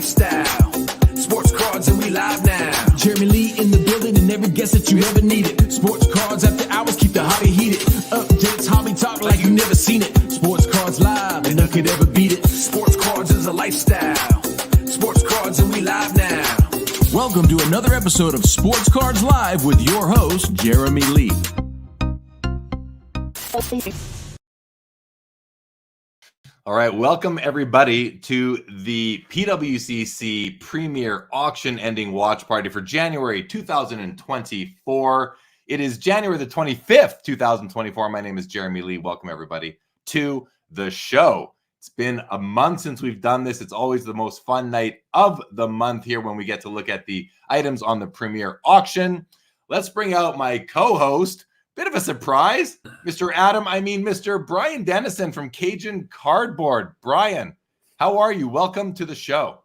lifestyle. Sports cards and we live now. Jeremy Lee in the building and every guest that you ever needed. Sports cards after hours keep the hobby heated. Updates, hobby talk like you never seen it. Sports cards live and none could ever beat it. Sports cards is a lifestyle. Sports cards and we live now. Welcome to another episode of Sports Cards Live with your host, Jeremy Lee. All right, welcome everybody to the PWCC Premier Auction ending watch party for January 2024. It is January the 25th, 2024. My name is Jeremy Lee. Welcome everybody to the show. It's been a month since we've done this. It's always the most fun night of the month here when we get to look at the items on the Premier Auction. Let's bring out my co-host. Bit of a surprise, Mr. Brian Denison from Cajun Cardboard. Brian, how are you? Welcome to the show.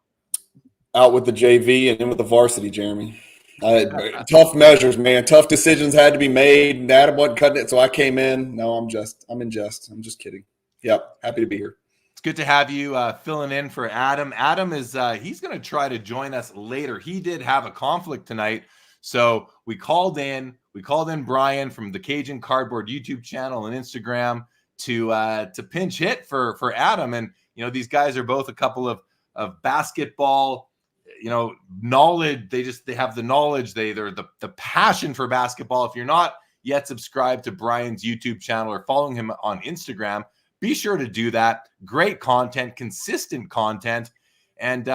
Out with the JV and in with the varsity, Jeremy. Tough measures, man. Tough decisions had to be made. Adam wasn't cutting it, so I came in. No, I'm in jest. I'm just kidding. Yep, happy to be here. It's good to have you filling in for Adam. Adam is he's going to try to join us later. He did have a conflict tonight, so we called in Brian from the Cajun Cardboard YouTube channel and Instagram to pinch hit for Adam. And these guys are both a couple of basketball knowledge. They have the knowledge. They're the passion for basketball. If you're not yet subscribed to Brian's YouTube channel or following him on Instagram, be sure to do that. Great content, consistent content, and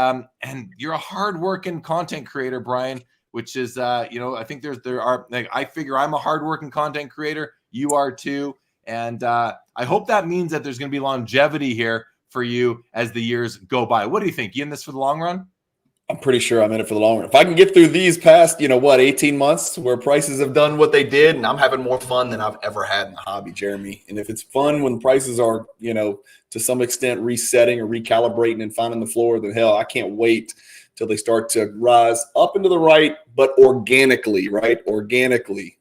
you're a hardworking content creator, Brian. Which is, I think I figure I'm a hardworking content creator. You are too. And I hope that means that there's going to be longevity here for you as the years go by. What do you think? You in this for the long run? I'm pretty sure I'm in it for the long run. If I can get through these past, 18 months where prices have done what they did, and I'm having more fun than I've ever had in the hobby, Jeremy. And if it's fun when prices are, to some extent resetting or recalibrating and finding the floor, then hell, I can't wait till they start to rise up into the right, but organically, right? Organically.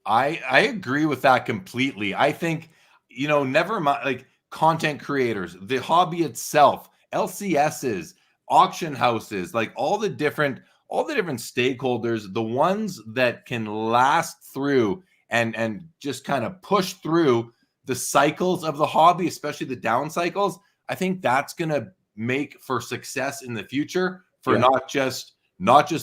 I agree with that completely. I think, never mind, like content creators, the hobby itself, LCSs, auction houses, like all the different stakeholders, the ones that can last through and just kind of push through the cycles of the hobby, especially the down cycles. I think that's going to make for success in the future for not just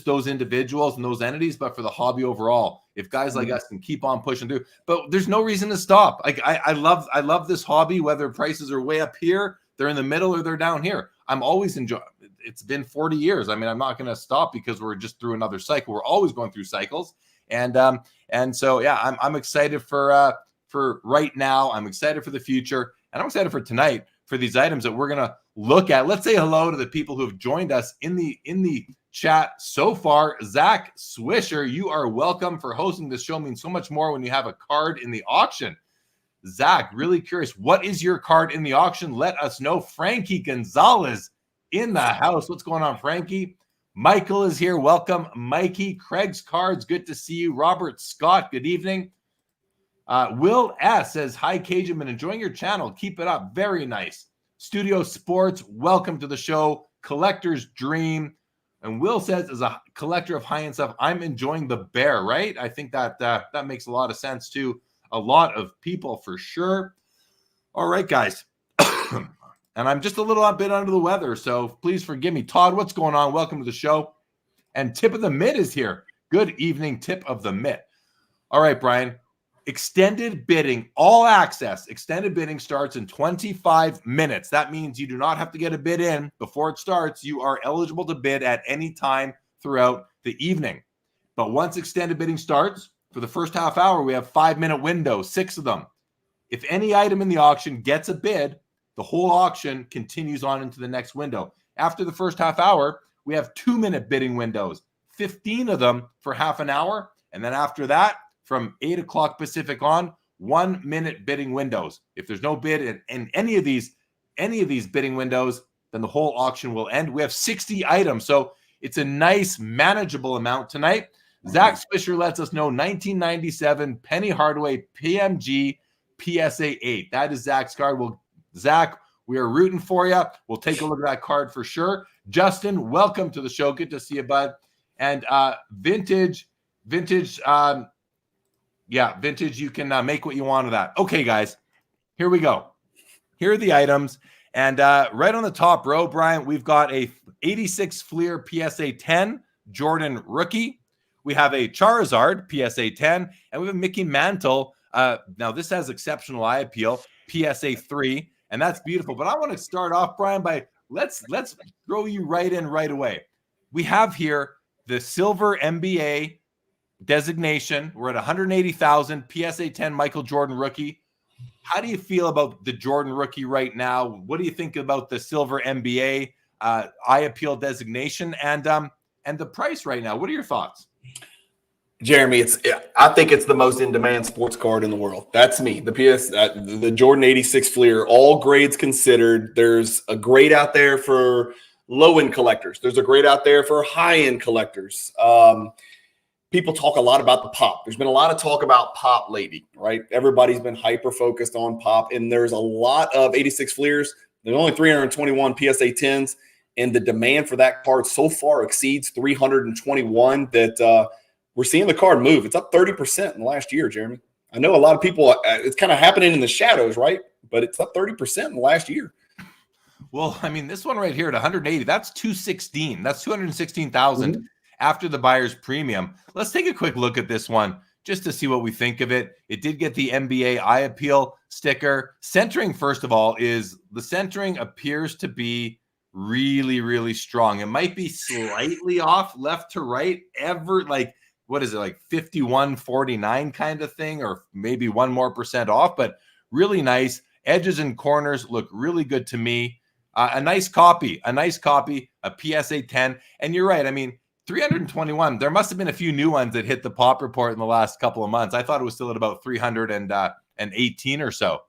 those individuals and those entities, but for the hobby overall. If guys like us can keep on pushing through, but there's no reason to stop. Like I love this hobby, whether prices are way up here, they're in the middle, or they're down here. I'm always enjoying. It's been 40 years. I mean, I'm not going to stop because we're just through another cycle. We're always going through cycles, and so yeah, I'm excited for right now. I'm excited for the future, and I'm excited for tonight for these items that we're gonna look at. Let's say hello to the people who have joined us in the chat so far. Zach Swisher, you are welcome. For hosting this show means so much more when you have a card in the auction. Zach, really curious, what is your card in the auction? Let us know. Frankie Gonzalez in the house. What's going on, Frankie? Michael is here. Welcome, Mikey. Craig's Cards, good to see you. Robert Scott, good evening. Will S says, hi, Cajun, been enjoying your channel. Keep it up. Very nice. Studio Sports, welcome to the show. Collector's Dream. And Will says, as a collector of high-end stuff, I'm enjoying the bear, right? I think that that makes a lot of sense to a lot of people for sure. All right, guys. And I'm just a little bit under the weather, so please forgive me. Todd, what's going on? Welcome to the show. And Tip of the Mitt is here. Good evening, Tip of the Mitt. All right, Brian. Extended bidding, all access. Extended bidding starts in 25 minutes. That means you do not have to get a bid in before it starts. You are eligible to bid at any time throughout the evening. But once extended bidding starts, for the first half hour, we have 5-minute windows, 6 of them. If any item in the auction gets a bid, the whole auction continues on into the next window. After the first half hour, we have 2-minute bidding windows, 15 of them for half an hour. And then after that, from 8 o'clock Pacific on, 1-minute bidding windows. If there's no bid in any of these bidding windows, then the whole auction will end. We have 60 items, so it's a nice, manageable amount tonight. Zach Swisher lets us know 1997 Penny Hardaway PMG PSA 8. That is Zach's card. Well, Zach, We are rooting for you. We'll take a look at that card for sure. Justin, welcome to the show. Good to see you, bud. And vintage, vintage, you can make what you want of that. Okay, guys, here we go. Here are the items. And right on the top row, Brian, we've got a 86 Fleer PSA 10 Jordan rookie. We have a Charizard PSA 10, and we have a Mickey Mantle. Now, this has exceptional eye appeal, PSA 3, and that's beautiful. But I want to start off, Brian, by let's throw you right in right away. We have here the silver NBA designation. We're at 180,000 PSA 10 Michael Jordan rookie. How do you feel about the Jordan rookie right now? What do you think about the silver NBA eye appeal designation and the price right now? What are your thoughts? Jeremy, I think it's the most in-demand sports card in the world. That's me. The Jordan 86 Fleer, all grades considered. There's a grade out there for low-end collectors. There's a grade out there for high-end collectors. People talk a lot about the pop. There's been a lot of talk about pop lately, right? Everybody's been hyper-focused on pop, and there's a lot of 86 Fleers. There's only 321 PSA 10s, and the demand for that card so far exceeds 321 that we're seeing the card move. It's up 30% in the last year, Jeremy. I know a lot of people, it's kind of happening in the shadows, right? But it's up 30% in the last year. Well, I mean, this one right here at 180, that's 216. That's 216,000 after the buyer's premium. Let's take a quick look at this one just to see what we think of it. It did get the NBA eye appeal sticker. Centering, first of all, the centering appears to be really, really strong. It might be slightly off left to right, what is it, like 51-49 kind of thing, or maybe 1% more off, but really nice. Edges and corners look really good to me. A nice copy, a PSA 10. And you're right. I mean, 321, there must have been a few new ones that hit the pop report in the last couple of months. I thought it was still at about 318 or so.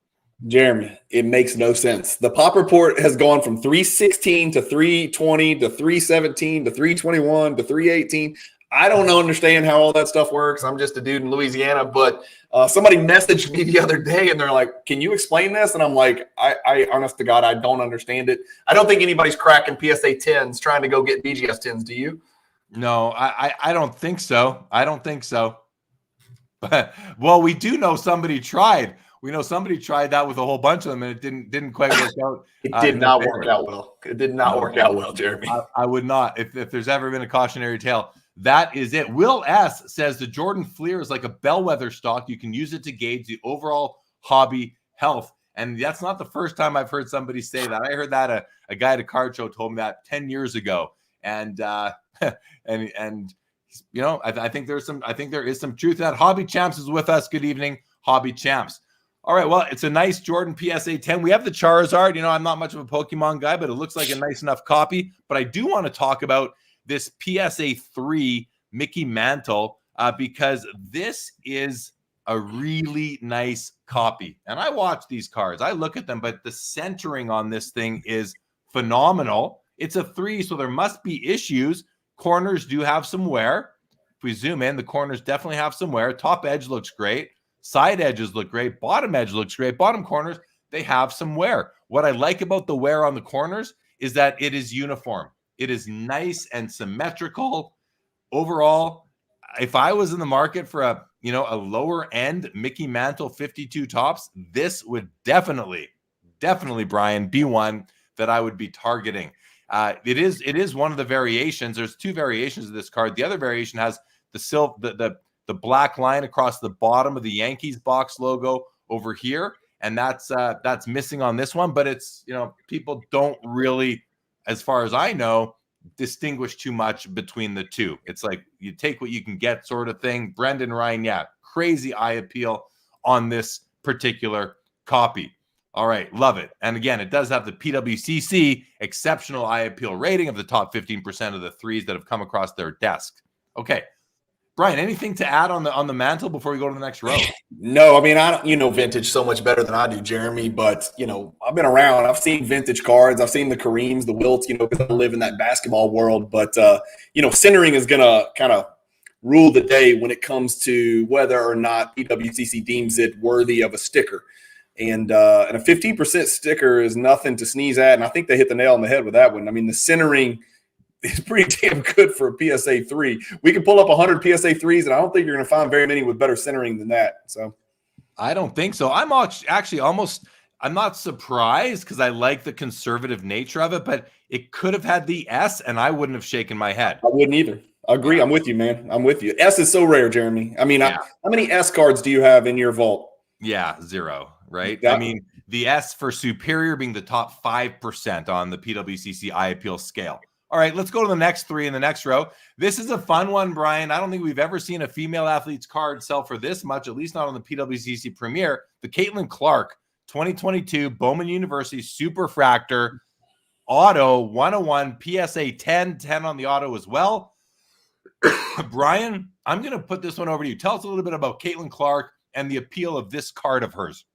Jeremy, it makes no sense. The pop report has gone from 316 to 320 to 317 to 321 to 318. I don't understand how all that stuff works. I'm just a dude in Louisiana, but somebody messaged me the other day and they're like, can you explain this? And I'm like, I honest to God, I don't understand it. I don't think anybody's cracking PSA 10s trying to go get BGS 10s. Do you? No, I don't think so. I don't think so. But, well, we do know somebody tried. We know somebody tried that with a whole bunch of them, and it didn't quite work out. It did not work out well. It did not work out well, Jeremy. I would not. If there's ever been a cautionary tale, that is it. Will S. says the Jordan Fleer is like a bellwether stock. You can use it to gauge the overall hobby health. And that's not the first time I've heard somebody say that. I heard that a guy at a card show told me that 10 years ago. And and you know, I think there is some truth to that. Hobby Champs is with us. Good evening, Hobby Champs. All right, well, it's a nice Jordan PSA 10. We have the Charizard. You know, I'm not much of a Pokemon guy, but it looks like a nice enough copy. But I do want to talk about this PSA 3 Mickey Mantle because this is a really nice copy. And I watch these cards. I look at them, but the centering on this thing is phenomenal. It's a 3, so there must be issues. Corners do have some wear. If we zoom in, the corners definitely have some wear. Top edge looks great. Side edges look great. Bottom edge looks great. Bottom corners, they have some wear. What I like about the wear on the corners is that it is uniform. It is nice and symmetrical. Overall, if I was in the market for a lower end Mickey Mantle 52 tops, this would definitely, Brian, be one that I would be targeting. It is one of the variations. There's 2 variations of this card. The other variation has the black line across the bottom of the Yankees box logo over here, and that's missing on this one. But it's, people don't really, as far as I know, distinguish too much between the two. It's like you take what you can get sort of thing. Brendan Ryan, yeah, crazy eye appeal on this particular copy. All right, love it. And again, it does have the PWCC exceptional eye appeal rating of the top 15% of the 3s that have come across their desk. Okay, Brian, anything to add on the mantle before we go to the next row? No, I mean, I don't, vintage so much better than I do, Jeremy. But I've been around. I've seen vintage cards. I've seen the Kareems, the Wilts. Because I live in that basketball world. But centering is gonna kind of rule the day when it comes to whether or not PWCC deems it worthy of a sticker. And a 15% sticker is nothing to sneeze at. And I think they hit the nail on the head with that one. I mean, the centering is pretty damn good for a PSA 3. We can pull up 100 PSA 3s, and I don't think you're going to find very many with better centering than that. So I don't think so. I'm actually I'm not surprised because I like the conservative nature of it, but it could have had the S and I wouldn't have shaken my head. I wouldn't either. I agree. I'm with you, man. I'm with you. S is so rare, Jeremy. I mean, how many S cards do you have in your vault? Yeah, 0, right? Yeah. I mean, the S for superior being the top 5% on the PWCC eye appeal scale. All right, let's go to the next 3 in the next row. This is a fun one, Brian. I don't think we've ever seen a female athlete's card sell for this much, at least not on the PWCC Premier. The Caitlin Clark 2022 Bowman University Superfractor Auto 101 PSA 10 on the auto as well. Brian, I'm going to put this one over to you. Tell us a little bit about Caitlin Clark and the appeal of this card of hers.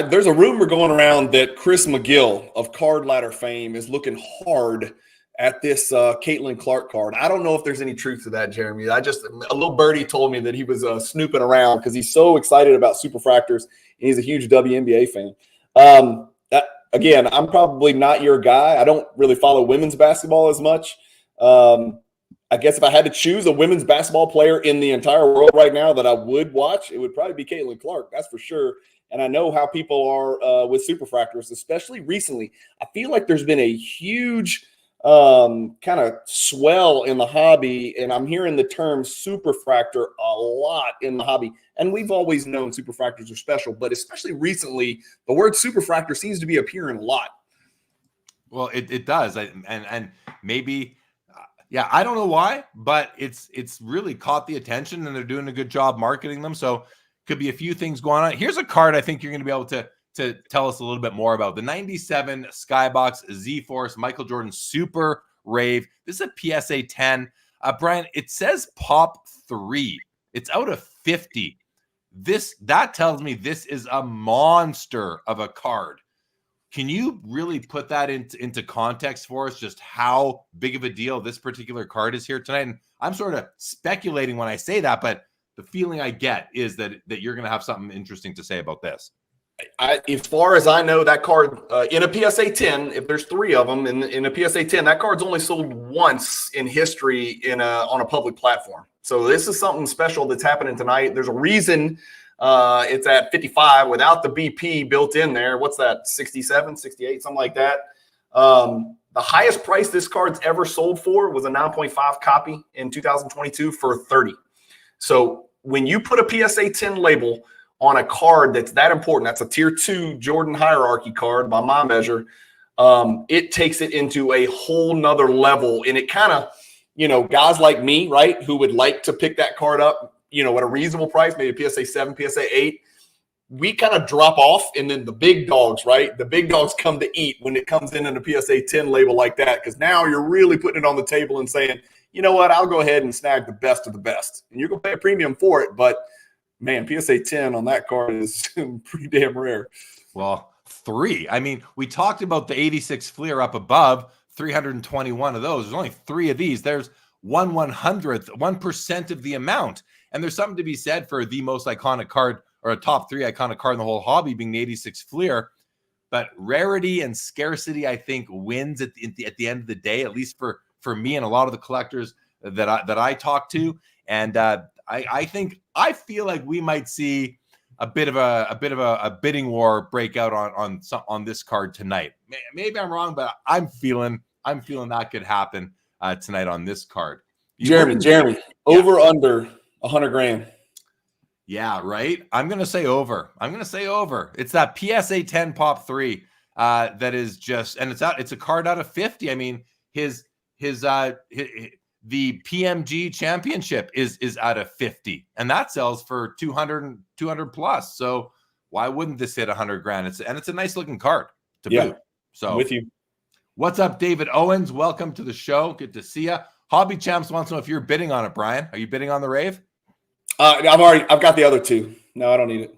There's a rumor going around that Chris McGill of Card Ladder fame is looking hard at this Caitlin Clark card. I don't know if there's any truth to that, Jeremy. A little birdie told me that he was snooping around because he's so excited about Superfractors and he's a huge WNBA fan. Again, I'm probably not your guy. I don't really follow women's basketball as much. I guess if I had to choose a women's basketball player in the entire world right now that I would watch, it would probably be Caitlin Clark. That's for sure. And I know how people are with Superfractors, especially recently. I feel like there's been a huge kind of swell in the hobby, and I'm hearing the term Superfractor a lot in the hobby. And we've always known Superfractors are special, but especially recently, the word Superfractor seems to be appearing a lot. Well, it does, and maybe. Yeah, I don't know why, but it's really caught the attention, and they're doing a good job marketing them. So could be a few things going on. Here's a card I think you're going to be able to tell us a little bit more about. The 97 Skybox Z-Force Michael Jordan Super Rave. This is a PSA 10. Brian, it says pop 3. It's out of 50. That tells me this is a monster of a card. Can you really put that into context for us, just how big of a deal this particular card is here tonight? And I'm sort of speculating when I say that, but the feeling I get is that you're going to have something interesting to say about this. As far as I know, that card in a PSA 10, if there's 3 of them in a PSA 10, that card's only sold once in history on a public platform. So this is something special that's happening tonight. There's a reason it's at 55 without the BP built in there. What's that? 67, 68, something like that. The highest price this card's ever sold for was a 9.5 copy in 2022 for 30. So when you put a PSA 10 label on a card that's that important, that's a tier 2 Jordan hierarchy card by my measure, it takes it into a whole nother level. And it kind of, guys like me, right, who would like to pick that card up, at a reasonable price, maybe PSA 7, PSA 8, we kind of drop off. And then the big dogs, right, the big dogs come to eat when it comes in a PSA 10 label like that, because now you're really putting it on the table and saying, you know what, I'll go ahead and snag the best of the best. And you're going to pay a premium for it. But, man, PSA 10 on that card is pretty damn rare. Well, 3. I mean, we talked about the 86 Fleer up above, 321 of those. There's only 3 of these. There's 1/100th, 1% of the amount. And there's something to be said for the most iconic card, or a top 3 iconic card in the whole hobby, being the 86 Fleer. But rarity and scarcity, I think, wins at the end of the day, at least for me and a lot of the collectors that I talk to. And I feel like we might see a bit of a bidding war break out on this card tonight. Maybe I'm wrong, but I'm feeling that could happen tonight on this card. Jeremy, over under 100 grand. Yeah, right. I'm gonna say over. It's that PSA 10 pop 3 that is just, and it's a card out of 50. I mean, his the PMG championship is out of 50, and that sells for 200 plus. So why wouldn't this hit 100 grand? It's a nice looking card to boot. So I'm with you. What's up, David Owens? Welcome to the show. Good to see you. Hobby Champs wants to know if you're bidding on it, Brian. Are you bidding on the Rave? I've got the other 2. No, I don't need it.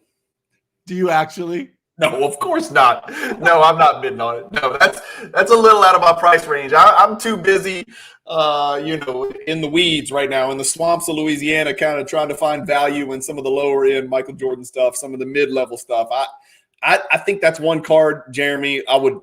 Do you actually? No, of course not. No, I'm not bidding on it. No, that's a little out of my price range. I'm too busy, in the weeds right now, in the swamps of Louisiana, kind of trying to find value in some of the lower end Michael Jordan stuff, some of the mid-level stuff. I think that's one card, Jeremy. I would,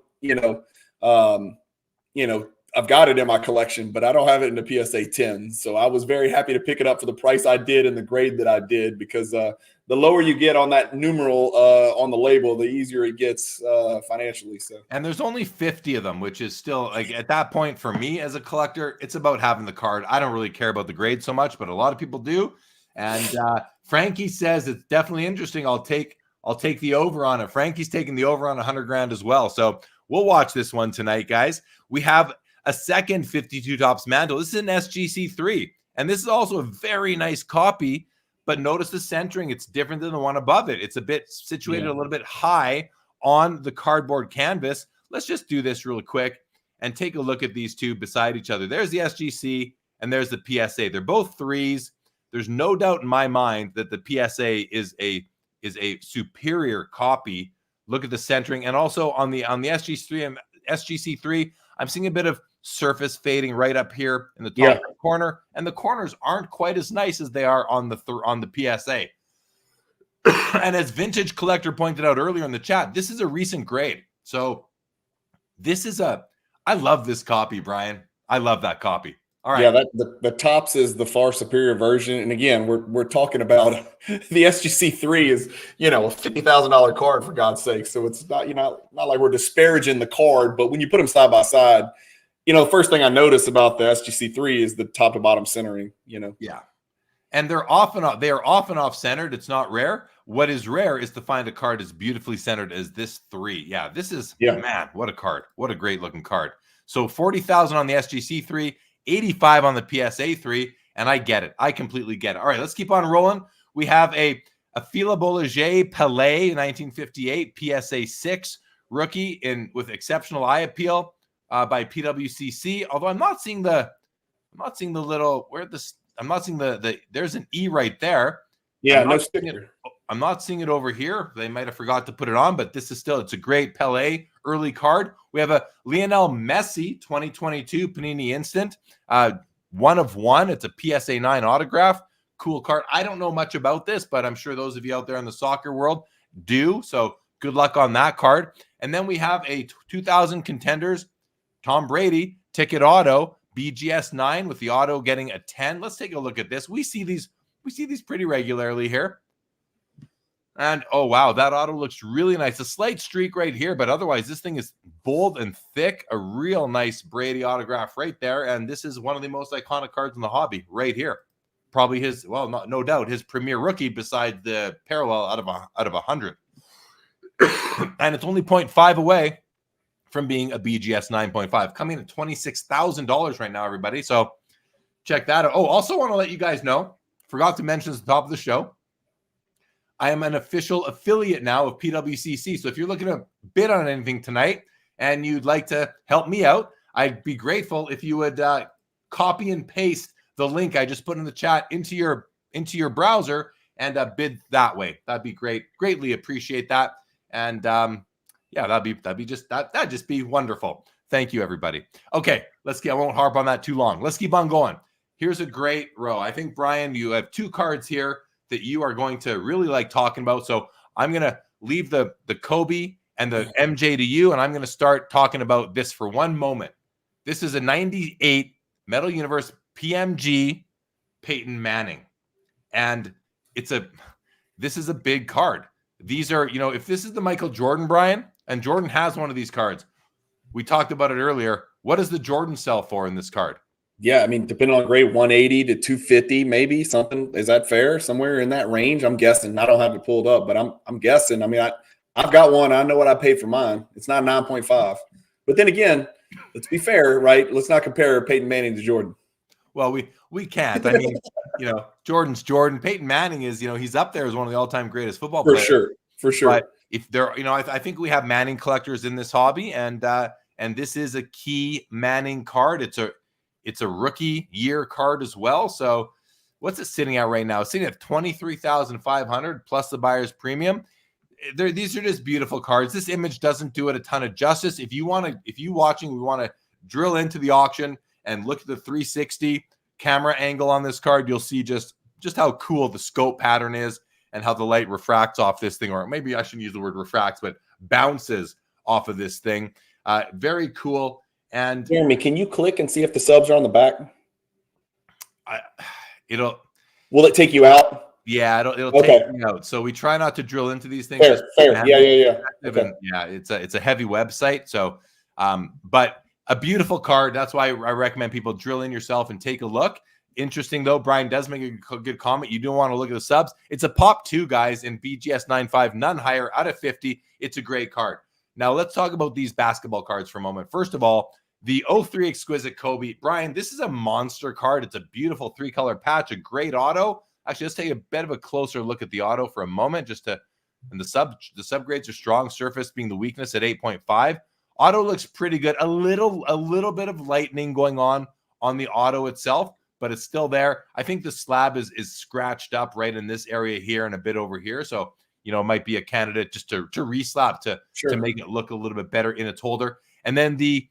I've got it in my collection, but I don't have it in the PSA 10. So I was very happy to pick it up for the price I did and the grade that I did, because the lower you get on that numeral on the label, the easier it gets financially. So, and there's only 50 of them, which is still, like, at that point for me as a collector, it's about having the card. I don't really care about the grade so much, but a lot of people do. And Frankie says it's definitely interesting. I'll take the over on it. Frankie's taking the over on 100 grand as well. So we'll watch this one tonight, guys. We have a second 52 Topps mantle. This is an SGC3, and this is also a very nice copy, but notice the centering. It's different than the one above it. It's a bit situated a little bit high on the cardboard canvas. Let's just do this really quick and take a look at these two beside each other. There's the SGC and there's the PSA. They're both threes. There's no doubt in my mind that the PSA is a superior copy. Look at the centering, and also on the SGC3, I'm seeing a bit of surface fading right up here in the top corner, and the corners aren't quite as nice as they are on the PSA. And as Vintage Collector pointed out earlier in the chat, this is a recent grade. So this is I love this copy, Brian. I love that copy. All right. Yeah, the Topps is the far superior version. And again, we're talking about the SGC3 is, a $50,000 card, for God's sake. So it's not, not like we're disparaging the card, but when you put them side by side, the first thing I notice about the SGC3 is the top to bottom centering, Yeah. And they are often off centered. It's not rare. What is rare is to find a card as beautifully centered as this 3. Yeah, this is, man, what a card. What a great looking card. So 40,000 on the SGC3, 85 on the PSA 3, and I get it. I completely get it. All right, let's keep on rolling. We have a Fila Bolliger Pelé 1958 PSA 6 rookie with exceptional eye appeal by PWCC. Although I'm not seeing the little there's an E right there. Yeah, no sticker. I'm not seeing it over here. They might have forgot to put it on, but it's a great Pelé early card. We have a Lionel Messi 2022 Panini Instant, 1 of 1. It's a PSA 9 autograph. Cool card. I don't know much about this, but I'm sure those of you out there in the soccer world do. So good luck on that card. And then we have a 2000 Contenders Tom Brady ticket auto, BGS 9 with the auto getting a 10. Let's take a look at this. We see these pretty regularly here. And oh wow, that auto looks really nice. A slight streak right here, but otherwise this thing is bold and thick. A real nice Brady autograph right there. And this is one of the most iconic cards in the hobby right here. Probably his, well, no doubt, his premier rookie besides the parallel out of 100. And it's only 0.5 away from being a BGS 9.5, coming at $26,000 right now, everybody. So check that out. Oh, also want to let you guys know, forgot to mention at the top of the show, I am an official affiliate now of PWCC. So if you're looking to bid on anything tonight and you'd like to help me out, I'd be grateful if you would copy and paste the link I just put in the chat into your browser and bid that way. That'd be great. Greatly appreciate that. And yeah, that'd just be wonderful. Thank you, everybody. Okay, I won't harp on that too long. Let's keep on going. Here's a great row. I think, Brian, you have 2 cards here that you are going to really like talking about. So I'm going to leave the Kobe and the MJ to you, and I'm going to start talking about this for one moment. This is a 98 Metal Universe PMG Peyton Manning. And this is a big card. These are, if this is the Michael Jordan, Brian, and Jordan has one of these cards, we talked about it earlier. What does the Jordan sell for in this card? Yeah, I mean, depending on grade, 180 to 250, maybe something. Is that fair? Somewhere in that range, I'm guessing. I don't have it pulled up, but I'm guessing. I mean, I've got one. I know what I paid for mine. It's not 9.5. But then again, let's be fair, right? Let's not compare Peyton Manning to Jordan. Well, we can't. I mean, Jordan's Jordan. Peyton Manning is, he's up there as one of the all-time greatest football players. For sure. But if there, I think we have Manning collectors in this hobby, and this is a key Manning card. It's a rookie year card as well. So what's it sitting at right now? It's sitting at $23,500 plus the buyer's premium. These are just beautiful cards. This image doesn't do it a ton of justice. If you want to drill into the auction and look at the 360 camera angle on this card, you'll see just how cool the scope pattern is. and how the light refracts off this thing, or maybe I shouldn't use the word refracts, but bounces off of this thing. Very cool. And Jeremy, can you click and see if the subs are on the back? Will it take you out? Yeah, it'll Okay. take me out. So we try not to drill into these things. Fair. Yeah. Okay. And yeah, it's a heavy website. So, but a beautiful card. That's why I recommend people drill in yourself and take a look. Interesting though, Brian does make a good comment. You do want to look at the subs. It's a pop 2, guys, in BGS 9.5, none higher, out of 50. It's a great card. Now let's talk about these basketball cards for a moment. First of all, the 03 Exquisite Kobe. Brian, this is a monster card. It's a beautiful 3-color patch, a great auto. Actually, let's take a bit of a closer look at the auto for a moment, and the subgrades are strong, surface being the weakness at 8.5. Auto looks pretty good. A little bit of lightning going on the auto itself, but it's still there. I think the slab is scratched up right in this area here and a bit over here. So, it might be a candidate just to reslap to make it look a little bit better in its holder. And then the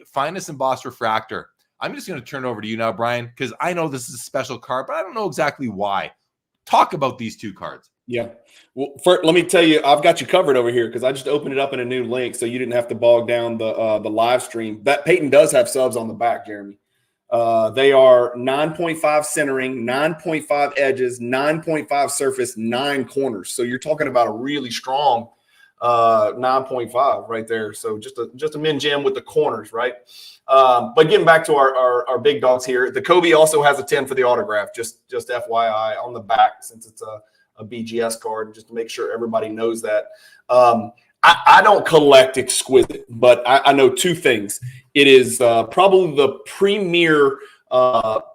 finest embossed refractor. I'm just going to turn it over to you now, Brian, because I know this is a special card, but I don't know exactly why. Talk about these 2 cards. Yeah. Well, first, let me tell you, I've got you covered over here because I just opened it up in a new link, so you didn't have to bog down the live stream. That Peyton does have subs on the back, Jeremy. They are 9.5 centering, 9.5 edges, 9.5 surface, 9 corners. So you're talking about a really strong 9.5 right there. So just a min gem with the corners, right? But getting back to our big dogs here, the Kobe also has a 10 for the autograph. Just FYI on the back, since it's a BGS card, just to make sure everybody knows that. I don't collect Exquisite, but I know 2 things. It is probably the premier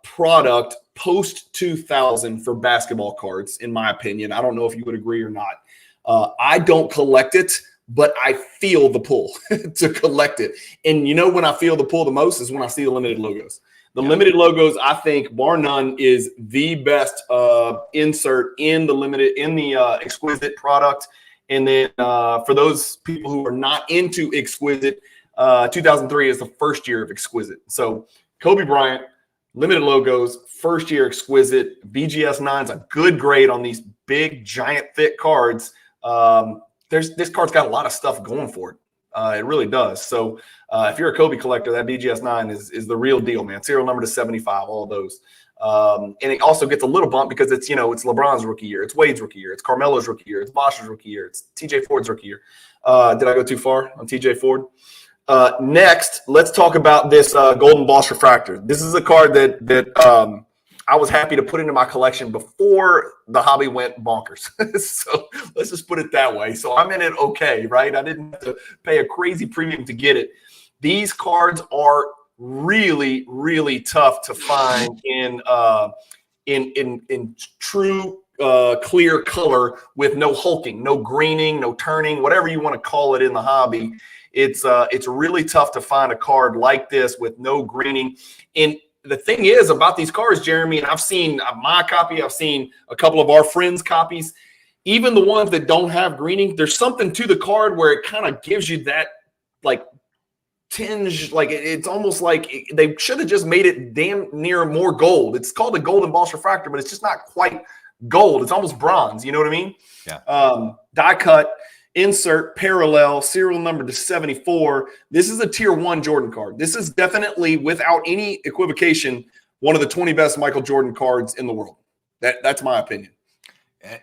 product post 2000 for basketball cards, in my opinion. I don't know if you would agree or not. I don't collect it, but I feel the pull to collect it. And when I feel the pull the most is when I see the limited logos. The limited logos, I think, bar none, is the best insert in the Exquisite product. And then for those people who are not into Exquisite, 2003 is the first year of Exquisite. So Kobe Bryant, limited logos, first year Exquisite, BGS 9's a good grade on these big, giant, thick cards. This card's got a lot of stuff going for it. It really does. So if you're a Kobe collector, that BGS 9 is the real deal, man. Serial number to 75, all those. And it also gets a little bump because it's LeBron's rookie year, it's Wade's rookie year, it's Carmelo's rookie year, it's Bosh's rookie year, it's TJ Ford's rookie year. Did I go too far on TJ Ford? Next, let's talk about this Golden Boss Refractor. This is a card that I was happy to put into my collection before the hobby went bonkers. So let's just put it that way. So I'm in it okay, right? I didn't have to pay a crazy premium to get it. These cards are really, really tough to find in true clear color with no hulking, no greening, no turning, whatever you want to call it in the hobby. It's really tough to find a card like this with no greening. And the thing is about these cards, Jeremy, and I've seen my copy, I've seen a couple of our friends' copies, even the ones that don't have greening, there's something to the card where it kind of gives you that like tinge, like it's almost like they should have just made it damn near more gold. It's called a Golden Boss Refractor, but it's just not quite gold. It's almost bronze. You know what I mean? Yeah. Die cut, insert, parallel, serial number to 74. This is a tier 1 Jordan card. This is definitely, without any equivocation, one of the 20 best Michael Jordan cards in the world. That's my opinion.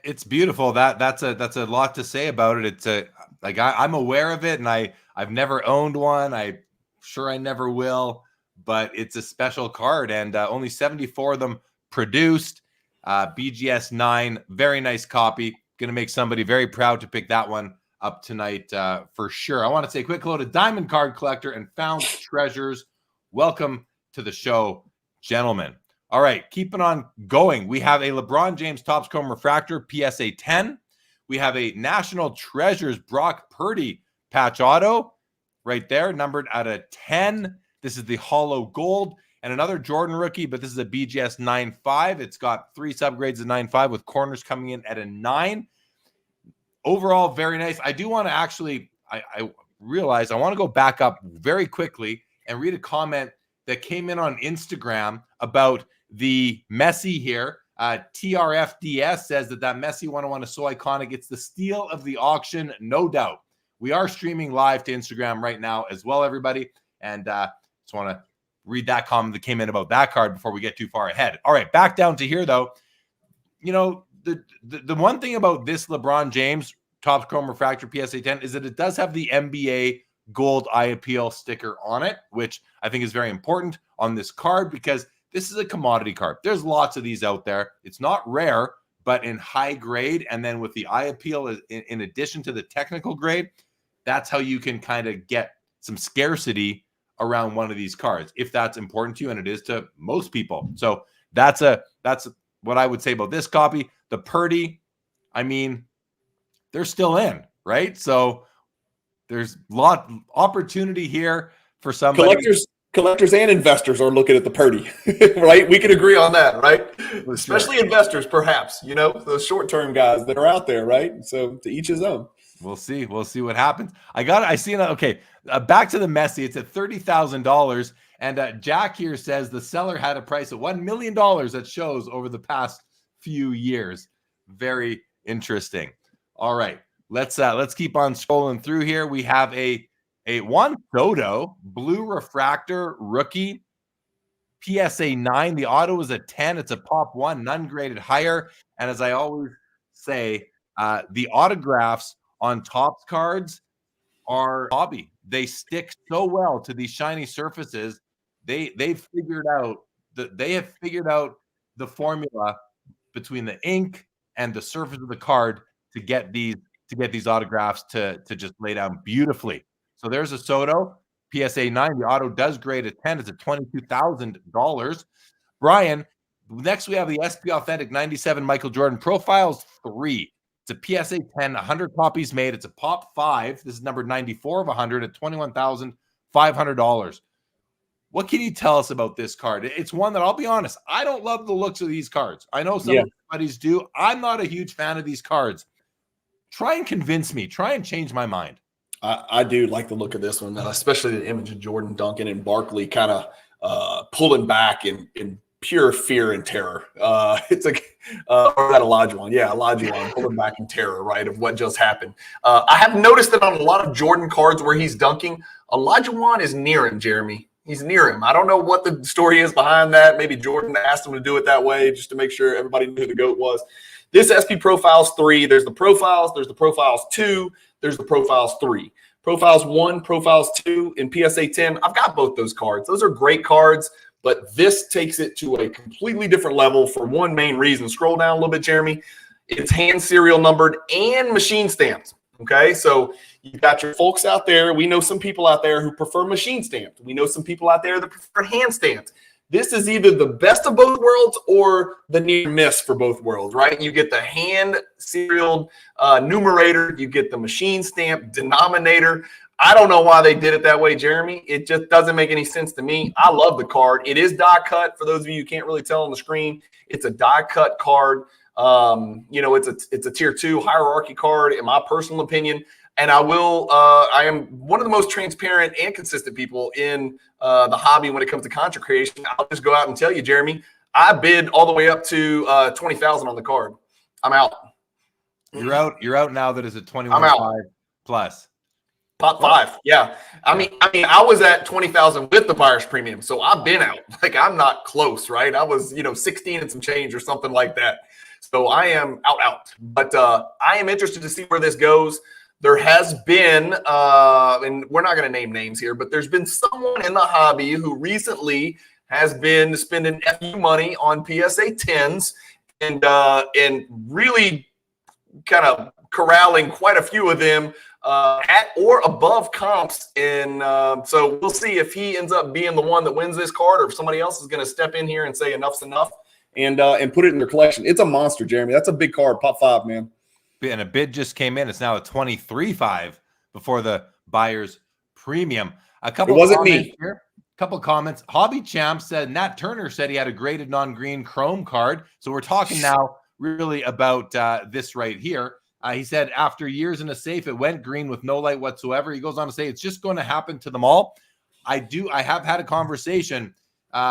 It's beautiful. That's a lot to say about it. It's I'm aware of it, and I've never owned one. I'm sure I never will, but it's a special card, and only 74 of them produced. BGS 9, very nice copy. Going to make somebody very proud to pick that one up tonight for sure. I want to say a quick hello to Diamond Card Collector and Found Treasures. Welcome to the show, gentlemen. All right, keeping on going. We have a LeBron James Topps Chrome Refractor PSA 10. We have a National Treasures Brock Purdy patch auto right there, numbered at a 10. This is the hollow gold. And another Jordan rookie, but this is a BGS 9.5. It's got 3 subgrades of 9.5 with corners coming in at a 9. Overall, very nice. I do want to actually, I realize I want to go back up very quickly and read a comment that came in on Instagram about the Messi here. TRFDS says that Messi 101 is so iconic. It's the steal of the auction, no doubt. We are streaming live to Instagram right now as well, everybody. And just want to read that comment that came in about that card before we get too far ahead. All right, back down to here, though. You know, the one thing about this LeBron James Topps Chrome Refractor PSA 10 is that it does have the NBA Gold Eye Appeal sticker on it, which I think is very important on this card because this is a commodity card. There's lots of these out there. It's not rare, but in high grade, and then with the eye appeal in addition to the technical grade, that's how you can kind of get some scarcity around one of these cards, if that's important to you, and it is to most people. So that's what I would say about this copy. The Purdy, I mean, they're still in, right? So there's opportunity here for somebody. Collectors and investors are looking at the Purdy, right? We can agree on that, right? Especially investors, perhaps, you know, those short-term guys that are out there, right? So to each his own. We'll see what happens. Okay. Back to the Messi. It's at $30,000. And Jack here says the seller had a price of $1 million that shows over the past few years. Very interesting. All right. Let's keep on scrolling through here. We have a Juan Soto blue refractor rookie PSA 9. The auto is a 10. It's a pop 1, none graded higher. And as I always say, the autographs on Topps cards are hobby. They stick so well to these shiny surfaces. They've figured out the formula between the ink and the surface of the card to get these autographs to just lay down beautifully. So there's a Soto PSA 9. The auto does grade a 10. It's at $22,000. Brian, next we have the SP Authentic 97 Michael Jordan Profiles 3. It's a PSA 10, 100 copies made. It's a pop 5. This is number 94 of 100 at $21,500. What can you tell us about this card? It's one that, I'll be honest, I don't love the looks of these cards. I know some buddies do. I'm not a huge fan of these cards. Try and convince me. Try and change my mind. I do like the look of this one, especially the image of Jordan Duncan and Barkley kind of pulling back in pure fear and terror. It's like, or that Olajuwon. Yeah, Olajuwon pulling back in terror, right, of what just happened. I have noticed that on a lot of Jordan cards where he's dunking, Olajuwon is near him, Jeremy. He's near him. I don't know what the story is behind that. Maybe Jordan asked him to do it that way just to make sure everybody knew who the GOAT was. This SP Profiles 3, there's the Profiles 2, there's the Profiles 3. Profiles 1, Profiles 2, and PSA 10. I've got both those cards. Those are great cards, but this takes it to a completely different level for one main reason. Scroll down a little bit, Jeremy. It's hand serial numbered and machine stamped. Okay, so you've got your folks out there. We know some people out there who prefer machine stamped. We know some people out there that prefer hand stamped. This is either the best of both worlds or the near miss for both worlds, right? You get the hand serial numerator. You get the machine stamp denominator. I don't know why they did it that way, Jeremy. It just doesn't make any sense to me. I love the card. It is die cut. For those of you who can't really tell on the screen, it's a die cut card. You know, it's a tier 2 hierarchy card, in my personal opinion. And I am one of the most transparent and consistent people in the hobby when it comes to content creation. I'll just go out and tell you, Jeremy, I bid all the way up to $20,000 on the card. I'm out. You're out now. That is a 21.5 plus. Pop 5. Yeah. I mean, I was at 20,000 with the buyer's premium. So I've been out. Like, I'm not close, right? I was, 16 and some change or something like that. So I am out. But I am interested to see where this goes. There has been, and we're not going to name names here, but there's been someone in the hobby who recently has been spending FU money on PSA 10s and really kind of corralling quite a few of them at or above comps. And so we'll see if he ends up being the one that wins this card or if somebody else is going to step in here and say enough's enough and put it in their collection. It's a monster, Jeremy. That's a big card, pop 5, man. And a bid just came in. It's now a 23.5 before the buyer's premium. A couple. It wasn't me. Here. A couple comments. Hobby Champ said Nat Turner said he had a graded non-green chrome card. So we're talking now really about this right here. He said after years in a safe, it went green with no light whatsoever. He goes on to say it's just going to happen to them all. I have had a conversation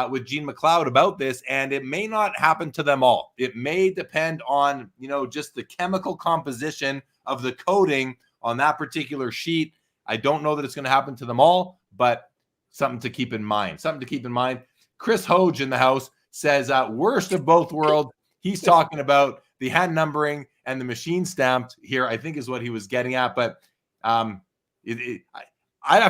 with Gene McLeod about this, and it may not happen to them all. It may depend on, just the chemical composition of the coating on that particular sheet. I don't know that it's going to happen to them all, but something to keep in mind. Chris Hoge in the house says, worst of both worlds. He's talking about the hand numbering and the machine stamped here, I think is what he was getting at. But I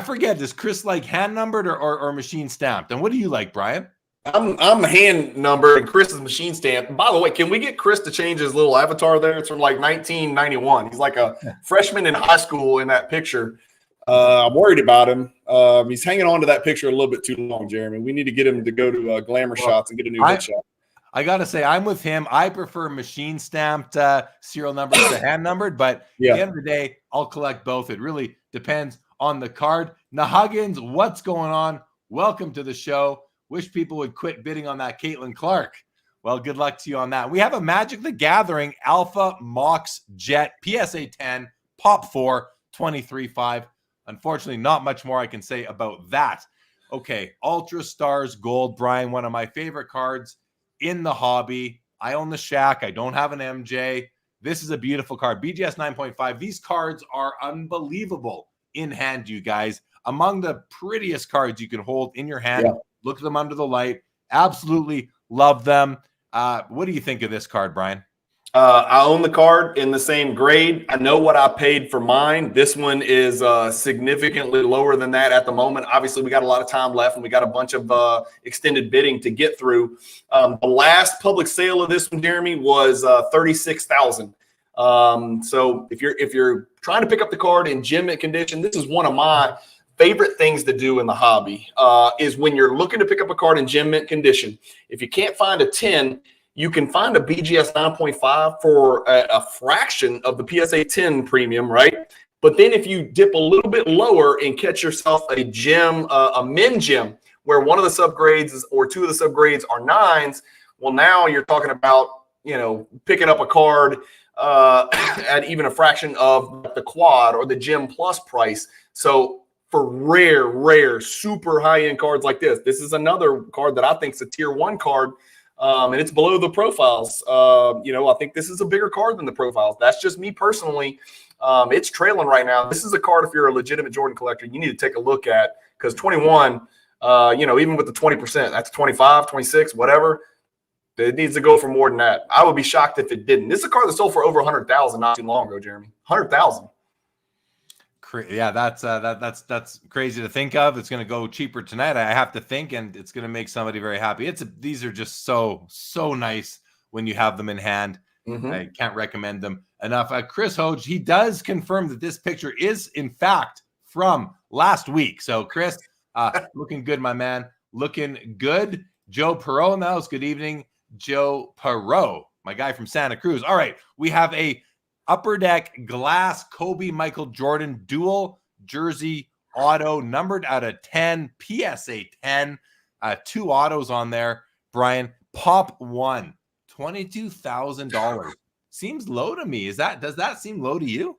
forget, does Chris like hand numbered or machine stamped? And what do you like, Brian? I'm hand numbered and Chris is machine stamped. By the way, can we get Chris to change his little avatar there? It's from like 1991. He's like a freshman in high school in that picture. I'm worried about him. He's hanging on to that picture a little bit too long, Jeremy. We need to get him to go to glamour shots and get a new headshot. I got to say, I'm with him. I prefer machine stamped serial numbers to hand numbered, but at the end of the day, I'll collect both. It really depends on the card. Nahuggins, what's going on? Welcome to the show. Wish people would quit bidding on that Caitlin Clark. Well, good luck to you on that. We have a Magic the Gathering Alpha Mox Jet PSA 10 Pop 4 23.5. Unfortunately, not much more I can say about that. Okay, Ultra Stars Gold, Brian, one of my favorite cards in the hobby. I own the Shaq. I don't have an MJ. This is a beautiful card. BGS 9.5. These cards are unbelievable in hand, you guys. Among the prettiest cards you can hold in your hand. Yeah. Look at them under the light. Absolutely love them. What do you think of this card, Brian? I own the card in the same grade. I know what I paid for mine. This one is significantly lower than that at the moment. Obviously, we got a lot of time left, and we got a bunch of extended bidding to get through. The last public sale of this one, Jeremy, was $36,000. So if you're trying to pick up the card in gem mint condition, this is one of my favorite things to do in the hobby. Is when you're looking to pick up a card in gem mint condition. If you can't find a 10. You can find a BGS 9.5 for a fraction of the PSA 10 premium, right? But then if you dip a little bit lower and catch yourself a gem, a min gem, where one of the subgrades or two of the subgrades are 9s, well, now you're talking about, picking up a card at even a fraction of the quad or the gem plus price. So for rare, super high-end cards like this is another card that I think is a tier 1 card. And it's below the profiles. I think this is a bigger card than the profiles. That's just me personally. It's trailing right now. This is a card, if you're a legitimate Jordan collector, you need to take a look at, because 21, even with the 20%, that's 25, 26, whatever. It needs to go for more than that. I would be shocked if it didn't. This is a card that sold for over 100,000 not too long ago, Jeremy. 100,000. Yeah, that's crazy to think of. It's going to go cheaper tonight, I have to think, and it's going to make somebody very happy. These are just so nice when you have them in hand. Mm-hmm. I can't recommend them enough. Chris Hoge, he does confirm that this picture is in fact from last week. So Chris, looking good, my man, looking good. Joe Perot in the house. Good evening, Joe Perot, my guy from Santa Cruz. All right, we have a Upper Deck glass Kobe Michael Jordan dual jersey auto numbered out of 10, PSA 10, 2 autos on there. Brian, Pop 1, $22,000. Seems low to me. Does that seem low to you?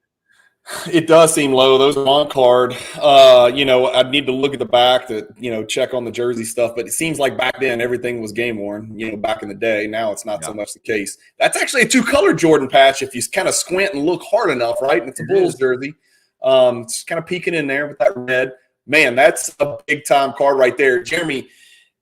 It does seem low. Those are on card. I'd need to look at the back to, check on the jersey stuff. But it seems like back then everything was game worn, back in the day. Now it's not so much the case. That's actually a 2-color Jordan patch if you kind of squint and look hard enough, right? And it's a Bulls jersey. It's kind of peeking in there with that red. Man, that's a big-time card right there. Jeremy,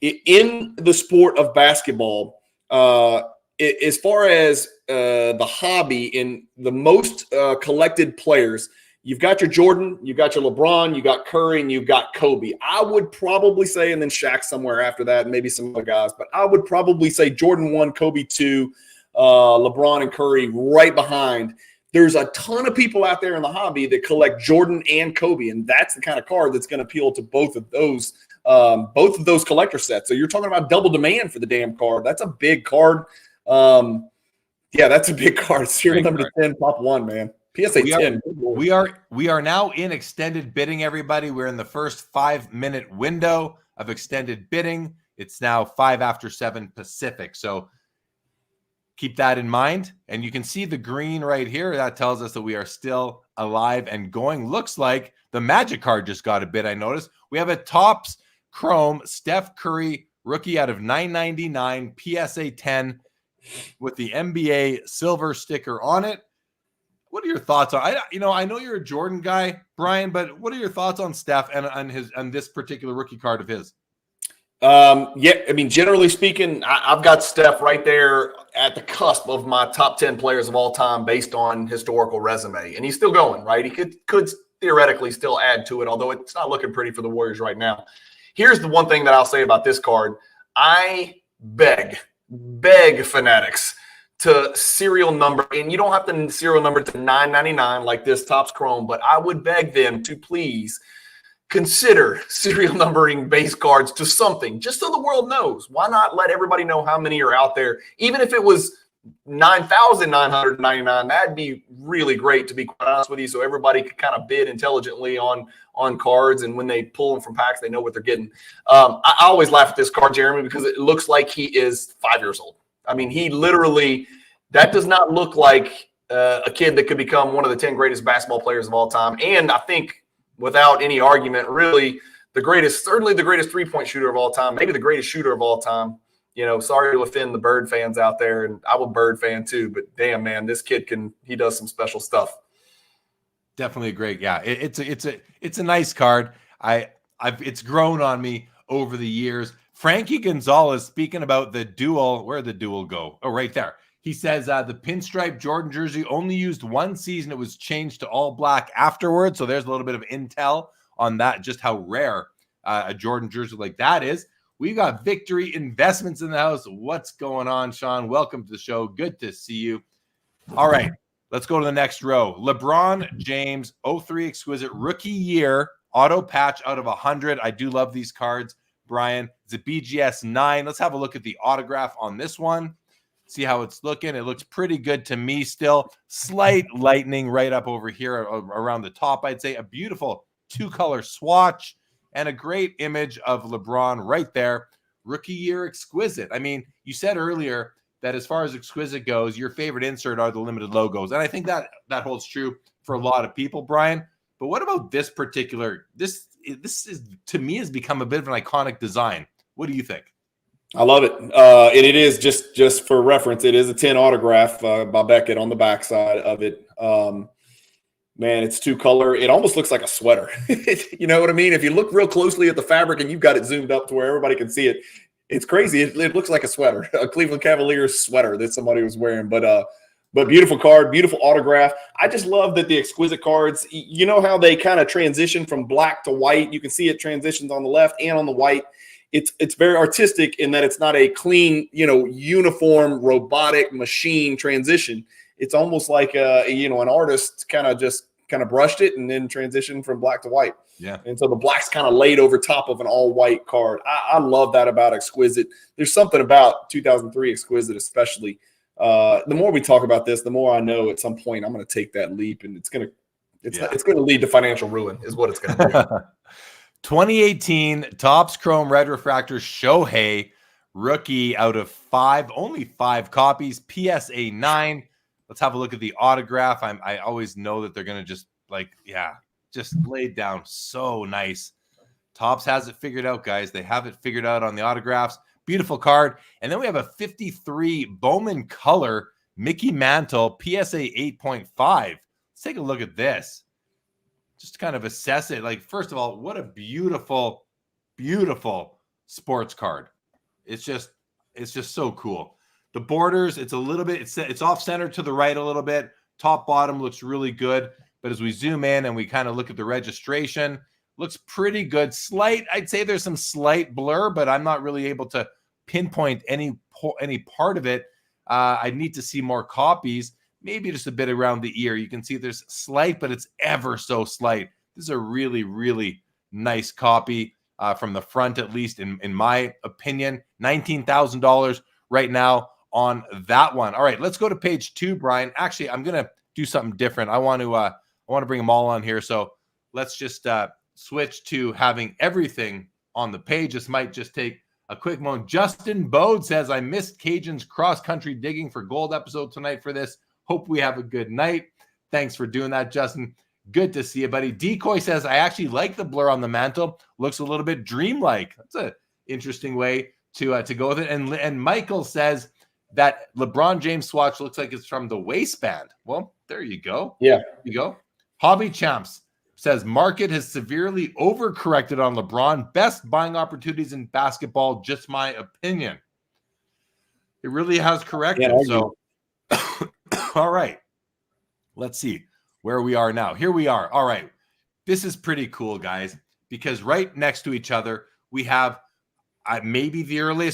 in the sport of basketball, as far as the hobby in the most collected players, you've got your Jordan, you've got your LeBron, you got Curry, and you've got Kobe. I would probably say, and then Shaq somewhere after that, and maybe some other guys, but I would probably say Jordan 1, Kobe 2, LeBron and Curry right behind. There's a ton of people out there in the hobby that collect Jordan and Kobe, and that's the kind of card that's going to appeal to both of those collector sets. So you're talking about double demand for the damn card. That's a big card. That's a big card. Serial number 10, Pop 1, man. PSA 10. We are now in extended bidding, everybody. We're in the first 5-minute window of extended bidding. It's now 5 after 7 Pacific. So keep that in mind. And you can see the green right here. That tells us that we are still alive and going. Looks like the Magic card just got a bid, I noticed. We have a Topps Chrome Steph Curry rookie out of 999, PSA 10 with the NBA silver sticker on it. What are your thoughts on? I know you're a Jordan guy, Brian, but what are your thoughts on Steph and this particular rookie card of his? Yeah, I mean, generally speaking, I've got Steph right there at the cusp of my top 10 players of all time based on historical resume, and he's still going, right? He could theoretically still add to it, although it's not looking pretty for the Warriors right now. Here's the one thing that I'll say about this card: I beg fanatics to serial number, and you don't have to serial number to 999 like this Topps Chrome, but I would beg them to please consider serial numbering base cards to something, just so the world knows. Why not let everybody know how many are out there? Even if it was 9,999, that'd be really great, to be quite honest with you, so everybody could kind of bid intelligently on cards, and when they pull them from packs, they know what they're getting. I always laugh at this card, Jeremy, because it looks like he is 5 years old. I mean, he literally, that does not look like a kid that could become one of the 10 greatest basketball players of all time. And I think, without any argument, really certainly the greatest three-point shooter of all time, maybe the greatest shooter of all time. You know, sorry to offend the Bird fans out there, and I'm a Bird fan too, but damn, man, this kid he does some special stuff. Definitely great. Yeah, it's a nice card. It's grown on me over the years. Frankie Gonzalez, speaking about the dual, where'd the dual go? Oh, right there. He says the pinstripe Jordan jersey only used one season. It was changed to all black afterwards. So there's a little bit of intel on that, just how rare a Jordan jersey like that is. We got Victory Investments in the house. What's going on, Sean? Welcome to the show. Good to see you. All right, let's go to the next row. LeBron James, 03 Exquisite, rookie year, auto patch out of 100. I do love these cards, Brian. It's a BGS 9. Let's have a look at the autograph on this one. See how it's looking. It looks pretty good to me still. Slight lightning right up over here around the top, I'd say. A beautiful two-color swatch and a great image of LeBron right there. Rookie year Exquisite. I mean, you said earlier that as far as Exquisite goes, your favorite insert are the limited logos. And I think that holds true for a lot of people, Brian. But what about this particular? This is, to me, has become a bit of an iconic design. What do you think? I love it. And it is, just for reference, it is a 10 autograph by Beckett on the backside of it. Man, it's two color. It almost looks like a sweater. You know what I mean? If you look real closely at the fabric and you've got it zoomed up to where everybody can see it, it's crazy. It looks like a sweater, a Cleveland Cavaliers sweater that somebody was wearing. But beautiful card, beautiful autograph. I just love that the Exquisite cards, you know how they kind of transition from black to white. You can see it transitions on the left and on the white. It's very artistic in that it's not a clean, uniform robotic machine transition. It's almost like an artist kind of brushed it and then transitioned from black to white. Yeah. And so the black's kind of laid over top of an all white card. I love that about Exquisite. There's something about 2003 Exquisite, especially. The more we talk about this, the more I know at some point I'm going to take that leap, and it's going to lead to financial ruin is what it's going to do. 2018 Topps Chrome Red Refractor Shohei, rookie out of 5, only 5 copies, PSA 9. Let's have a look at the autograph. I always know that they're going to just laid down so nice. Topps has it figured out, guys. They have it figured out on the autographs. Beautiful card. And then we have a 53 Bowman color Mickey Mantle, PSA 8.5. Let's take a look at this. Just kind of assess it. Like, first of all, what a beautiful, beautiful sports card. It's just so cool. The borders, it's a little bit, it's off center to the right a little bit. Top bottom looks really good. But as we zoom in and we kind of look at the registration, looks pretty good. I'd say there's some slight blur, but I'm not really able to pinpoint any part of it. I need to see more copies. Maybe just a bit around the ear. You can see there's slight, but it's ever so slight. This is a really, really nice copy from the front, at least in my opinion. $19,000 right now on that one. All right, let's go to page 2, Brian. Actually, I'm going to do something different. I want to bring them all on here. So let's just switch to having everything on the page. This might just take a quick moment. Justin Bode says, I missed Cajun's cross-country digging for gold episode tonight for this. Hope we have a good night. Thanks for doing that, Justin. Good to see you, buddy. Decoy says, I actually like the blur on the mantle. Looks a little bit dreamlike. That's an interesting way to go with it. And Michael says that LeBron James swatch looks like it's from the waistband. Well, there you go. Yeah. There you go. Hobby Champs says market has severely overcorrected on LeBron. Best buying opportunities in basketball. Just my opinion. It really has corrected. So, all right. Let's see where we are now. Here we are. All right. This is pretty cool, guys, because right next to each other, we have maybe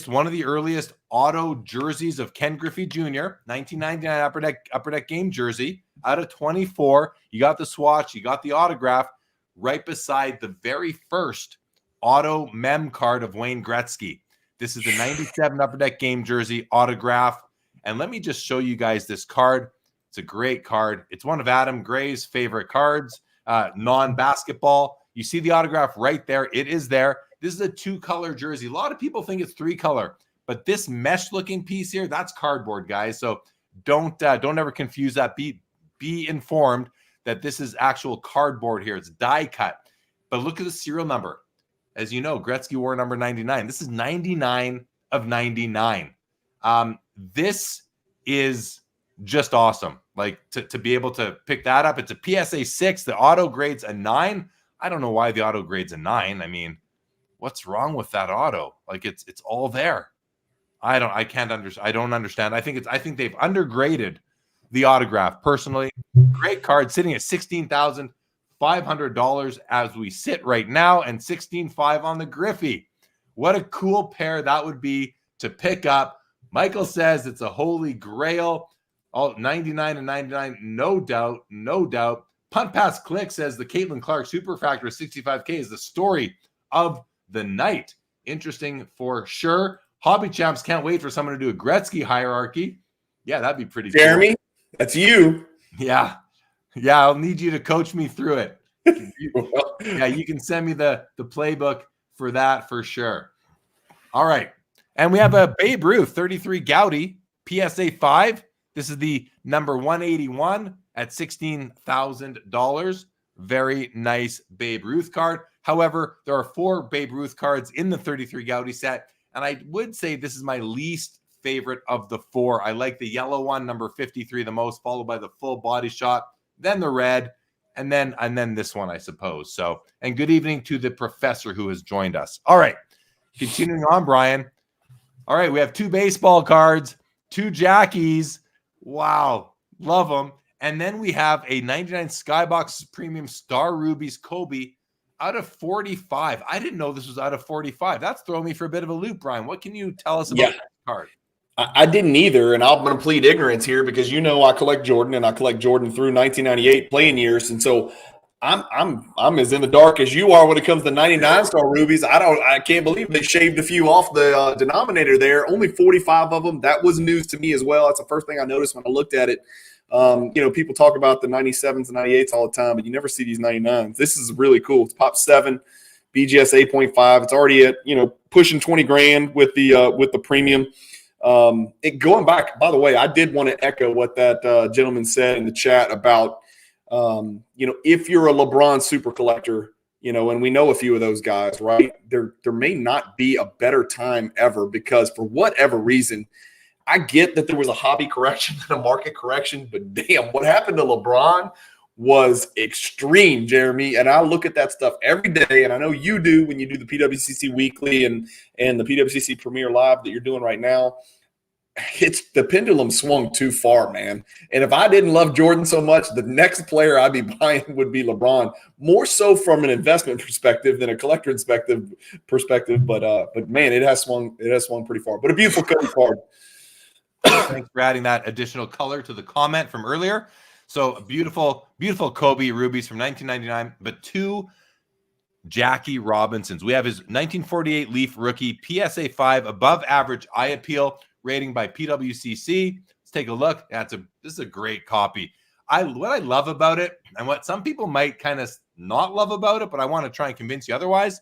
one of the earliest auto jerseys of Ken Griffey Jr., 1999 Upper Deck game jersey out of 24. You got the swatch, you got the autograph right beside the very first auto mem card of Wayne Gretzky. This is the 97 Upper Deck game jersey autograph. And let me just show you guys this card. It's a great card. It's one of Adam Gray's favorite cards, non-basketball. You see the autograph right there. It is there. This is a 2-color jersey. A lot of people think it's 3-color, but this mesh-looking piece here, that's cardboard, guys. So don't ever confuse that. Be informed that this is actual cardboard here. It's die cut. But look at the serial number. As you know, Gretzky wore number 99. This is 99 of 99. This is just awesome. Like to be able to pick that up. It's a PSA 6. The auto grade's a 9. I don't know why the auto grade's a 9. I mean, what's wrong with that auto? Like it's all there. I don't understand. I think they've undergraded the autograph personally. Great card sitting at $16,500 as we sit right now, and $16,500 on the Griffey. What a cool pair that would be to pick up. Michael says it's a holy grail. All 99 and 99, no doubt. Punt Pass Click says the Caitlin Clark Super Factor 65K is the story of the night. Interesting for sure. Hobby Champs can't wait for someone to do a Gretzky hierarchy. Yeah, that'd be pretty Jeremy, cool. That's you. Yeah, I'll need you to coach me through it. Yeah, you can send me the playbook for that for sure. All right. And we have a Babe Ruth 33 Gaudy PSA 5. This is the number 181 at $16,000. Very nice Babe Ruth card. However, there are 4 Babe Ruth cards in the 33 Gaudy set, and I would say this is my least favorite of the 4. I like the yellow one, number 53, the most, followed by the full body shot, then the red, and then this one, I suppose. So, and good evening to the professor who has joined us. All right, continuing on, Brian. All right, we have 2 baseball cards, 2 Jackies. Wow, love them. And then we have a 99 Skybox Premium Star Rubies Kobe out of 45. I didn't know this was out of 45. That's throwing me for a bit of a loop, Brian. What can you tell us about that card? I didn't either, and I'm going to plead ignorance here because I collect Jordan, and I collect Jordan through 1998 playing years, and so I'm as in the dark as you are when it comes to 99 Star Rubies. I can't believe they shaved a few off the denominator there. Only 45 of them. That was news to me as well. That's the first thing I noticed when I looked at it. People talk about the 97s and 98s all the time, but you never see these 99s. This is really cool. It's Pop 7, BGS 8.5. It's already at pushing 20 grand with the premium. Going back, by the way, I did want to echo what that gentleman said in the chat about if you're a LeBron super collector, and we know a few of those guys, right? There may not be a better time ever because for whatever reason, I get that there was a hobby correction and a market correction, but damn, what happened to LeBron was extreme, Jeremy. And I look at that stuff every day, and I know you do when you do the PWCC Weekly and the PWCC Premier Live that you're doing right now. It's the pendulum swung too far, man. And if I didn't love Jordan so much, the next player I'd be buying would be LeBron, more so from an investment perspective than a collector perspective. But man, it has swung pretty far. But a beautiful card. Thanks for adding that additional color to the comment from earlier. So beautiful Kobe Rubies from 1999, but 2 Jackie Robinsons. We have his 1948 Leaf rookie PSA 5 above average eye appeal rating by PWCC. Let's take a look. This is a great copy. What I love about it, and what some people might kind of not love about it, but I want to try and convince you otherwise,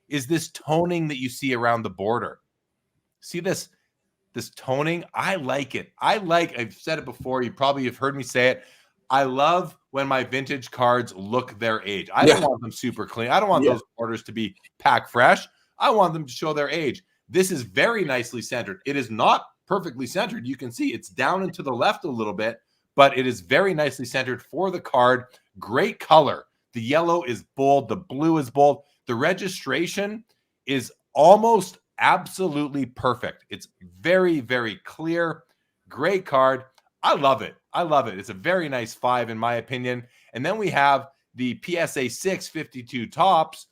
is this toning that you see around the border. See this toning? I like it. I've said it before. You probably have heard me say it. I love when my vintage cards look their age. I don't want them super clean. I don't want those borders to be pack fresh. I want them to show their age. This is very nicely centered. It is not perfectly centered. You can see it's down and to the left a little bit, but it is very nicely centered for the card. Great color. The yellow is bold. The blue is bold. The registration is almost absolutely perfect. It's very, very clear. Great card. I love it. I love it. It's a very nice 5 in my opinion. And then we have the PSA 6 52 tops.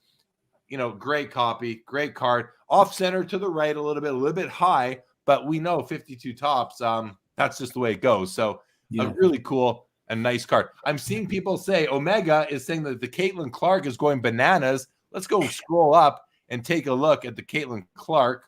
You know, great copy, great card. Off center to the right a little bit high, but we know 52 tops. That's just the way it goes. So a really cool and nice card. I'm seeing people say Omega is saying that the Caitlin Clark is going bananas. Let's go scroll up and take a look at the Caitlin Clark.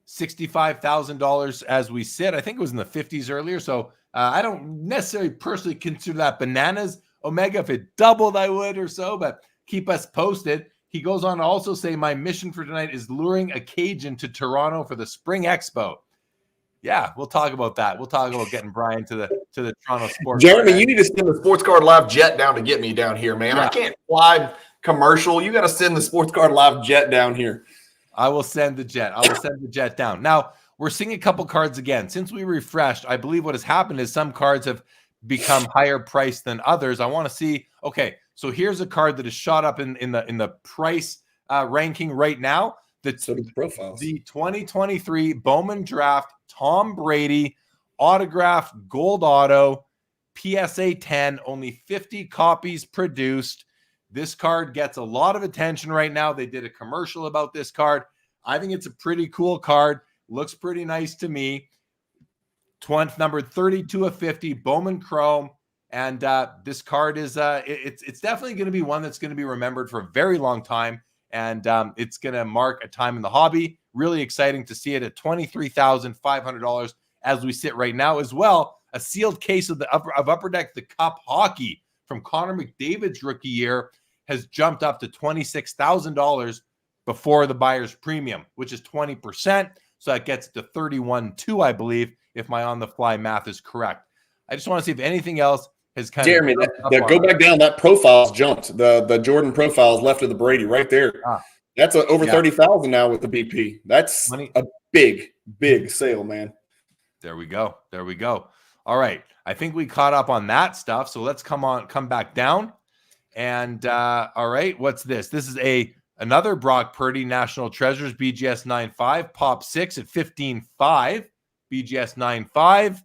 $65,000 as we sit. I think it was in the 50s earlier. So I don't necessarily personally consider that bananas. Omega, if it doubled, I would or so, but keep us posted. He goes on to also say, my mission for tonight is luring a Cajun to Toronto for the Spring Expo. Yeah, we'll talk about that. We'll talk about getting Brian to the Toronto Sports. Jeremy, you need to send the Sports Card Live jet down to get me down here, man. Yeah. I can't fly commercial. You got to send the Sports Card Live jet down here. I will send the jet. I will send the jet down. Now, we're seeing a couple cards again. Since we refreshed, I believe what has happened is some cards have become higher priced than others. I want to see, okay, so here's a card that is shot up in the price ranking right now. So do the profiles. The 2023 Bowman Draft Tom Brady autograph gold auto PSA 10, only 50 copies produced. This card gets a lot of attention right now. They did a commercial about this card. I think it's a pretty cool card. Looks pretty nice to me. Numbered 32 of 50, Bowman Chrome. And this card is it's definitely going to be one that's going to be remembered for a very long time. And it's going to mark a time in the hobby. Really exciting to see it at $23,500 as we sit right now. As well, a sealed case of Upper Deck, the Cup Hockey from Connor McDavid's rookie year has jumped up to $26,000 before the buyer's premium, which is 20%. So that gets to 31.2, I believe, if my on-the-fly math is correct. I just want to see if anything else has kind Jeremy, go back down. That profile's jumped. The Jordan profile's left of the Brady right there. That's over 30,000 now with the BP. That's a big sale, man. There we go. There we go. All right. I think we caught up on that stuff. So let's come back down. And all right, what's this? This is another Brock Purdy National Treasures BGS 9.5 Pop 6 at 15.5. BGS 9.5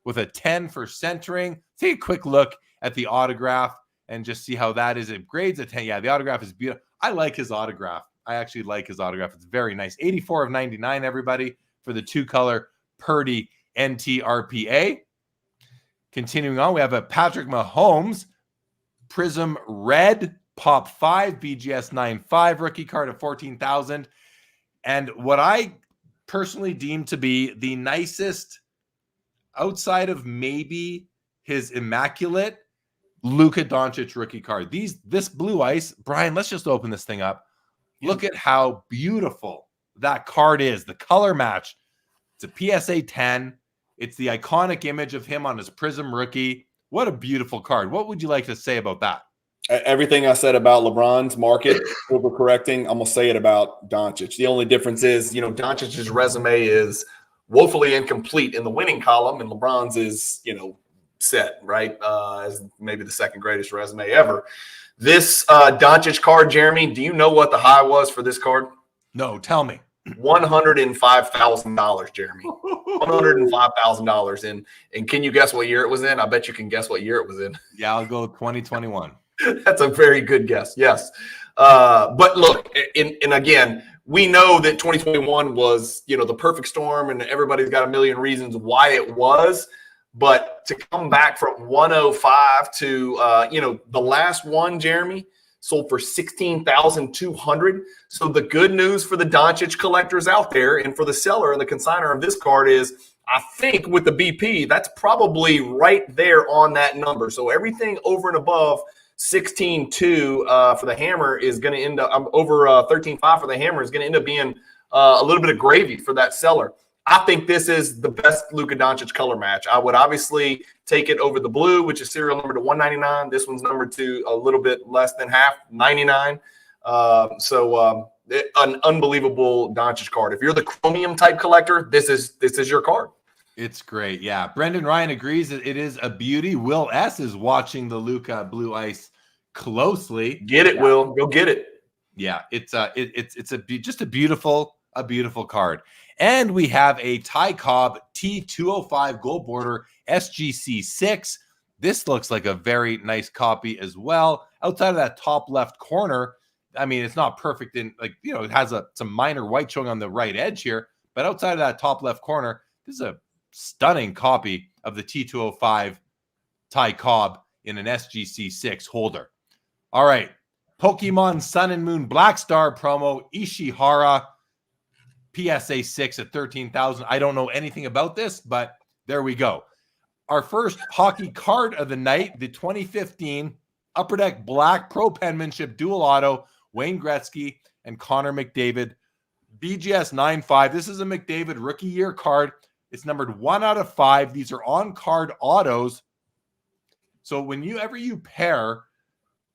with a 10 for centering. Take a quick look at the autograph and just see how that is. It grades a 10. Yeah, the autograph is beautiful. I like his autograph. I actually like his autograph. It's very nice. 84 of 99, everybody, for the two-color Purdy NTRPA. Continuing on, we have a Patrick Mahomes Prism Red Pop 5 BGS 9.5 rookie card of 14,000. And what I personally deem to be the nicest, outside of maybe his immaculate, Luka Doncic rookie card. This blue ice, Brian, let's just open this thing up. Look at how beautiful that card is. The color match. It's a PSA 10. It's the iconic image of him on his Prism rookie. What a beautiful card. What would you like to say about that? Everything I said about LeBron's market overcorrecting, I'm going to say it about Doncic. The only difference is, Doncic's resume is woefully incomplete in the winning column, and LeBron's is, set, right? As maybe the second greatest resume ever. This Doncic card, Jeremy, do you know what the high was for this card? No, tell me. $105,000, Jeremy. $105,000. And can you guess what year it was in? I bet you can guess what year it was in. Yeah, I'll go 2021. That's a very good guess. Yes. But look, and again, we know that 2021 was, the perfect storm, and everybody's got a million reasons why it was. But to come back from 105 to, the last one, Jeremy, sold for $16,200. So the good news for the Doncic collectors out there and for the seller and the consignor of this card is, I think with the BP, that's probably right there on that number. So everything over and above 16.2 for the hammer is going to end up over 13.5 for the hammer is going to end up being a little bit of gravy for that seller. I think this is the best Luka Doncic color match. I would obviously take it over the blue, which is serial number to 199. This one's numbered to a little bit less than half, 99. So an unbelievable Doncic card. If you're the chromium type collector, this is your card. It's great. Yeah. Brendan Ryan agrees that it is a beauty. Will S is watching the Luka Blue Ice closely. Get it, Will. Go get it. Yeah, it's just a beautiful card. And we have a Ty Cobb T205 gold border SGC 6. This looks like a very nice copy as well. Outside of that top left corner, I mean, it's not perfect in, like, you know, it has some minor white showing on the right edge here, but outside of that top left corner, this is a stunning copy of the T205 Ty Cobb in an SGC 6 holder. All right. Pokemon Sun and Moon Black Star promo, Ishihara, PSA 6 at 13,000. I don't know anything about this, but there we go. Our first hockey card of the night, the 2015 Upper Deck Black Pro Penmanship Dual Auto, Wayne Gretzky and Connor McDavid, BGS 9.5. This is a McDavid rookie year card. It's numbered 1 out of 5. These are on-card autos. So whenever you pair,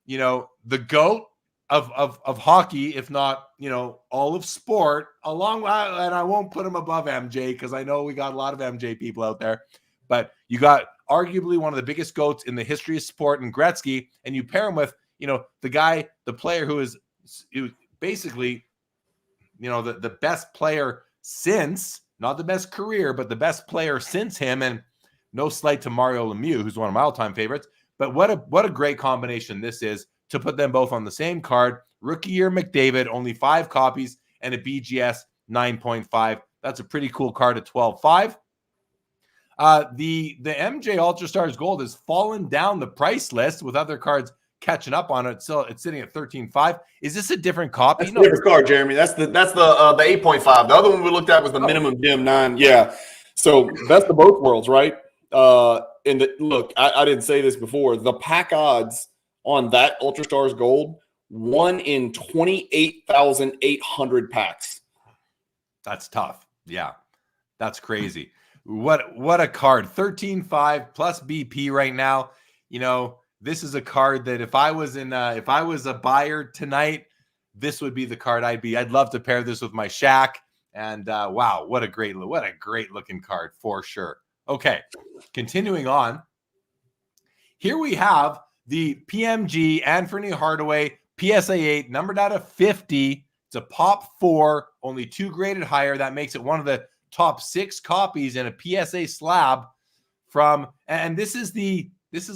you know, the GOAT of hockey, if not, you know, all of sport, and I won't put him above MJ because I know we got a lot of MJ people out there, but you got arguably one of the biggest GOATs in the history of sport in Gretzky, and you pair him with, you know, the player who is basically, you know, the best player since, not the best career, but the best player since him, and no slight to Mario Lemieux, who's one of my all-time favorites. But what a great combination this is to put them both on the same card. Rookie year McDavid, only 5 copies, and a BGS 9.5. That's a pretty cool card at 12.5. The MJ Ultra Stars Gold has fallen down the price list with other cards catching up on it. So it's sitting at 13.5. Is this a different cop? That's a different card, Jeremy. That's the 8.5. The other one we looked at was the minimum dim 9. Yeah. So best of both worlds, right? Look, I didn't say this before. The pack odds on that Ultra Stars Gold, 1 in 28,800 packs. That's tough. Yeah, that's crazy. What a card. 13.5 plus BP right now. You know, this is a card that if I was a buyer tonight, this would be the card I'd love to pair this with my Shaq. And wow, what a great looking card for sure. Okay, continuing on. Here we have the PMG Anthony Hardaway PSA 8, numbered out of 50. It's a pop 4, only 2 graded higher. That makes it one of the top 6 copies in a PSA slab from, and this is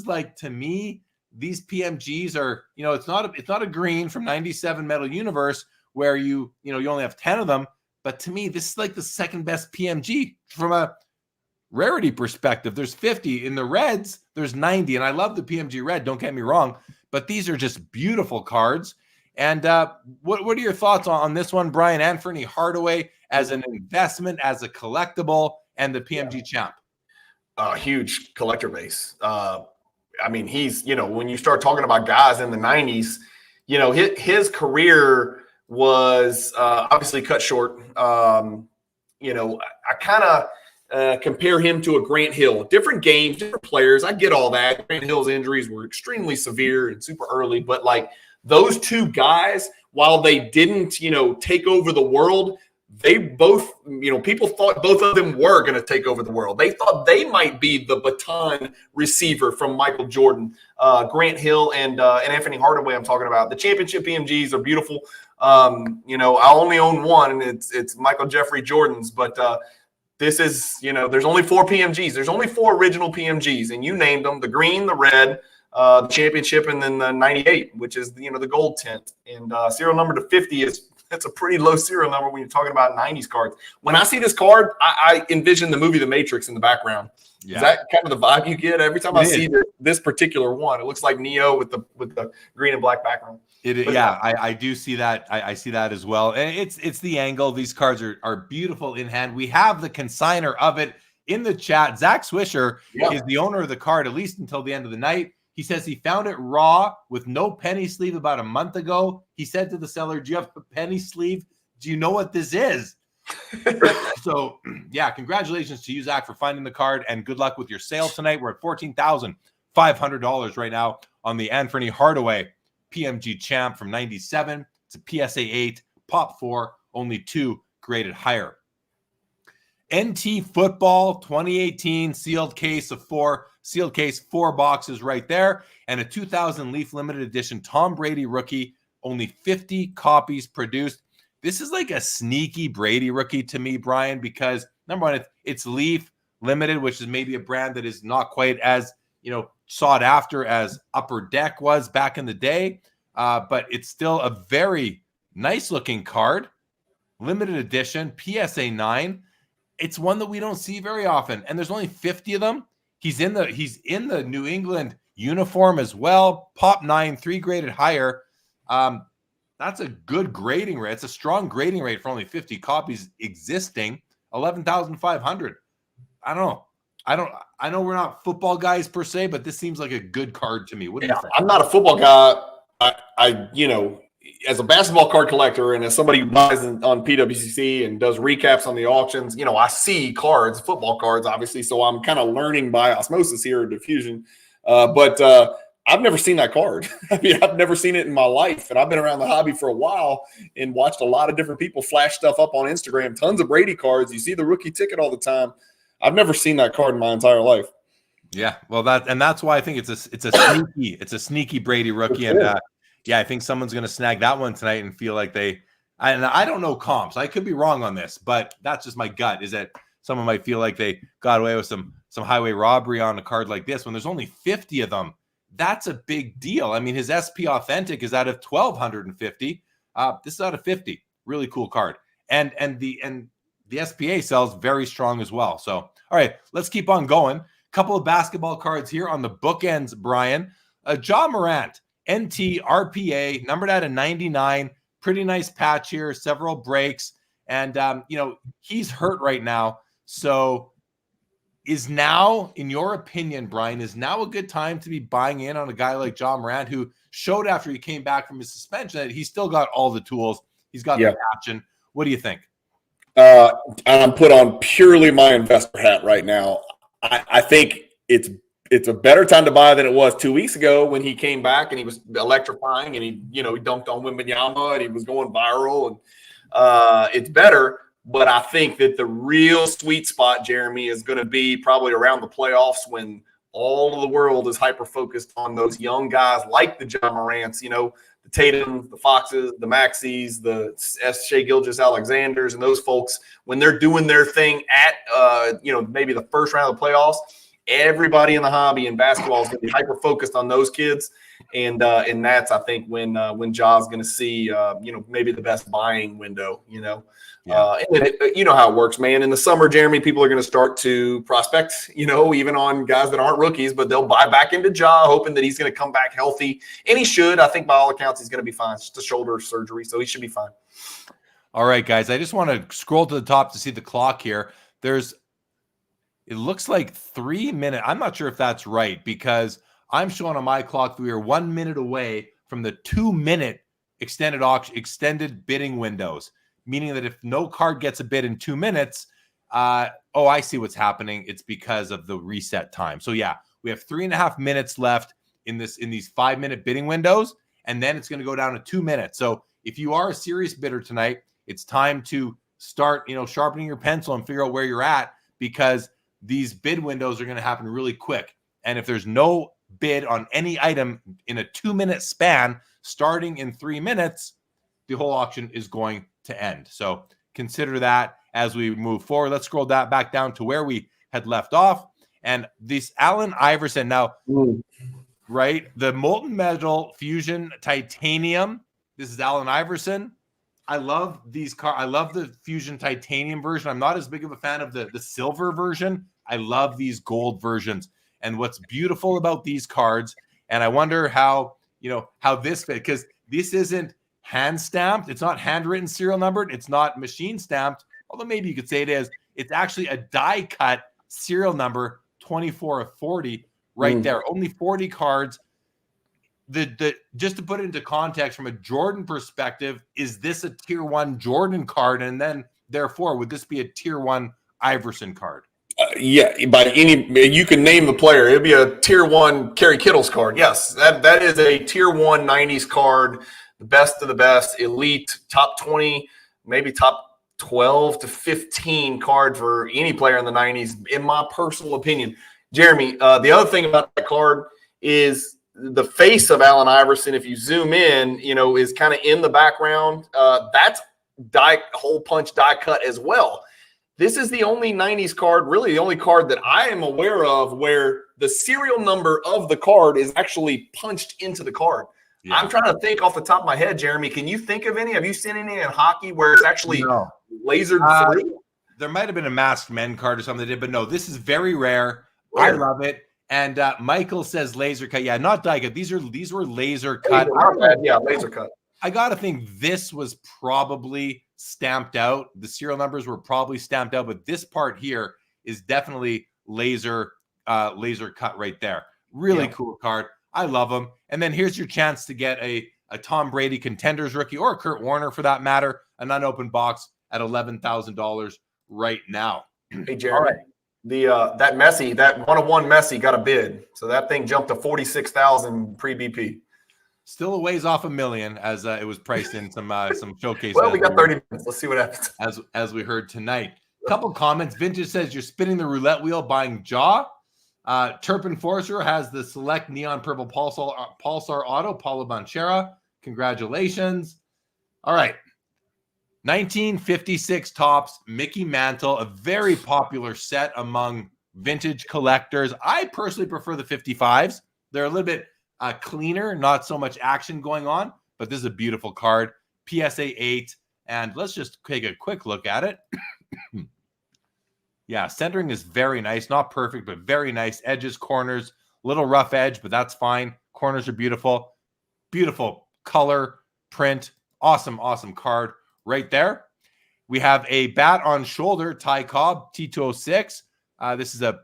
like, to me, these PMGs are, you know, it's not a green from 97 Metal Universe where you only have 10 of them, but to me, this is like the second best PMG from a rarity perspective. There's 50 in the reds, there's 90, and I love the PMG red, don't get me wrong, but these are just beautiful cards. And what are your thoughts on this one, Brian? Anthony Hardaway as an investment, as a collectible, and the PMG champ. Huge collector base. I mean, he's, you know, when you start talking about guys in the 90s, you know, his career was obviously cut short. You know, I kind of compare him to a Grant Hill. Different games, different players. I get all that. Grant Hill's injuries were extremely severe and super early, but like those two guys, while they didn't, you know, take over the world, they both, you know, people thought both of them were going to take over the world. They thought they might be the baton receiver from Michael Jordan. Grant Hill and Anthony Hardaway I'm talking about. The championship PMGs are beautiful. You know, I only own one, and it's Michael Jeffrey Jordan's, but this is, you know, there's only 4 PMGs. There's only 4 original PMGs, and you named them: the green, the red, the championship, and then the 98, which is, you know, the gold tint. And serial number to 50 that's a pretty low serial number when you're talking about 90s cards. When I see this card, I envision the movie The Matrix in the background. Yeah. Is that kind of the vibe you get every time I see this particular one? It looks like Neo with the green and black background. I do see that. I see that as well. And it's the angle. These cards are beautiful in hand. We have the consigner of it in the chat. Zach Swisher is the owner of the card, at least until the end of the night. He says he found it raw with no penny sleeve about a month ago. He said to the seller, "Do you have a penny sleeve? Do you know what this is?" So, yeah, congratulations to you, Zach, for finding the card, and good luck with your sale tonight. We're at $14,500 right now on the Anthony Hardaway PMG champ from 97. It's a PSA 8 Pop 4, only 2 graded higher. NT Football 2018 sealed case, 4 boxes right there, and a 2000 Leaf limited edition Tom Brady rookie, only 50 copies produced. This is like a sneaky Brady rookie to me, Brian, because number one, it's Leaf limited, which is maybe a brand that is not quite as, sought after as Upper Deck was back in the day, but it's still a very nice looking card, limited edition, PSA 9. It's one that we don't see very often, and there's only 50 of them. He's in the New England uniform as well. Pop 9, 3 graded higher. That's a good grading rate. It's a strong grading rate for only 50 copies existing. 11,500. I don't know. I know we're not football guys per se, but this seems like a good card to me. What do you think? I'm not a football guy. I as a basketball card collector and as somebody who buys on PWCC and does recaps on the auctions, I see cards, football cards, obviously. So I'm kind of learning by osmosis here at Diffusion. But I've never seen that card. I mean, I've never seen it in my life. And I've been around the hobby for a while and watched a lot of different people flash stuff up on Instagram, tons of Brady cards. You see the rookie ticket all the time. I've never seen that card in my entire life. Yeah, well, that's why I think it's a sneaky Brady rookie. Sure. And I think someone's going to snag that one tonight and feel like I don't know comps. I could be wrong on this, but that's just my gut, is that someone might feel like they got away with some highway robbery on a card like this when there's only 50 of them. That's a big deal. I mean, his SP Authentic is out of 1,250. This is out of 50. Really cool card. And the SPA sells very strong as well. So, all right, let's keep on going. Couple of basketball cards here on the bookends, Brian. Ja Morant, NT RPA, numbered out of 99. Pretty nice patch here, several breaks. And, he's hurt right now. So is now, in your opinion, Brian, is now a good time to be buying in on a guy like Ja Morant, who showed after he came back from his suspension that he's still got all the tools. He's got the action. What do you think? I'm put on purely my investor hat right now. I think it's a better time to buy than it was 2 weeks ago when he came back and he was electrifying and he dunked on Wembanyama and he was going viral, and it's better. But I think that the real sweet spot, Jeremy, is going to be probably around the playoffs when all of the world is hyper-focused on those young guys like the Ja Morants, the Tatum, the Foxes, the Maxis, the Shai Gilgeous-Alexanders, and those folks, when they're doing their thing at, maybe the first round of the playoffs, everybody in the hobby in basketball is going to be hyper-focused on those kids. And that's, I think, when Ja's going to see, maybe the best buying window, And you know how it works, man. In the summer, Jeremy, people are going to start to prospect, even on guys that aren't rookies, but they'll buy back into Ja, hoping that he's going to come back healthy. And he should. I think by all accounts, he's going to be fine. It's just a shoulder surgery, so he should be fine. All right, guys. I just want to scroll to the top to see the clock here. It looks like 3 minutes. I'm not sure if that's right because I'm showing on my clock that we are 1 minute away from the 2-minute extended bidding windows, meaning that if no card gets a bid in 2 minutes, I see what's happening. It's because of the reset time. So yeah, we have 3.5 minutes left in these 5-minute bidding windows, and then it's going to go down to 2 minutes. So if you are a serious bidder tonight, it's time to start, sharpening your pencil and figure out where you're at, because these bid windows are going to happen really quick. And if there's no bid on any item in a 2-minute span, starting in 3 minutes, the whole auction is going to end. So consider that as we move forward. Let's scroll that back down to where we had left off. And this Allen Iverson now, right? The Molten Metal Fusion Titanium. This is Allen Iverson. I love these cards. I love the Fusion Titanium version. I'm not as big of a fan of the silver version. I love these gold versions. And what's beautiful about these cards, and I wonder how this fit, because this isn't hand stamped. It's not handwritten serial numbered. It's not machine stamped, although maybe you could say it is. It's actually a die cut serial number 24 of 40 right there. Only 40 cards. Just to put it into context from a Jordan perspective, is this a tier 1 Jordan card? And then therefore, would this be a tier 1 Iverson card? By you can name the player. It'd be a tier 1 Kerry Kittles card. Yes, that is a tier 1 90s card. the best of the best, elite, top 20, maybe top 12 to 15 card for any player in the 90s, in my personal opinion. Jeremy, the other thing about that card is the face of Allen Iverson. If you zoom in, is kind of in the background. That's hole punch die cut as well. This is the only 90s card, really the only card that I am aware of where the serial number of the card is actually punched into the card. Yeah. I'm trying to think off the top of my head, Jeremy. Can you think of any? Have you seen any in hockey where it's actually lasered through? There might have been a masked men card or something they did, but no, this is very rare. I love it. And Michael says laser cut. Yeah, not die cut. These were laser cut. Yeah, laser cut. I got to think this was probably stamped out. The serial numbers were probably stamped out, but this part here is definitely laser cut right there. Really cool card. I love them. And then here's your chance to get a Tom Brady Contenders rookie or a Kurt Warner for that matter, an unopened box at $11,000 right now. Hey, Jeremy. All right. That 1-of-1 Messi got a bid. So that thing jumped to 46,000 pre-BP. Still a ways off $1 million as it was priced in some showcases. Well, we got 30 minutes. Let's see what happens. As we heard tonight. A couple comments. Vintage says you're spinning the roulette wheel buying Jaw. Turpin Forcer has the select neon purple Pulsar auto, Paulo Banchera. Congratulations. All right. 1956 Topps Mickey Mantle, a very popular set among vintage collectors. I personally prefer the 55s. They're a little bit cleaner, not so much action going on, but this is a beautiful card. PSA 8, and let's just take a quick look at it. Yeah, centering is very nice. Not perfect, but very nice. Edges, corners, little rough edge, but that's fine. Corners are beautiful. Beautiful color, print. Awesome, awesome card right there. We have a bat on shoulder, Ty Cobb, T206. This is a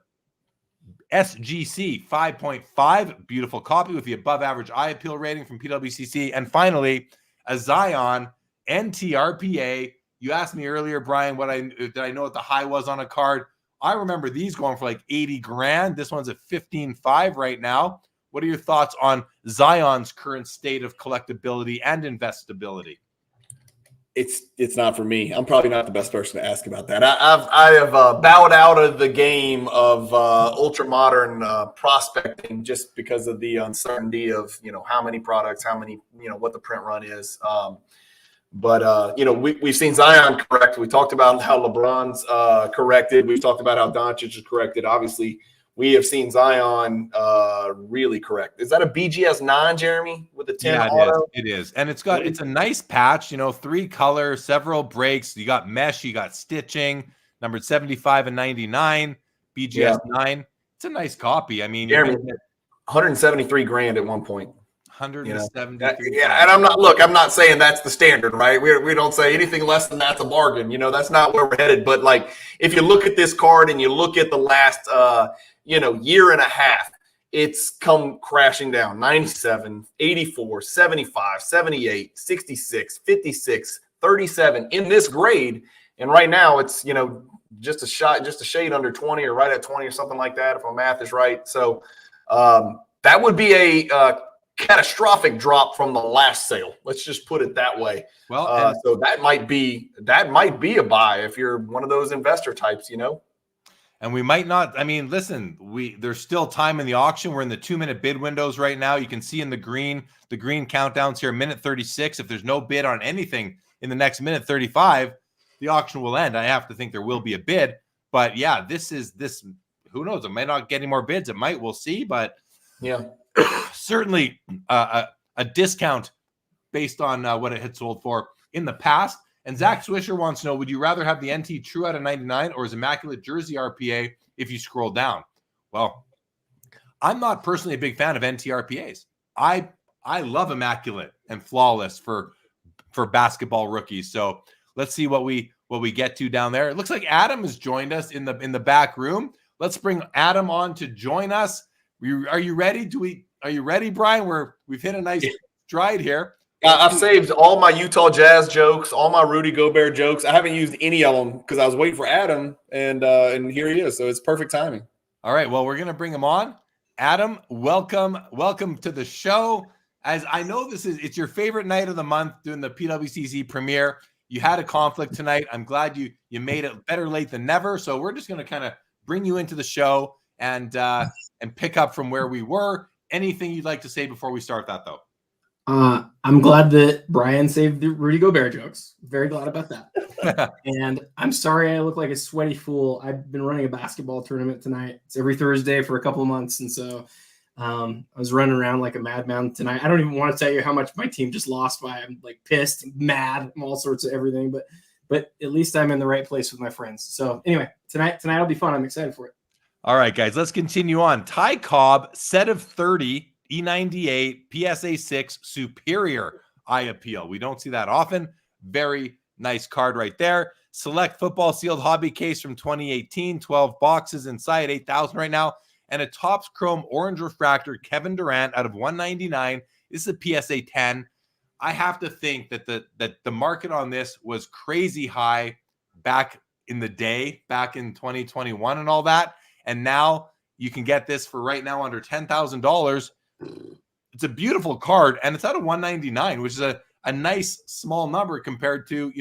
SGC 5.5. Beautiful copy with the above average eye appeal rating from PWCC. And finally, a Zion NTRPA. You asked me earlier, Brian, did I know what the high was on a card? I remember these going for like 80 grand. This one's at 15.5 right now. What are your thoughts on Zion's current state of collectability and investability? It's not for me. I'm probably not the best person to ask about that. I have bowed out of the game of ultra modern prospecting just because of the uncertainty of how many products, how many what the print run is. But we've seen Zion correct. We talked about how LeBron's corrected. We've talked about how Doncic is corrected. Obviously, we have seen Zion really correct. Is that a BGS 9, Jeremy, with the 10 auto? It is. And it's a nice patch, 3 color, several breaks. You got mesh, you got stitching, numbered 75 and 99, BGS 9. It's a nice copy. I mean, Jeremy, 173 grand at one point. 173. Yeah, and I'm not saying that's the standard, right? We don't say anything less than that's a bargain. That's not where we're headed. But like, if you look at this card and you look at the last year and a half, it's come crashing down. 97, 84, 75, 78, 66, 56, 37 in this grade. And right now it's, just a shade under 20 or right at 20 or something like that, if my math is right. So that would be a catastrophic drop from the last sale. Let's just put it that way. Well, so that might be a buy if you're one of those investor types, And we might not. I mean, listen, there's still time in the auction. We're in the 2-minute bid windows right now. You can see in the green countdowns here, minute 36. If there's no bid on anything in the next minute 35, the auction will end. I have to think there will be a bid. But yeah, this. Who knows? It might not get any more bids. It might. We'll see. But yeah, certainly a discount based on what it had sold for in the past. And Zach Swisher wants to know, would you rather have the NT True out of 99 or his Immaculate Jersey RPA if you scroll down? Well, I'm not personally a big fan of NT RPAs. I love Immaculate and Flawless for basketball rookies. So let's see what we get to down there. It looks like Adam has joined us in the back room. Let's bring Adam on to join us. Are you ready? Are you ready, Brian? We've hit a nice stride here. I've saved all my Utah Jazz jokes, all my Rudy Gobert jokes. I haven't used any of them because I was waiting for Adam, and here he is. So it's perfect timing. All right. Well, we're going to bring him on. Adam, welcome to the show. as I know it's your favorite night of the month doing the PWCC premiere. You had a conflict tonight. I'm glad you made it. Better late than never. So we're just going to kind of bring you into the show and pick up from where we were. Anything you'd like to say before we start that, though? I'm glad that Brian saved the Rudy Gobert jokes. Very glad about that. And I'm sorry I look like a sweaty fool. I've been running a basketball tournament tonight. It's every Thursday for a couple of months. And so I was running around like a madman tonight. I don't even want to tell you how much my team just lost by. I'm like pissed, mad, all sorts of everything. But at least I'm in the right place with my friends. So anyway, tonight will be fun. I'm excited for it. All right, guys, let's continue on. Ty Cobb, set of 30, E98, PSA 6, Superior Eye Appeal. We don't see that often. Very nice card right there. Select Football Sealed Hobby Case from 2018, 12 boxes inside, 8,000 right now. And a Topps Chrome Orange Refractor Kevin Durant out of 199. This is a PSA 10. I have to think that the market on this was crazy high back in the day, back in 2021 and all that. And now you can get this for right now under $10,000. It's a beautiful card, and it's out of 199, which is a nice small number compared to,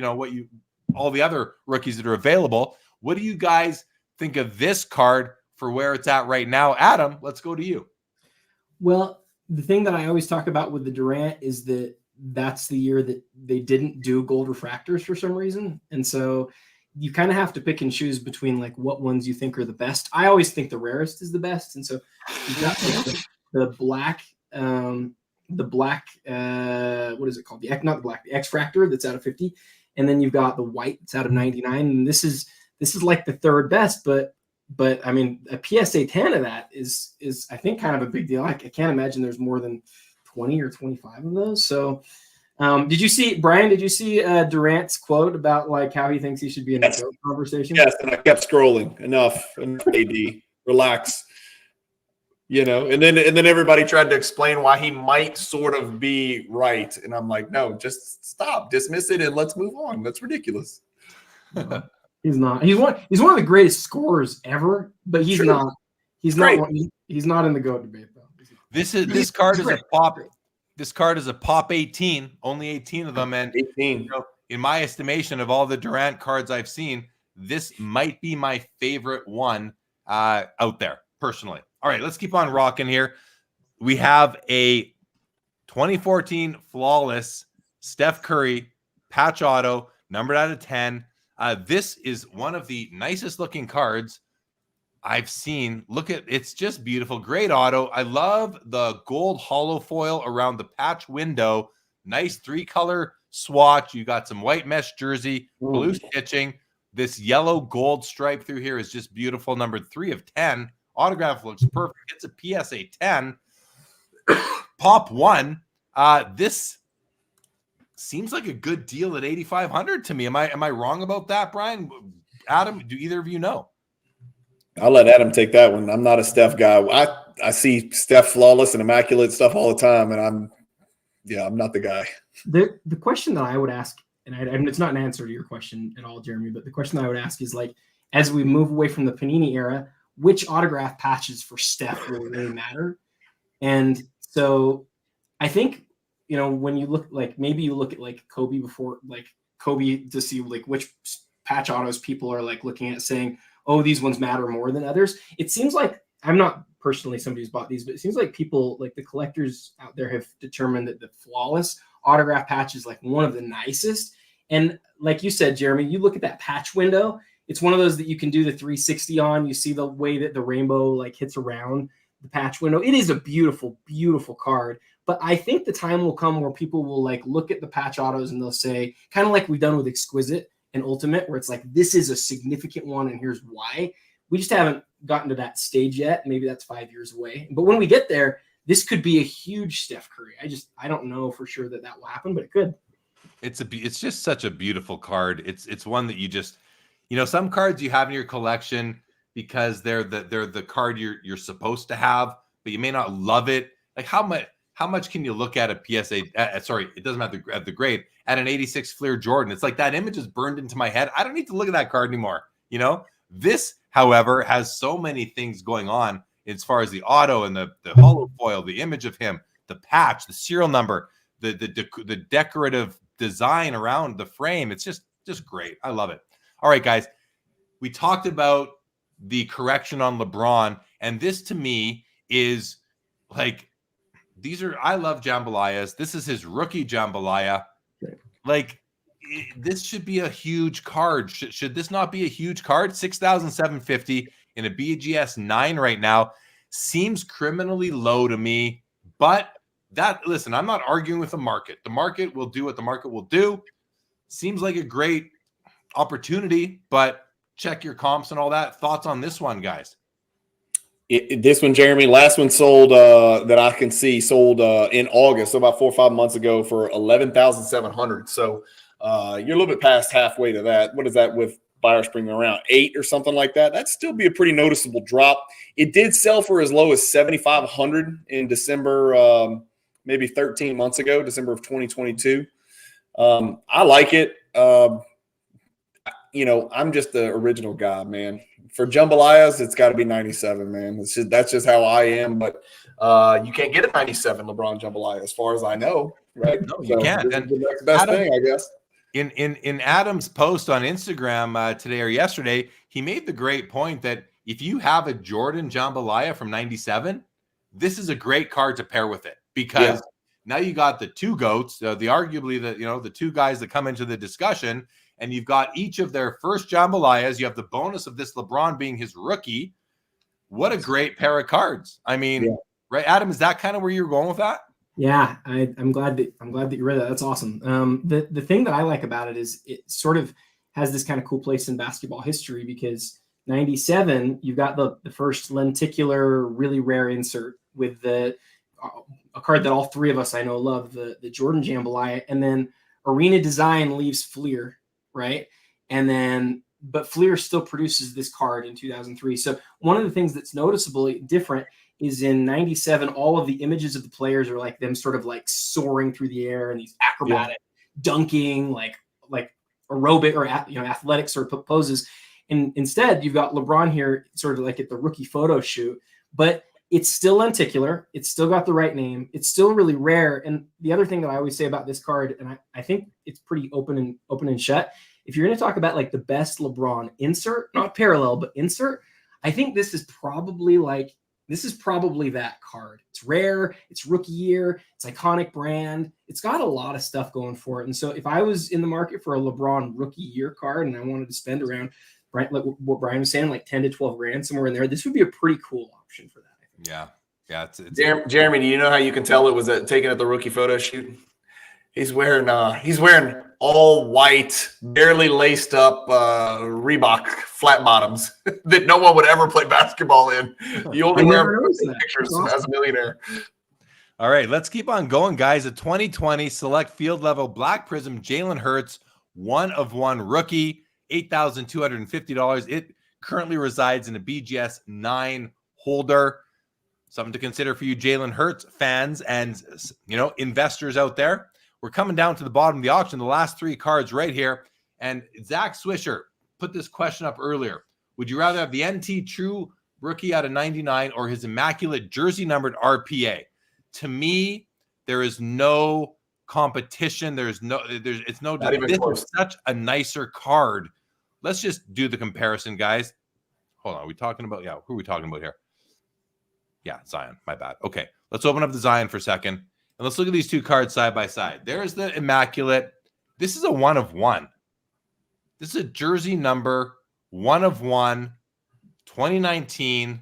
all the other rookies that are available. What do you guys think of this card for where it's at right now? Adam, let's go to you. Well, the thing that I always talk about with the Durant is that that's the year that they didn't do gold refractors for some reason. And so you kind of have to pick and choose between like what ones you think are the best. I always think the rarest is the best. And so you got like the black, what is it called? The X-Fractor that's out of 50. And then you've got the white that's out of 99. And this is like the third best, but I mean, a PSA 10 of that is I think kind of a big deal. I can't imagine there's more than 20 or 25 of those. So did you see Durant's quote about like how he thinks he should be in the GOAT conversation? Yes, and I kept scrolling. Enough, AD, relax. And then everybody tried to explain why he might sort of be right, and I'm like, no, just stop, dismiss it, and let's move on. That's ridiculous. He's not. He's one of the greatest scorers ever, but he's True. not. He's Great. not. He's not in the GOAT debate though. This card is a pop. This card is a pop 18. Only 18 of them, and 18. In my estimation of all the Durant cards I've seen, this might be my favorite one out there personally. All right, let's keep on rocking here. We have a 2014 flawless Steph Curry patch auto, numbered out of 10. This is one of the nicest looking cards I've seen. Look at it's just beautiful. Great auto. I love the gold hollow foil around the patch window. Nice 3-color swatch. You got some white mesh jersey, blue stitching. This yellow gold stripe through here is just beautiful. Numbered 3 of 10. Autograph looks perfect. It's a PSA 10. Pop 1. This seems like a good deal at 8,500 to me. Am I wrong about that, Brian? Adam, do either of you know? I'll let Adam take that one. I'm not a Steph guy. I see Steph flawless and immaculate stuff all the time, and I'm not the guy. The question that I would ask, and it's not an answer to your question at all, Jeremy, but the question that I would ask is like, as we move away from the Panini era, which autograph patches for Steph really matter? And so I think, when you look like, maybe you look at like Kobe before, like Kobe to see like which patch autos people are like looking at saying, oh, these ones matter more than others. It seems like, I'm not personally somebody who's bought these, but it seems like people like the collectors out there have determined that the flawless autograph patch is like one of the nicest. And like you said, Jeremy, you look at that patch window, it's one of those that you can do the 360 on. You see the way that the rainbow like hits around the patch window. It is a beautiful, beautiful card. But I think the time will come where people will like look at the patch autos and they'll say, kind of like we've done with Exquisite and Ultimate, where it's like, this is a significant one and here's why. We just haven't gotten to that stage yet. Maybe that's 5 years away. But when we get there, this could be a huge Steph Curry. I don't know for sure that will happen, but it could. It's just such a beautiful card. It's one that you just, some cards you have in your collection because they're the card you're supposed to have, but you may not love it. Like how much can you look at a PSA? It doesn't have the grade at an 86 Fleer Jordan. It's like that image is burned into my head. I don't need to look at that card anymore. This, however, has so many things going on as far as the auto and the hollow foil, the image of him, the patch, the serial number, the decorative design around the frame. It's just great. I love it. All right, guys, we talked about the correction on LeBron, and this to me is like, I love jambalayas. This is his rookie jambalaya. Like, this should be a huge card. Should this not be a huge card? $6,750 in a BGS 9 right now seems criminally low to me. But listen, I'm not arguing with the market. The market will do what the market will do. Seems like a great opportunity, but check your comps and all that. Thoughts on this one, guys? This one, Jeremy, last one sold that I can see sold in August, so about 4 or 5 months ago for $11,700. So you're a little bit past halfway to that. What is that with buyers bringing around 8 or something like that? That'd still be a pretty noticeable drop. It did sell for as low as $7,500 in December, maybe 13 months ago, December of 2022. I like it. I'm just the original guy, man. For jambalayas, it's got to be 97, man. That's just how I am. But you can't get a 97 LeBron jambalaya, as far as I know, right? No, you can't. And the next best thing, I guess. In Adam's post on Instagram today or yesterday, he made the great point that if you have a Jordan jambalaya from 97, this is a great card to pair with it, because now you got the two GOATs, the two guys that come into the discussion, and you've got each of their first jambalayas. You have the bonus of this LeBron being his rookie. What a great pair of cards. I mean, right, Adam, is that kind of where you're going with that? Yeah, I'm glad that you read that. That's awesome. The thing that I like about it is it sort of has this kind of cool place in basketball history, because 97, you've got the first lenticular, really rare insert with a card that all three of us I know love, the Jordan jambalaya, and then Arena Design leaves Fleer, right? And then, but Fleer still produces this card in 2003. So one of the things that's noticeably different is in 97, all of the images of the players are like them sort of like soaring through the air and these acrobatic dunking, like aerobic or athletic sort of poses. And instead, you've got LeBron here sort of like at the rookie photo shoot, but it's still lenticular. It's still got the right name. It's still really rare. And the other thing that I always say about this card, and I think it's pretty open and shut, if you're going to talk about like the best LeBron insert, not parallel, but insert, I think this is probably that card. It's rare. It's rookie year. It's iconic brand. It's got a lot of stuff going for it. And so if I was in the market for a LeBron rookie year card and I wanted to spend around, right, like what Brian was saying, like 10 to 12 grand, somewhere in there, this would be a pretty cool option for that. Yeah. It's Jeremy, do you know how you can tell it was taken at the rookie photo shoot? He's wearing all white, barely laced up Reebok flat bottoms that no one would ever play basketball in. You only wear pictures as a millionaire. All right, let's keep on going, guys. A 2020 select field level black prism Jalen Hurts 1/1 rookie, $8,250. It currently resides in a BGS 9 holder. Something to consider for you Jalen Hurts fans and investors out there. We're coming down to the bottom of the auction, the last 3 cards right here. And Zach Swisher put this question up earlier. Would you rather have the NT True rookie out of 99 or his immaculate jersey numbered RPA? To me, there is no competition. It's no, this is such a nicer card. Let's just do the comparison, guys. Hold on. Are we talking about, who are we talking about here? Yeah, Zion. My bad. Okay, let's open up the Zion for a second. And let's look at these 2 cards side by side. There's the Immaculate. This is a 1/1. This is a jersey number 1/1, 2019.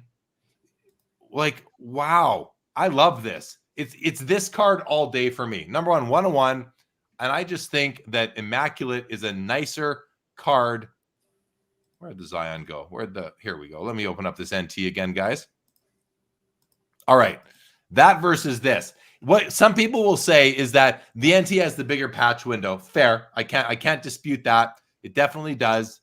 Like, wow. I love this. It's this card all day for me. Number 1/1. And I just think that Immaculate is a nicer card. Where'd the Zion go? Here we go. Let me open up this NT again, guys. All right, that versus this. What some people will say is that the NT has the bigger patch window. Fair. I can't dispute that. It definitely does.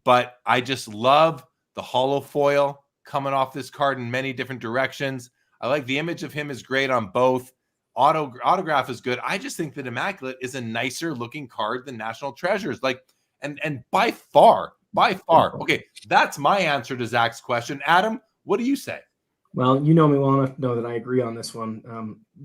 But I just love the hollow foil coming off this card in many different directions. I like the image of him is great on both. Autograph is good. I just think that Immaculate is a nicer looking card than National Treasures. Like, and by far. Okay, that's my answer to Zach's question. Adam, what do you say? Well, you know me well enough to know that I agree on this one.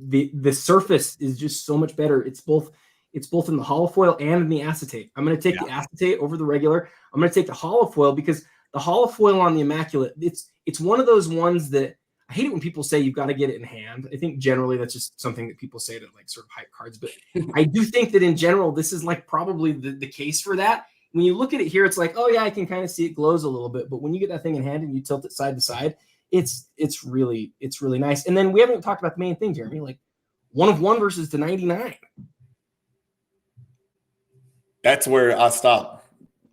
the surface is just so much better. It's both in the holofoil and in the acetate. I'm going to take the acetate over the regular. I'm going to take the holofoil because the holofoil on the Immaculate, it's one of those ones that I hate it when people say you've got to get it in hand. I think generally that's just something that people say to like sort of hype cards. But I do think that in general, this is like probably the case for that. When you look at it here, it's like, oh yeah, I can kind of see it glows a little bit. But when you get that thing in hand and you tilt it side to side, it's really nice. And then we haven't talked about the main thing, Jeremy, like 1 of 1 versus the 99. That's where I stop.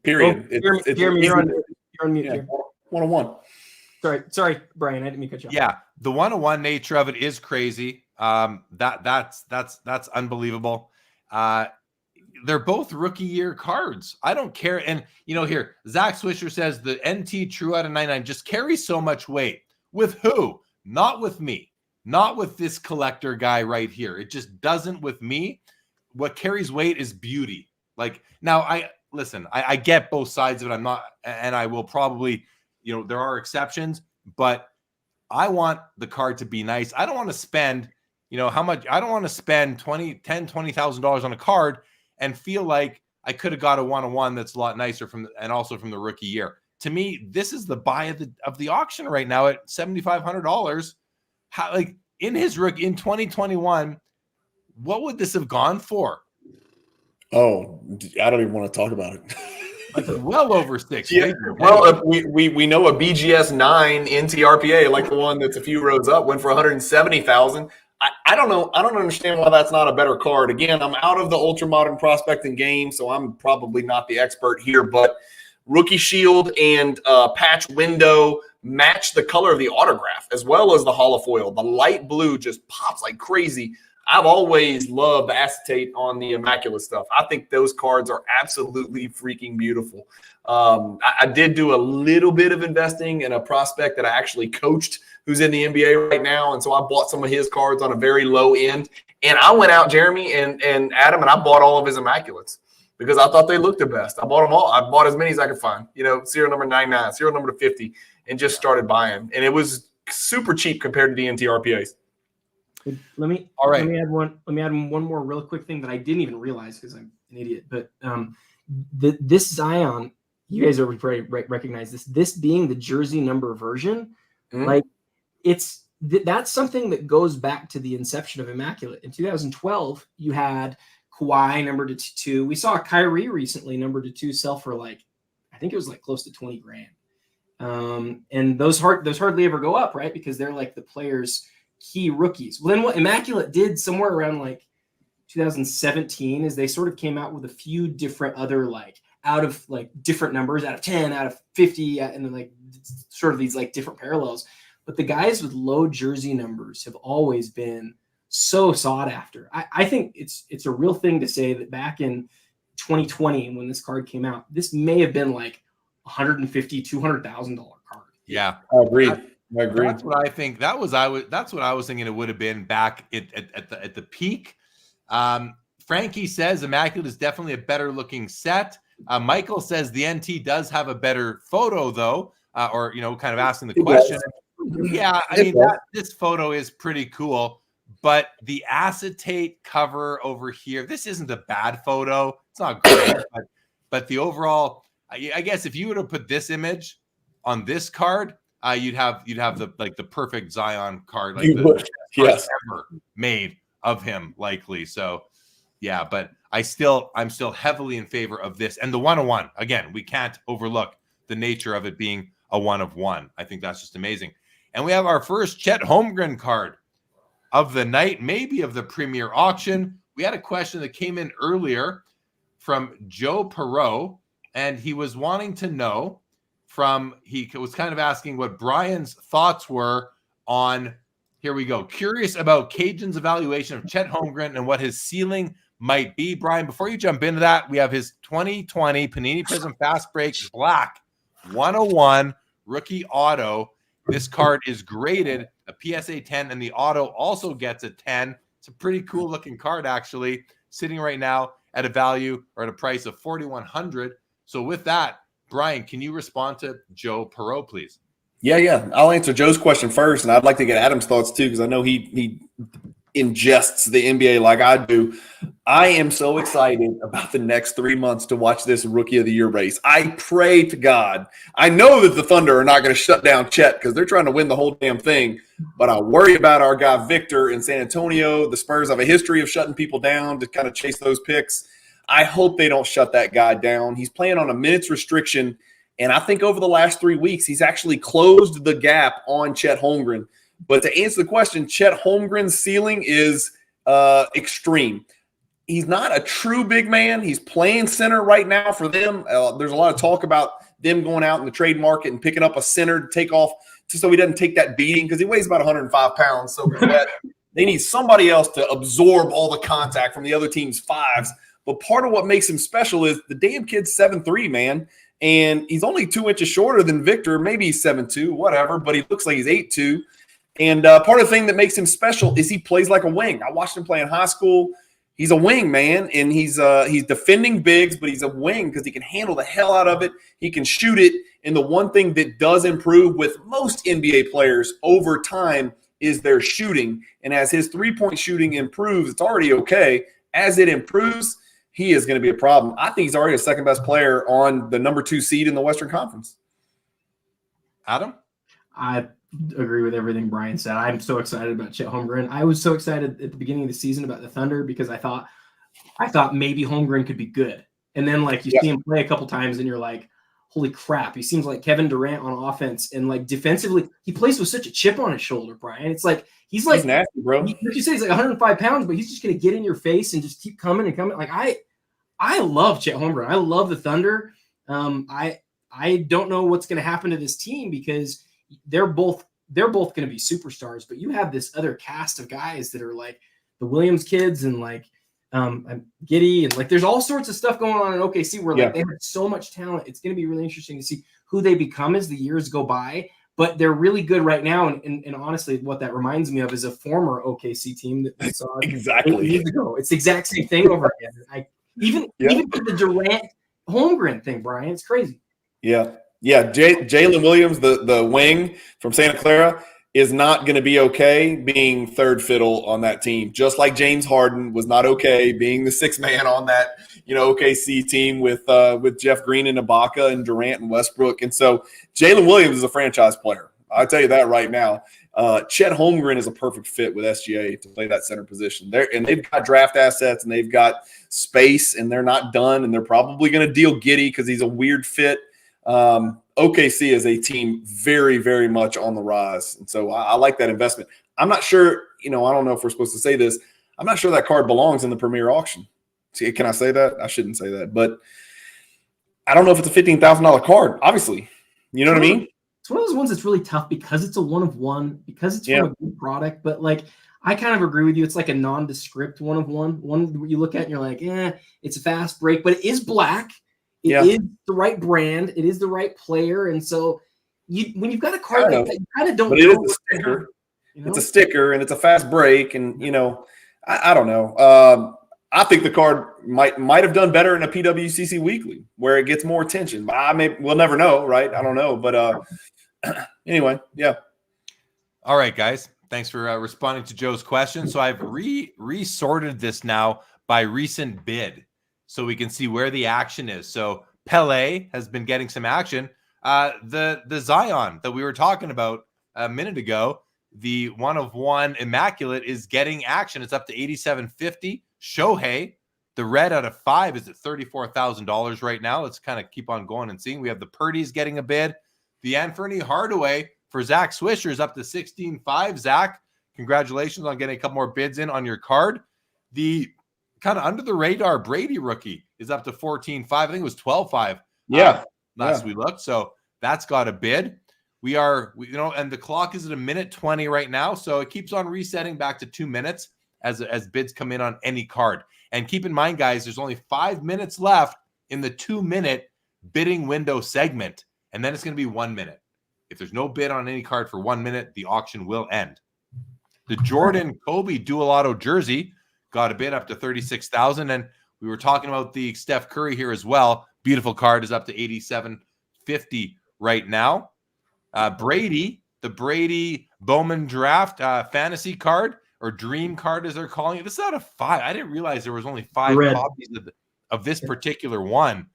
Period. Oh, Jeremy, you're on mute here. 1 of 1. Sorry, Brian. I didn't mean to cut you off. Yeah, the 1 of 1 nature of it is crazy. That's unbelievable. They're both rookie year cards. I don't care. And here, Zach Swisher says the NT True out of 99 just carries so much weight. With who? Not with me. Not with this collector guy right here. It just doesn't with me. What carries weight is beauty. Like now, I get both sides of it. I'm not, and I will probably, there are exceptions, but I want the card to be nice. I don't want to spend, how much. I don't want to spend $20,000 on a card and feel like I could have got a 1 of 1 that's a lot nicer and also from the rookie year. To me, this is the buy of the auction right now at $7,500. How, like in his rookie in 2021, what would this have gone for? Oh, I don't even want to talk about it. Like well over 6. Yeah. Well, we know a BGS 9 NTRPA, like the one that's a few rows up, went for $170,000. I don't know. I don't understand why that's not a better card. Again, I'm out of the ultra modern prospecting game, so I'm probably not the expert here. But rookie shield and patch window match the color of the autograph as well as the holofoil. The light blue just pops like crazy. I've always loved the acetate on the Immaculate stuff. I think those cards are absolutely freaking beautiful. I did do a little bit of investing in a prospect that I actually coached who's in the NBA right now. And so I bought some of his cards on a very low end. And I went out, Jeremy and Adam, and I bought all of his Immaculates because I thought they looked the best. I bought them all. I bought as many as I could find, serial number 99, serial number 50, and just started buying. And it was super cheap compared to the NTRPAs. Let me add one more real quick thing that I didn't even realize because I'm an idiot. But this Zion, you guys already probably recognize this being the jersey number version. Like that's something that goes back to the inception of Immaculate. In 2012, you had Kawhi numbered to 2. We saw Kyrie recently numbered to 2 sell for I think it was close to $20,000. And those hardly ever go up, right? Because they're like the players' key rookies. Well, then what Immaculate did somewhere around 2017 is they sort of came out with a few different other out of different numbers, out of 10, out of 50, and then sort of these different parallels. But the guys with low jersey numbers have always been so sought after. I think it's a real thing to say that back in 2020 when this card came out, this may have been $150,000, $200,000 card. Yeah, I agree. That's what I think. That's what I was thinking it would have been back at the peak. Frankie says Immaculate is definitely a better looking set. Michael says the NT does have a better photo though, or kind of asking the question. Yeah, I mean this photo is pretty cool, but the acetate cover over here, this isn't a bad photo. It's not great, but the overall, I guess if you were to put this image on this card, you'd have the perfect Zion card, the ever made of him, likely. So yeah, but I'm still heavily in favor of this. And the 1 of 1, again, we can't overlook the nature of it being a 1 of 1. I think that's just amazing. And we have our first Chet Holmgren card of the night, maybe of the Premier Auction. We had a question that came in earlier from Joe Perot, and he was wanting to know he was kind of asking what Brian's thoughts were on, here we go, curious about Cajun's evaluation of Chet Holmgren and what his ceiling might be. Brian, before you jump into that, we have his 2020 Panini Prism Fast Break Black 101 rookie auto. This card is graded a PSA 10, and the auto also gets a 10. It's a pretty cool looking card, actually, sitting right now at a value or at a price of $4,100. So with that, Brian, can you respond to Joe Perot, please? Yeah. I'll answer Joe's question first, and I'd like to get Adam's thoughts too, because I know he ingests the NBA like I do. I am so excited about the next 3 months to watch this Rookie of the Year race. I pray to God. I know that the Thunder are not going to shut down Chet because they're trying to win the whole damn thing, but I worry about our guy Victor in San Antonio. The Spurs have a history of shutting people down to kind of chase those picks. I hope they don't shut that guy down. He's playing on a minutes restriction, and I think over the last 3 weeks he's actually closed the gap on Chet Holmgren. But to answer the question, Chet Holmgren's ceiling is extreme. He's not a true big man. He's playing center right now for them. There's a lot of talk about them going out in the trade market and picking up a center to take off just so he doesn't take that beating because he weighs about 105 pounds. So they need somebody else to absorb all the contact from the other team's fives. But part of what makes him special is the damn kid's 7'3", man. And he's only 2 inches shorter than Victor. Maybe he's 7'2", whatever, but he looks like he's 8'2". And part of the thing that makes him special is he plays like a wing. I watched him play in high school. He's a wing, man, and he's defending bigs, but he's a wing because he can handle the hell out of it. He can shoot it, and the one thing that does improve with most NBA players over time is their shooting. And as his three-point shooting improves, it's already okay. As it improves, he is going to be a problem. I think he's already a second-best player on the number 2 seed in the Western Conference. Adam? I agree with everything Brian said. I'm so excited about Chet Holmgren. I was so excited at the beginning of the season about the Thunder because I thought maybe Holmgren could be good. And then like you see him play a couple times and you're like, holy crap, he seems like Kevin Durant on offense, and like defensively, he plays with such a chip on his shoulder, Brian. It's like he's nasty, bro. Like you say, he's like 105 pounds, but he's just gonna get in your face and just keep coming and coming. Like I love Chet Holmgren. I love the Thunder. I don't know what's gonna happen to this team because they're both going to be superstars, but you have this other cast of guys that are like the Williams kids and like Giddey, and like there's all sorts of stuff going on in OKC where like they have so much talent. It's going to be really interesting to see who they become as the years go by, but they're really good right now. And honestly, what that reminds me of is a former OKC team that we saw exactly 8 years ago. It's the exact same thing over again. Even with the Durant Holmgren thing, Brian, it's crazy. Yeah. Jalen Williams, the wing from Santa Clara, is not going to be okay being third fiddle on that team. Just like James Harden was not okay being the sixth man on that, OKC team with Jeff Green and Ibaka and Durant and Westbrook. And so Jalen Williams is a franchise player. I'll tell you that right now. Chet Holmgren is a perfect fit with SGA to play that center position. They've got draft assets and they've got space and they're not done, and they're probably going to deal Giddey because he's a weird fit. OKC is a team very, very much on the rise. And so I like that investment. I'm not sure, I don't know if we're supposed to say this. I'm not sure that card belongs in the Premier Auction. See, can I say that? I shouldn't say that. But I don't know if it's a $15,000 card, obviously. You know what I mean? It's one of those ones that's really tough because it's a one-of-one, because it's from a good product. But, like, I kind of agree with you. It's like a nondescript one-of-one. One you look at and you're like, it's a fast break. But it is black. It is the right brand. It is the right player. And so when you've got a card like that, you kind of don't know. It is a sticker. It's a sticker, and it's a fast break. And, I don't know. I think the card might have done better in a PWCC Weekly where it gets more attention. But we'll never know, right? I don't know. But anyway, yeah. All right, guys. Thanks for responding to Joe's question. So I've resorted this now by recent bid, so we can see where the action is. So Pele has been getting some action. The Zion that we were talking about a minute ago, the one-of-one Immaculate, is getting action. It's up to $87.50. Shohei, the red out of 5, is at $34,000 right now. Let's kind of keep on going and seeing. We have the Purdy's getting a bid. The Anthony Hardaway for Zach Swisher is up to $16.5. Zach, congratulations on getting a couple more bids in on your card. The kind of under the radar Brady rookie is up to $14.5. I think it was $12.5. Last we looked. So that's got a bid. And the clock is at 1:20 right now. So it keeps on resetting back to 2 minutes as bids come in on any card. And keep in mind, guys, there's only 5 minutes left in the 2-minute bidding window segment. And then it's going to be 1 minute. If there's no bid on any card for 1 minute, the auction will end. The Jordan Kobe dual auto jersey got a bid up to $36,000. And we were talking about the Steph Curry here as well. Beautiful card is up to $87.50 right now. Brady, the Brady Bowman draft fantasy card or dream card as they're calling it. This is out of 5. I didn't realize there was only 5 Red. copies of this particular one.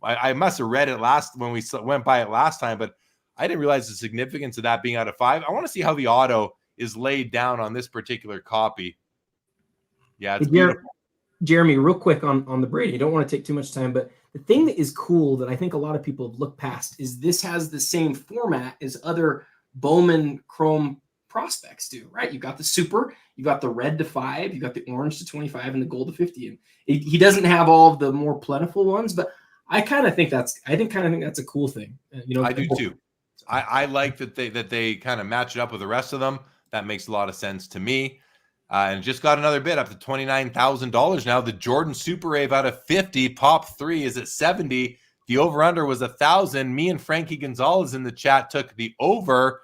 I must have read it when we went by it last time, but I didn't realize the significance of that being out of 5. I want to see how the auto is laid down on this particular copy. Yeah, it's beautiful. Jeremy, real quick on the Brady. I don't want to take too much time, but the thing that is cool that I think a lot of people have looked past is this has the same format as other Bowman Chrome prospects do, right? You got the super, you got the red to 5, you got the orange to 25, and the gold to 50. And he doesn't have all of the more plentiful ones, but I kind of think that's a cool thing. I do too. I like that they kind of match it up with the rest of them. That makes a lot of sense to me. And just got another bid up to $29,000 now. The Jordan Super Rave out of 50, pop 3 is at 70. The over-under was 1,000. Me and Frankie Gonzalez in the chat took the over.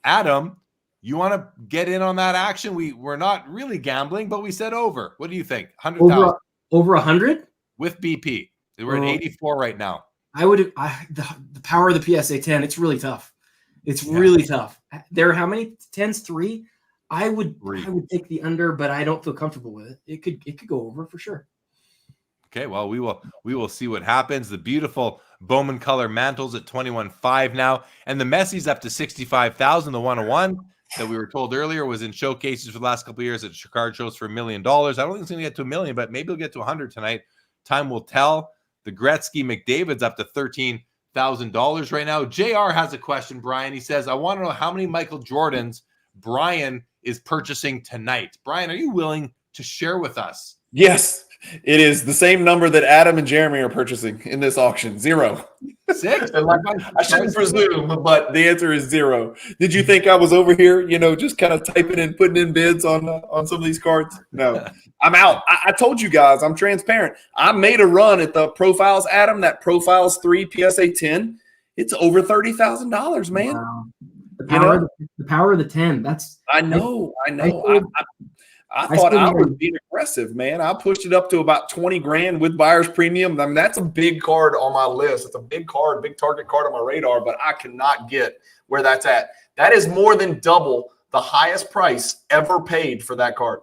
Adam, you want to get in on that action? We're not really gambling, but we said over. What do you think? 100,000 over 100 with BP. We're at 84 right now. The power of the PSA 10. It's really tough. It's really tough. There are how many 10s? 3. I would take the under, but I don't feel comfortable with it. It could go over for sure. Okay, well, we will see what happens. The beautiful Bowman color mantles at 21.5 now, and the Messi's up to 65,000. The 101 that we were told earlier was in showcases for the last couple of years at card shows for $1 million. I don't think it's going to get to $1 million, but maybe it'll get to 100 tonight. Time will tell. The Gretzky McDavid's up to $13,000 right now. JR has a question, Brian. He says, I want to know how many Michael Jordans Brian is purchasing tonight. Brian, are you willing to share with us? Yes, it is the same number that Adam and Jeremy are purchasing in this auction. 0. 6? I shouldn't presume, but the answer is 0. Did you think I was over here, just kind of typing and putting in bids on some of these cards? No, I'm out. I told you guys, I'm transparent. I made a run at the Profiles, Adam, that Profiles 3 PSA 10. It's over $30,000, man. Wow. The power of the 10. I know. I thought I was being aggressive, man. I pushed it up to about 20 grand with buyer's premium. I mean, that's a big card on my list. It's a big card, big target card on my radar, but I cannot get where that's at. That is more than double the highest price ever paid for that card.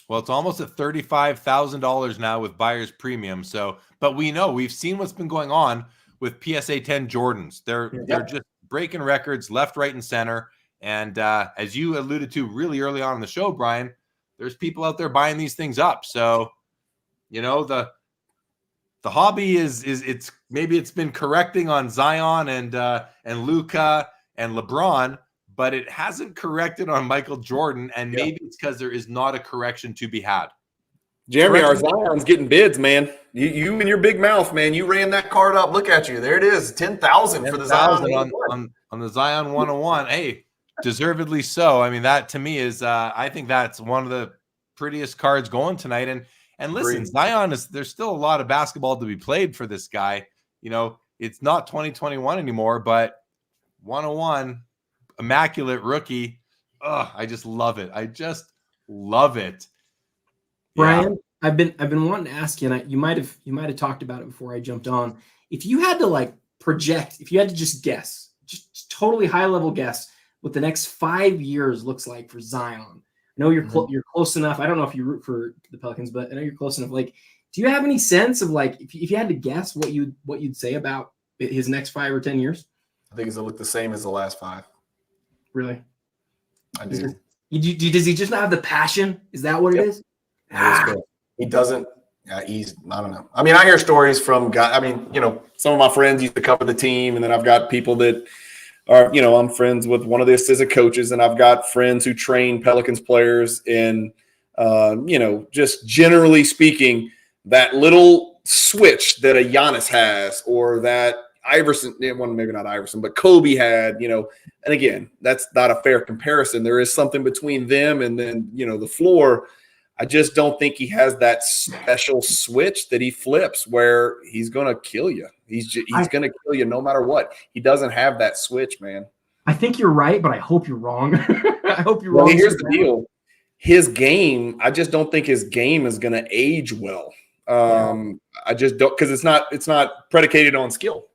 Well, it's almost at $35,000 now with buyer's premium. So, but we've seen what's been going on with PSA 10 Jordans. They're just breaking records left, right, and center. And as you alluded to really early on in the show, Brian, there's people out there buying these things up. So, the hobby it's maybe it's been correcting on Zion and Luka and LeBron, but it hasn't corrected on Michael Jordan. And maybe it's because there is not a correction to be had. Jeremy, our Zion's getting bids, man. You and your big mouth, man. You ran that card up. Look at you. There it is. 10,000 for the Zion on the Zion 101. Hey, deservedly so. I mean, that to me is I think that's one of the prettiest cards going tonight. And listen, Zion there's still a lot of basketball to be played for this guy. It's not 2021 anymore, but 101, immaculate rookie. I just love it. I just love it. Brian, I've been wanting to ask you, and you might have talked about it before I jumped on. If you had to project, if you had to just guess, just totally high level guess what the next 5 years looks like for Zion. I know you're you're close enough. I don't know if you root for the Pelicans, but I know you're close enough. Do you have any sense of if you had to guess what you'd say about his next 5 or 10 years? I think it'll look the same as the last 5. Really? I do. Does he just not have the passion? Is that what it is? He doesn't. I don't know. I mean, I hear stories from guys. I mean, some of my friends used to cover the team, and then I've got people that are, I'm friends with one of the assistant coaches, and I've got friends who train Pelicans players. And, just generally speaking, that little switch that a Giannis has, or that Iverson, maybe not Iverson, but Kobe had, and again, that's not a fair comparison. There is something between them and then, the floor. I just don't think he has that special switch that he flips where he's going to kill you. He's going to kill you no matter what. He doesn't have that switch, man. I think you're right, but I hope you're wrong. I hope you're wrong. Here's the deal. His game, I just don't think his game is going to age well. I just don't, because it's not predicated on skill.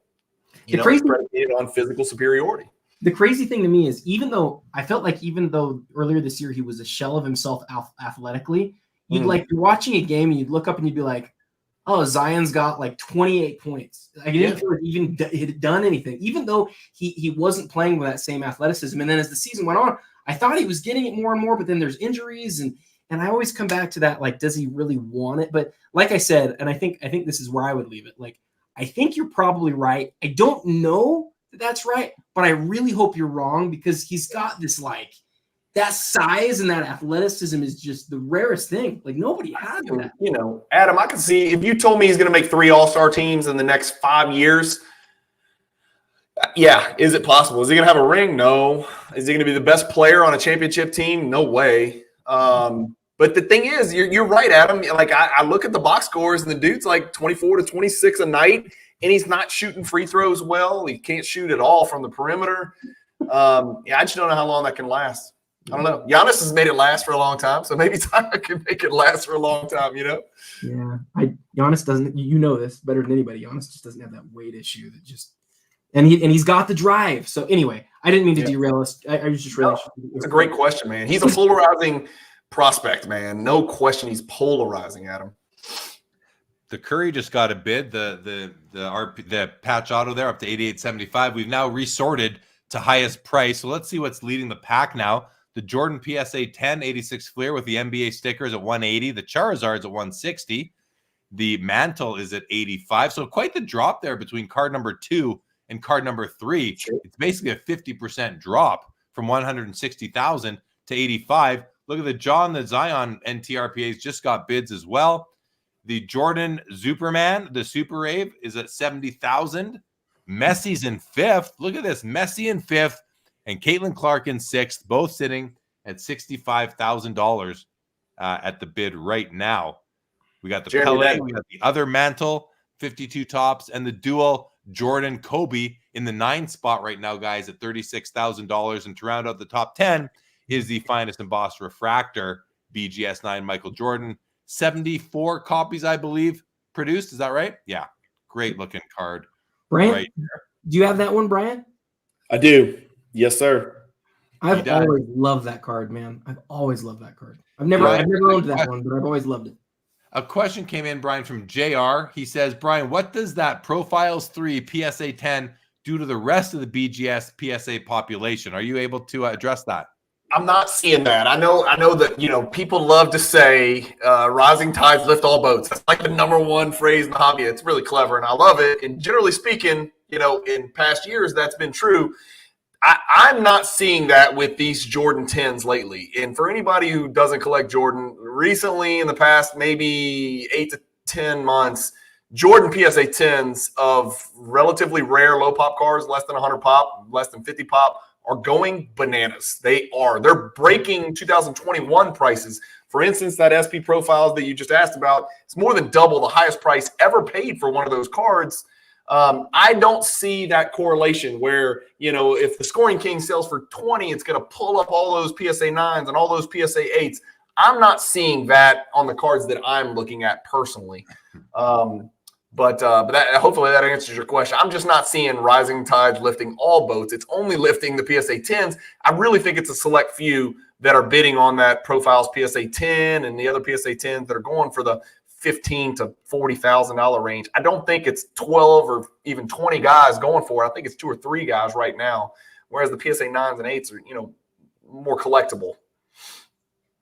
It's predicated on physical superiority. the crazy thing to me is even though earlier this year he was a shell of himself athletically, you'd like you're watching a game and you'd look up and you'd be like, oh, Zion's got like 28 points. I didn't feel like he had done anything, even though he wasn't playing with that same athleticism. And then as the season went on, I thought he was getting it more and more, but then there's injuries and I always come back to that, like, does he really want it? But like I said, and I think this is where I would leave it. Like, I think you're probably right. I don't know that that's right, but I really hope you're wrong because he's got this, like, that size and that athleticism is just the rarest thing. Like, nobody has that. You know, Adam, I can see if you told me he's going to make 3 All-Star teams in the next 5 years. Yeah, is it possible? Is he going to have a ring? No. Is he going to be the best player on a championship team? No way. But the thing is, you're right, Adam. Like, I look at the box scores, and the dude's like 24 to 26 a night, and he's not shooting free throws well. He can't shoot at all from the perimeter. I just don't know how long that can last. I don't know. Giannis has made it last for a long time, so maybe Tyler can make it last for a long time, you know? Yeah. Giannis doesn't – you know this better than anybody. Giannis just doesn't have that weight issue that just – and he's got the drive. So, anyway, I didn't mean to derail us. I was just really – It's a great question, man. He's a polarizing prospect, man. No question he's polarizing, Adam. The Curry just got a bid, the patch auto there up to 88.75. We've now resorted to highest price. So let's see what's leading the pack now. The Jordan PSA 10 86 Fleer with the NBA stickers at 180. The Charizard's at 160. The Mantle is at 85. So quite the drop there between card number 2 and card number 3. Sure. It's basically a 50% drop from 160,000 to 85. Look at the John, the Zion NTRPAs just got bids as well. The Jordan Superman, the Super Rave, is at 70,000. Messi's in 5th. Look at this. Messi in 5th and Caitlin Clark in 6th, both sitting at $65,000 at the bid right now. We got the Pele, we got the other Mantle, 52 tops, and the dual Jordan Kobe in the 9th spot right now, guys, at $36,000. And to round out the top 10 is the finest embossed refractor, BGS 9 Michael Jordan. 74 copies, I believe, produced. Is that right? Yeah. Great looking card. Brian, right there. Do you have that one, Brian? I do. Yes, sir. I've always loved that card, man. I've always loved that card. I've never owned that one, but I've always loved it. A question came in, Brian, from JR. He says, Brian, what does that Profiles 3 PSA 10 do to the rest of the BGS PSA population? Are you able to address that? I'm not seeing that. I know that, you know, people love to say rising tides lift all boats. That's like the number one phrase in the hobby. It's really clever, and I love it. And generally speaking, you know, in past years, that's been true. I'm not seeing that with these Jordan 10s lately. And for anybody who doesn't collect Jordan, recently in the past maybe 8 to 10 months, Jordan PSA 10s of relatively rare low pop cars, less than 100 pop, less than 50 pop, are going bananas. They're breaking 2021 prices. For instance, that SP Profiles that you just asked about, it's more than double the highest price ever paid for one of those cards. I don't see that correlation where, you know, if the Scoring King sells for 20, it's going to pull up all those PSA 9s and all those PSA 8s. I'm not seeing that on the cards that I'm looking at personally. But hopefully that answers your question. I'm just not seeing rising tides lifting all boats. It's only lifting the PSA 10s. I really think it's a select few that are bidding on that Profiles PSA 10 and the other PSA 10s that are going for the $15,000 to $40,000 range. I don't think it's 12 or even 20 guys going for it. I think it's 2 or 3 guys right now, whereas the PSA 9s and 8s are, you know, more collectible.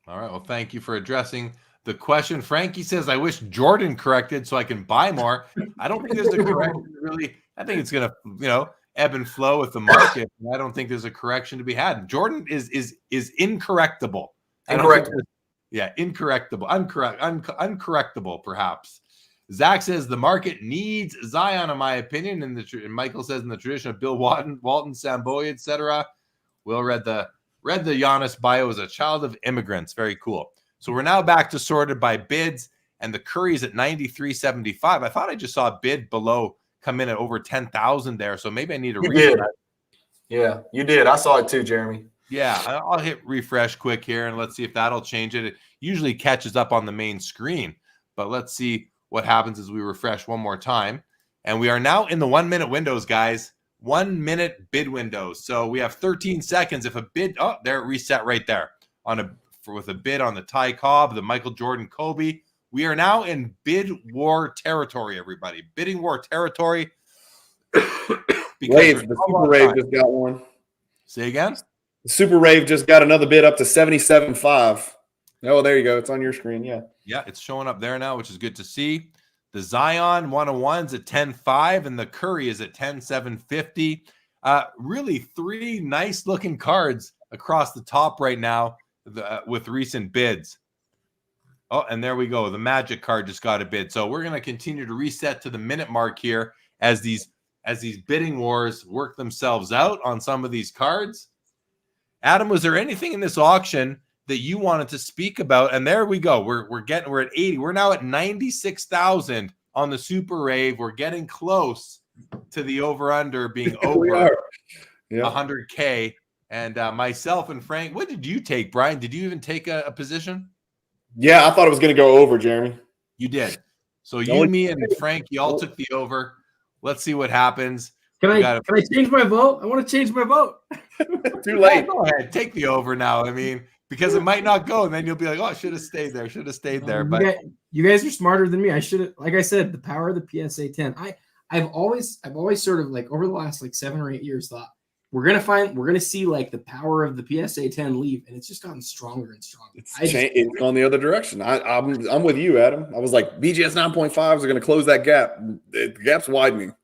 All right. Well, thank you for addressing the question. Frankie says, I wish Jordan corrected so I can buy more. I don't think there's a correction really. I think it's going to, you know, ebb and flow with the market. I don't think there's a correction to be had. Jordan is incorrectable. Incorrectable. Yeah, incorrectable. Uncorrectable, perhaps. Zach says the market needs Zion, in my opinion. And Michael says in the tradition of Bill Walton, Samboy, etc. Will read the Giannis bio as a child of immigrants. Very cool. So we're now back to sorted by bids, and the Curry's at 93.75. I thought I just saw a bid below come in at over 10,000 there. So maybe I need to read that. Yeah, you did. I saw it too, Jeremy. Yeah, I'll hit refresh quick here, and let's see if that'll change it. It usually catches up on the main screen, but let's see what happens as we refresh one more time. And we are now in the 1 minute windows, guys. 1-minute bid window. So we have 13 seconds. If a bid, oh, there it reset right there with a bid on the Ty Cobb, the Michael Jordan Kobe. We are now in bid war territory, everybody. Bidding war territory. Rave, the Super Rave just got one. Say again? The Super Rave just got another bid up to 77.5. Oh, there you go. It's on your screen. Yeah. Yeah, it's showing up there now, which is good to see. The Zion 101's at 10.5, and the Curry is at 10.750. Really three nice looking cards across the top right now with recent bids. Oh, and there we go. The Magic card just got a bid. So we're going to continue to reset to the minute mark here as these bidding wars work themselves out on some of these cards. Adam, was there anything in this auction that you wanted to speak about? And there we go. We're at 80. We're now at 96,000 on the Super Rave. We're getting close to the over/under being over 100K. And myself and Frank, what did you take, Brian? Did you even take a position? Yeah, I thought it was going to go over, Jeremy. You did. So you, me, and Frank, you all took the over. Let's see what happens. Can I change my vote? I want to change my vote. Too late. Go ahead, take the over now. I mean, because it might not go, and then you'll be like, "Oh, I should have stayed there. Should have stayed there." But you guys are smarter than me. I should have, like I said, the power of the PSA 10. I've always sort of like over the last like 7 or 8 years thought we're gonna see like the power of the PSA 10 leave, and it's just gotten stronger and stronger. It's gone the other direction. I'm with you, Adam. I was like, BGS 9.5s are going to close that gap. The gap's widening.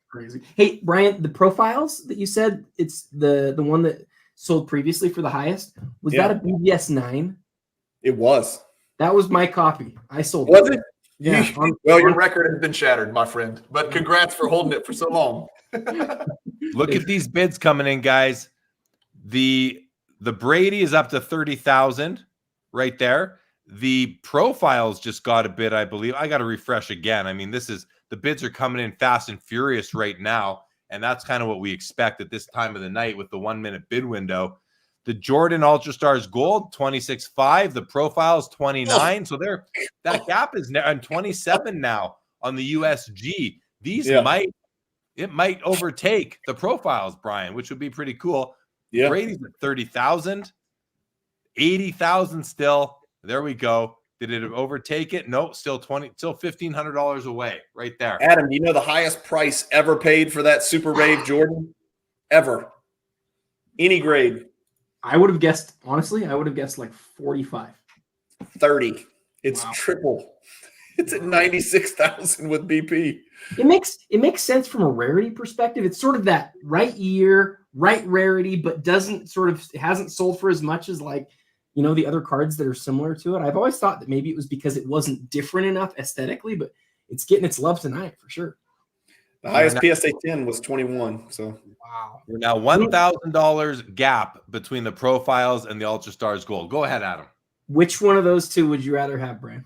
Crazy. Hey, Brian, the profiles that you said it's the one that sold previously for the highest, was that a BGS 9? It was. That was my copy. I sold Was it? Yeah. Well, your record has been shattered, my friend. But congrats for holding it for so long. Look at these bids coming in, guys. The Brady is up to 30,000 right there. The profiles just got a bid, I believe. I got to refresh again. I mean, the bids are coming in fast and furious right now, and that's kind of what we expect at this time of the night with the 1-minute bid window. The Jordan Ultra Stars Gold 26.5, the profiles 29. So that gap is on 27 now on the USG. These might overtake the profiles, Brian, which would be pretty cool. Yeah. Brady's at 30,000, 80,000 still. There we go. Did it overtake it? No, still $1,500 away right there. Adam, you know the highest price ever paid for that Super Rave Jordan? Ever. Any grade. I would have guessed, honestly, like 45. 30. It's triple. It's at 96,000 with BP. It makes sense from a rarity perspective. It's sort of that right year, right rarity, but it hasn't sold for as much as like, you know, the other cards that are similar to it. I've always thought that maybe it was because it wasn't different enough aesthetically, but it's getting its love tonight for sure. The highest PSA 10 was 21. So wow. We're now $1,000 gap between the profiles and the Ultra Stars Gold. Go ahead, Adam. Which one of those two would you rather have, Brian?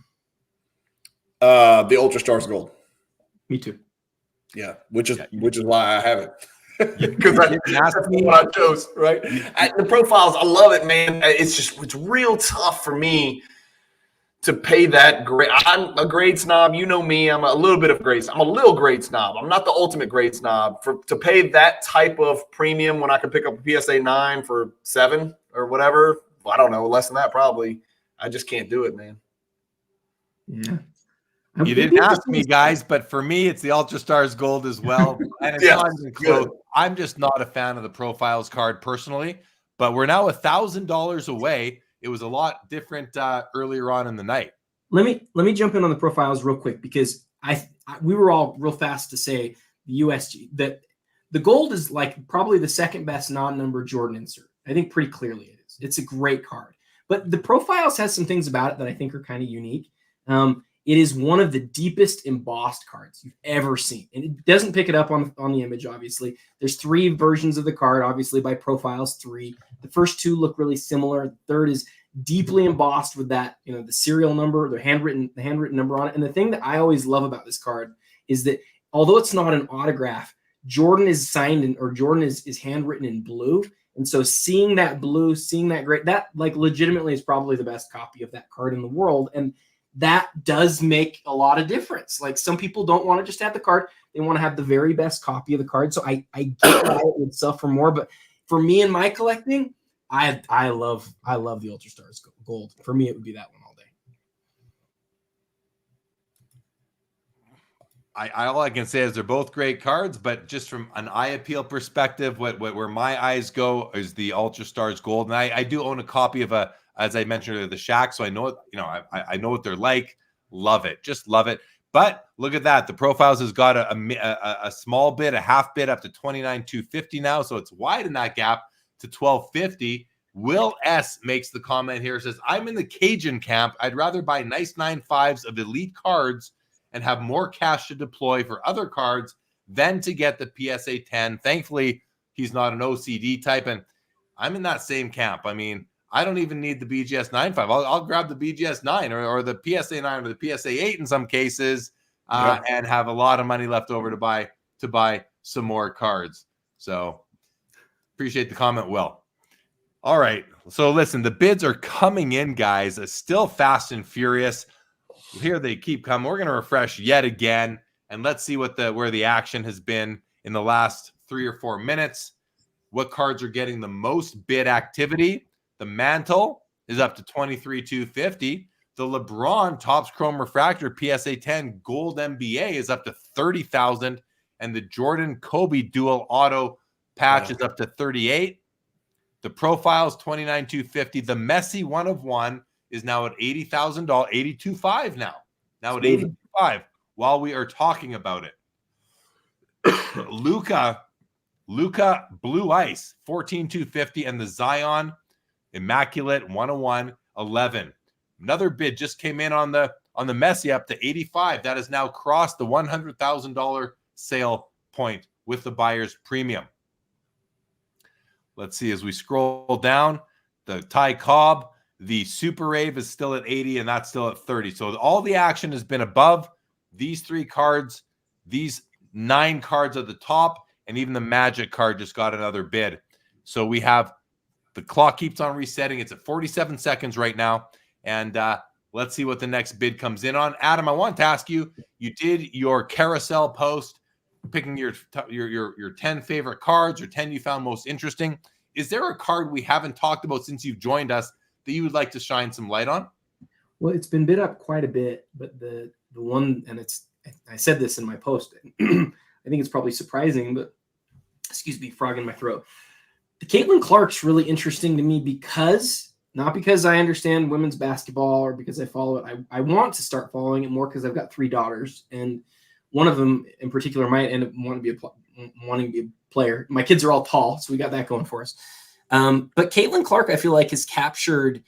The Ultra Stars Gold. Me too. Yeah, which is why I have it. Because that's what I chose, right? The profiles, I love it, man. It's real tough for me to pay that grade. I'm a grade snob. You know me. I'm a little bit of grade snob. I'm a little grade snob. I'm not the ultimate grade snob. To pay that type of premium when I could pick up a PSA 9 for 7 or whatever, I don't know, less than that probably. I just can't do it, man. Yeah. You didn't ask me, guys, but for me, it's the Ultra Stars Gold as well. And it's not even close. I'm just not a fan of the profiles card personally, but we're now $1,000 away. It was a lot different earlier on in the night. Let me jump in on the profiles real quick because we were all real fast to say the USG that the gold is like probably the second best non-number Jordan insert. I think pretty clearly it is. It's a great card, but the profiles has some things about it that I think are kind of unique. It is one of the deepest embossed cards you've ever seen. And it doesn't pick it up on the image, obviously. There's 3 versions of the card, obviously, by profiles 3. The first 2 look really similar. The third is deeply embossed with that, you know, the serial number, the handwritten number on it. And the thing that I always love about this card is that although it's not an autograph, Jordan is signed or Jordan is handwritten in blue. And so seeing that blue, seeing that great, that like legitimately is probably the best copy of that card in the world. And that does make a lot of difference. Like some people don't want to just have the card. They want to have the very best copy of the card. So I get why it would sell for more, but for me and my collecting, I love the Ultra Stars Gold. For me, it would be that one all day. All I can say is they're both great cards, but just from an eye appeal perspective, where my eyes go is the Ultra Stars Gold. And I do own a copy of as I mentioned earlier, the Shack, so I know I know what they're like. Love it, just love it. But look at that, the Profiles has got a small bid, a half bid up to $29,250 now, so it's wide in that gap to $12.50. Will S makes the comment here, says, I'm in the Cajun camp. I'd rather buy nice 9.5s of elite cards and have more cash to deploy for other cards than to get the PSA 10. Thankfully, he's not an OCD type, and I'm in that same camp. I mean, I don't even need the BGS 9.5. I'll grab the BGS 9 or the PSA 9 or the PSA 8 in some cases, and have a lot of money left over to buy some more cards. So appreciate the comment, Will. All right. So listen, the bids are coming in, guys. It's still fast and furious. Here they keep coming. We're going to refresh yet again, and let's see where the action has been in the last 3 or 4 minutes. What cards are getting the most bid activity? The Mantle is up to $23,250. The LeBron Topps Chrome Refractor PSA 10 Gold NBA is up to $30,000, and the Jordan Kobe Dual Auto Patch is up to $38,000. The Profiles $29,250. The Messi 1 of 1 is now at $80,000, $82,500 now. Now at $82,500 while we are talking about it. Luca Blue Ice $14,250, and the Zion Immaculate 101 $11,000. Another bid just came in on the Messi up to $85,000. That has now crossed the $100,000 sale point with the buyer's premium. Let's see as we scroll down. The Ty Cobb, the Super Rave is still at $80,000, and that's still at $30,000. So all the action has been above these 3 cards, these 9 cards at the top, and even the Magic card just got another bid. So we have the clock keeps on resetting. It's at 47 seconds right now. And let's see what the next bid comes in on. Adam, I want to ask you, you did your carousel post picking your 10 favorite cards or 10 you found most interesting. Is there a card we haven't talked about since you've joined us that you would like to shine some light on? Well, it's been bid up quite a bit, but the one, and I said this in my post, I think it's probably surprising, but excuse me, frog in my throat. The Caitlin Clark's really interesting to me not because I understand women's basketball or because I follow it. I want to start following it more because I've got 3 daughters, and one of them in particular might end up wanting to be a player. My kids are all tall, so we got that going for us. But Caitlin Clark, I feel like, has captured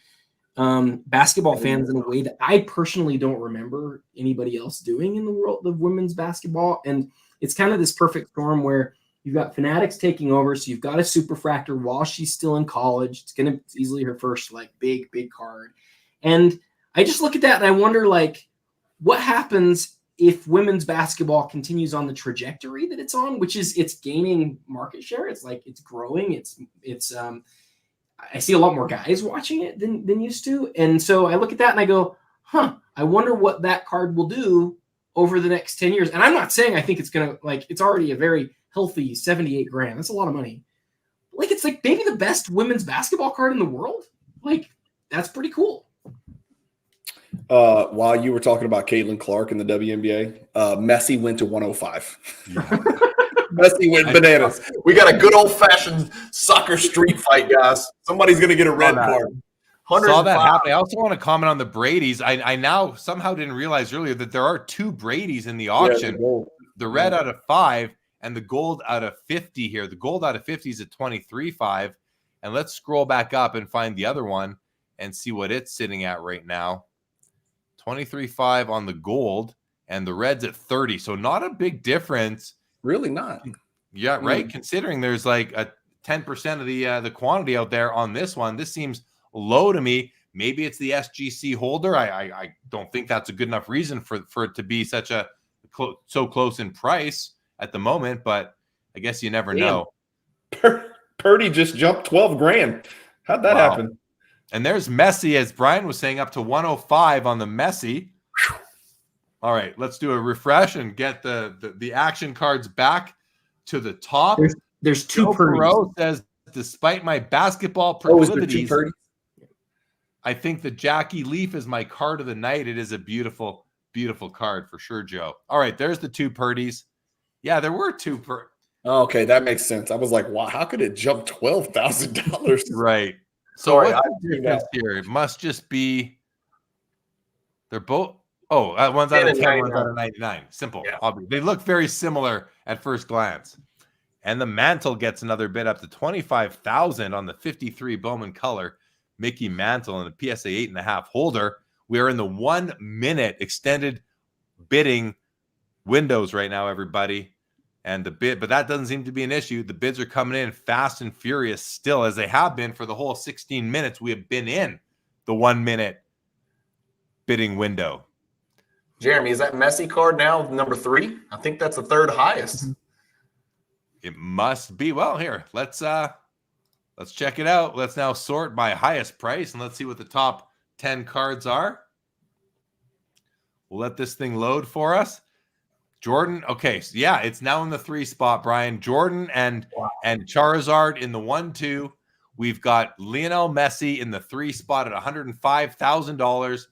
basketball fans in a way that I personally don't remember anybody else doing in the world of women's basketball. And it's kind of this perfect storm where you've got Fanatics taking over. So you've got a Superfractor while she's still in college. It's easily her first big card. And I just look at that and I wonder what happens if women's basketball continues on the trajectory that it's on, which is it's gaining market share. It's growing. It's I see a lot more guys watching it than used to. And so I look at that and I go, I wonder what that card will do over the next 10 years. And I'm not saying I think it's going to it's already a very healthy $78,000. That's a lot of money. It's maybe the best women's basketball card in the world. That's pretty cool. While you were talking about Caitlin Clark in the WNBA, Messi went to 105. Yeah. Messi went bananas. We got a good old-fashioned soccer street fight, guys. Somebody's going to get a red card. Saw that happen. I also want to comment on the Brady's. I now somehow didn't realize earlier that there are 2 Brady's in the auction. Yeah, the red out of 5 and the gold out of 50 here. The gold out of 50 is at 23.5. And let's scroll back up and find the other one and see what it's sitting at right now. 23.5 on the gold, and the red's at 30. So not a big difference. Really not. Yeah, right. Considering there's a 10% of the quantity out there on this one. This seems low to me. Maybe it's the SGC holder. I don't think that's a good enough reason for it to be such a so close in price at the moment, but I guess you never know. Purdy just jumped $12,000. How'd that happen? And there's Messi, as Brian was saying, up to 105 on the Messi. All right, let's do a refresh and get the action cards back to the top. There's two Joe Purdy's. Perot says, despite my basketball Oh, is there two proclivities, Purdy? I think the Jackie Leaf is my card of the night. It is a beautiful, beautiful card for sure, Joe. All right, there's the two Purdy's. Yeah, there were two Oh, okay, that makes sense. I was like, wow, how could it jump $12,000? Right. So Sorry, what's the difference here? It must just be they're both. Oh, one's out of 10, one's out of 99. Simple. Yeah. Obvious. They look very similar at first glance. And the Mantle gets another bid up to $25,000 on the 53 Bowman color Mickey Mantle and the PSA 8.5 holder. We are in the 1 minute extended bidding windows right now, everybody. And the bid, but that doesn't seem to be an issue. The bids are coming in fast and furious still, as they have been for the whole 16 minutes. We have been in the 1 minute bidding window. Jeremy, is that Messi card now number 3? I think that's the third highest. It must be. Well, here, let's check it out. Let's now sort by highest price, and let's see what the top 10 cards are. We'll let this thing load for us. Jordan, okay, so yeah, it's now in the 3 spot, Brian. Jordan and Charizard in the 1-2. We've got Lionel Messi in the 3 spot at $105,000.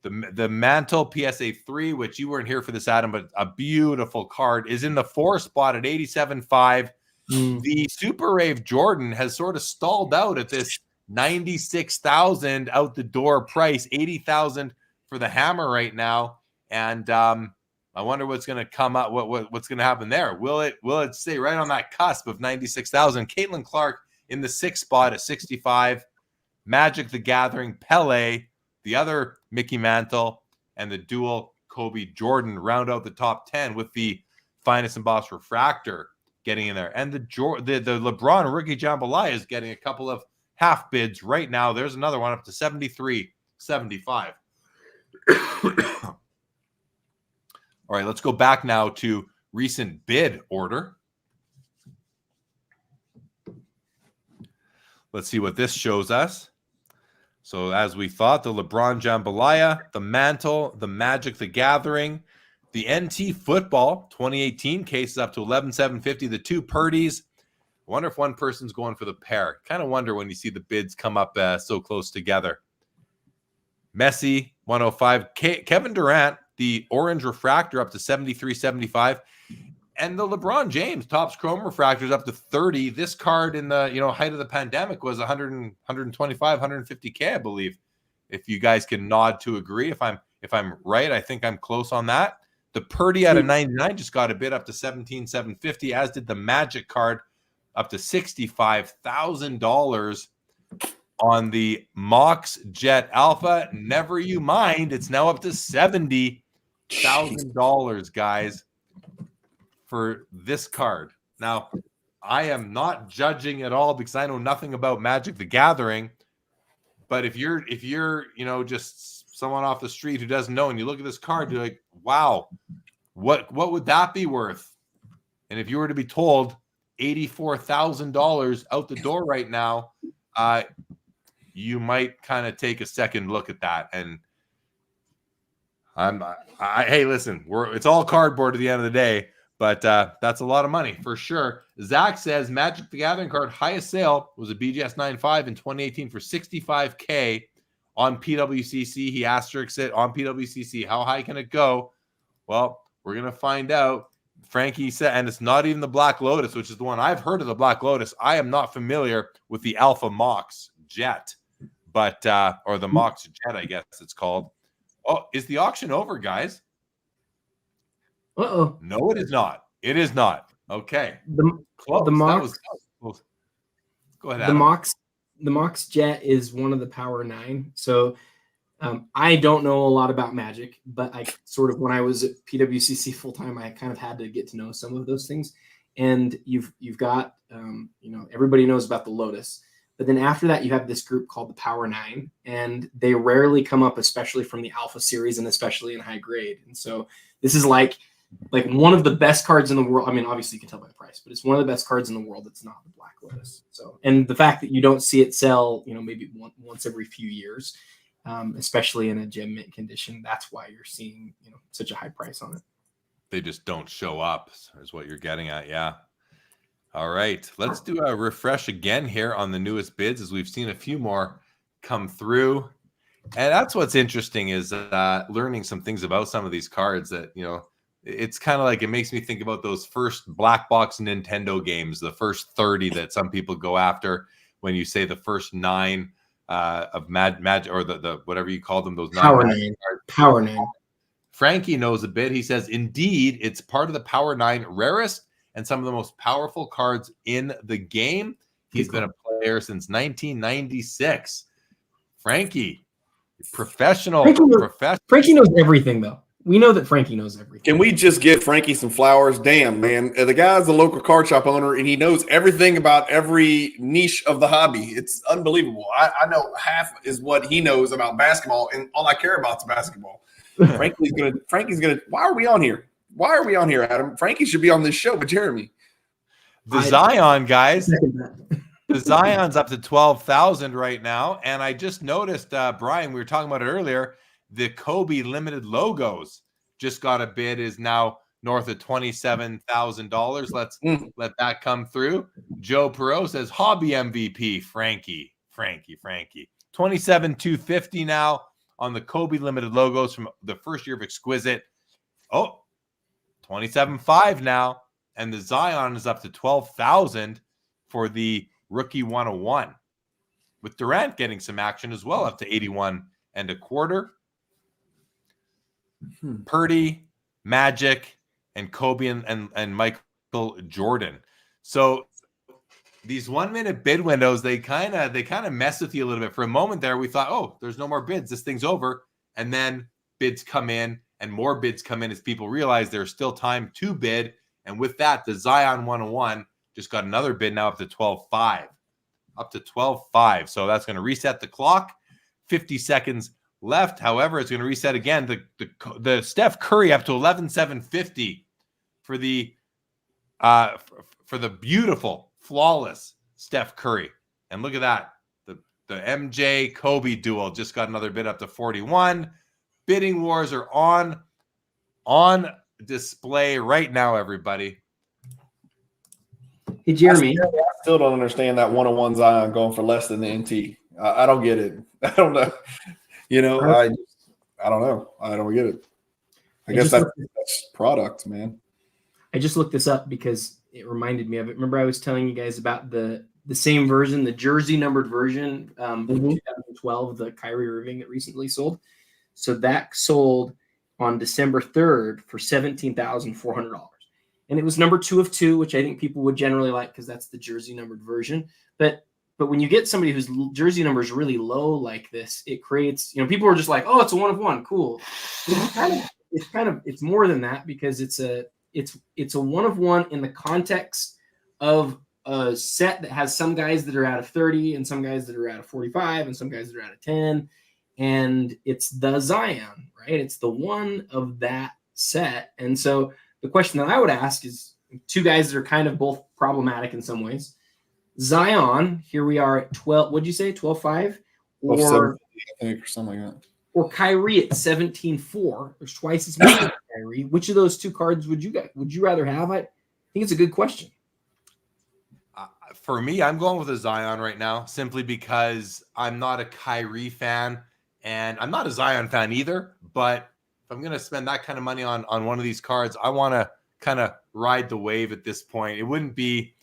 The Mantle PSA 3, which you weren't here for this, Adam, but a beautiful card, is in the 4 spot at $87,500. The Super Rave Jordan has sort of stalled out at this $96,000 out the door price, $80,000 for the hammer right now, and I wonder what's going to come up. What's going to happen there? Will it stay right on that cusp of $96,000? Caitlin Clark in the 6th spot at $65,000. Magic the Gathering, Pele, the other Mickey Mantle, and the dual Kobe Jordan round out the top 10 with the finest embossed refractor getting in there. And the LeBron rookie jambalaya is getting a couple of half bids right now. There's another one up to $73.75. All right, let's go back now to recent bid order. Let's see what this shows us. So as we thought, the LeBron Jambalaya, the Mantle, the Magic the Gathering, the NT Football 2018 cases up to $11,750. The 2 Purdy's. I wonder if one person's going for the pair. Kind of wonder when you see the bids come up so close together. Messi 105. Kevin Durant, the orange refractor, up to $73.75. And the LeBron James Topps Chrome refractors up to $30. This card in the height of the pandemic was 125, 150K, I believe. If you guys can nod to agree, if I'm right, I think I'm close on that. The Purdy out of 99 just got a bid up to $17,750, as did the Magic card up to $65,000 on the Mox Jet Alpha. Never you mind, it's now up to $70,000, guys, for this card. Now, I am not judging at all because I know nothing about Magic the Gathering. But if you're just someone off the street who doesn't know, and you look at this card, you're like, wow, what would that be worth? And if you were to be told $84,000 out the door right now, you might kind of take a second look at that. And hey, listen, it's all cardboard at the end of the day. But that's a lot of money for sure. Zach says Magic the Gathering card highest sale was a BGS 9.5 in 2018 for $65K on PWCC. He asterisks it on PWCC. How high can it go? Well, we're going to find out. Frankie said, and it's not even the Black Lotus, which is the one I've heard of. The Black Lotus. I am not familiar with the Alpha Mox Jet, but or the Mox Jet, I guess it's called. Oh, is the auction over, guys? Uh-oh. No, it is not. It is not. Okay. Close. The Mox. Close. Go ahead, Adam. The Mox Jet is one of the Power 9. So I don't know a lot about Magic, but I sort of, when I was at PWCC full time, I kind of had to get to know some of those things. And you've got everybody knows about the Lotus, but then after that you have this group called the Power 9, and they rarely come up, especially from the Alpha series and especially in high grade. And so this is like one of the best cards in the world. I mean, obviously you can tell by the price, but it's one of the best cards in the world that's not the Black Lotus. So, and the fact that you don't see it sell, maybe once every few years, especially in a gem mint condition. That's why you're seeing such a high price on it. They just don't show up, is what you're getting at. Yeah. All right, let's do a refresh again here on the newest bids, as we've seen a few more come through. And that's what's interesting, is learning some things about some of these cards that, it's kind of like, it makes me think about those first black box Nintendo games, the first 30 that some people go after when you say the first 9 of Mad or the whatever you call them, those Power 9 Power 9. Frankie knows a bit. He says, indeed, it's part of the Power 9 rarest and some of the most powerful cards in the game. He's been a player since 1996. Frankie, professional. Frankie knows everything, though. We know that Frankie knows everything. Can we just get Frankie some flowers? Damn, man. The guy's a local card shop owner, and he knows everything about every niche of the hobby. It's unbelievable. I know half is what he knows about basketball, and all I care about is basketball. Frankie's gonna. Why are we on here? Why are we on here, Adam? Frankie should be on this show with Jeremy. The Zion, guys. The Zion's up to 12,000 right now. And I just noticed, Brian, we were talking about it earlier, the Kobe limited logos just got a bid, is now north of $27,000. Let's let that come through. Joe Perot says, hobby MVP, Frankie. 27,250 now on the Kobe limited logos from the first year of Exquisite. Oh, 27.5 now, and the Zion is up to 12,000 for the rookie 101, with Durant getting some action as well, up to 81 and a quarter. Purdy, Magic, and Kobe and Michael Jordan. So these 1 minute bid windows, they kind of mess with you a little bit. For a moment there, we thought, oh, there's no more bids, this thing's over, and then bids come in. And more bids come in as people realize there's still time to bid. And with that, the Zion 101 just got another bid now up to 12.5. Up to 12.5. So that's going to reset the clock. 50 seconds left. However, it's going to reset again. The Steph Curry up to 11,750 for the beautiful, flawless Steph Curry. And look at that. The MJ Kobe duel just got another bid up to 41. Bidding wars are on display right now, everybody. Hey, Jeremy. I still don't understand that 101 Zion going for less than the NT. I don't get it. I don't know. I don't know. I don't get it. I guess that's product, man. I just looked this up because it reminded me of it. Remember I was telling you guys about the same version, the jersey numbered version from 2012, the Kyrie Irving that recently sold. So that sold on December 3rd for $17,400. And it was number 2 of 2, which I think people would generally like because that's the jersey numbered version. But when you get somebody whose jersey number is really low like this, it creates, people are just like, oh, it's a 1 of 1. Cool. It's more than that, because it's a 1 of 1 in the context of a set that has some guys that are out of 30 and some guys that are out of 45 and some guys that are out of 10. And it's the Zion, right? It's the one of that set. And so the question that I would ask is, 2 guys that are kind of both problematic in some ways. Zion, here we are at 12. What'd you say? 12.5? Or I think, or something like that. Or Kyrie at 17.4. There's twice as much as Kyrie. Which of those 2 cards would you rather have? I think it's a good question. For me, I'm going with a Zion right now, simply because I'm not a Kyrie fan. And I'm not a Zion fan either, but if I'm going to spend that kind of money on one of these cards, I want to kind of ride the wave at this point. It would be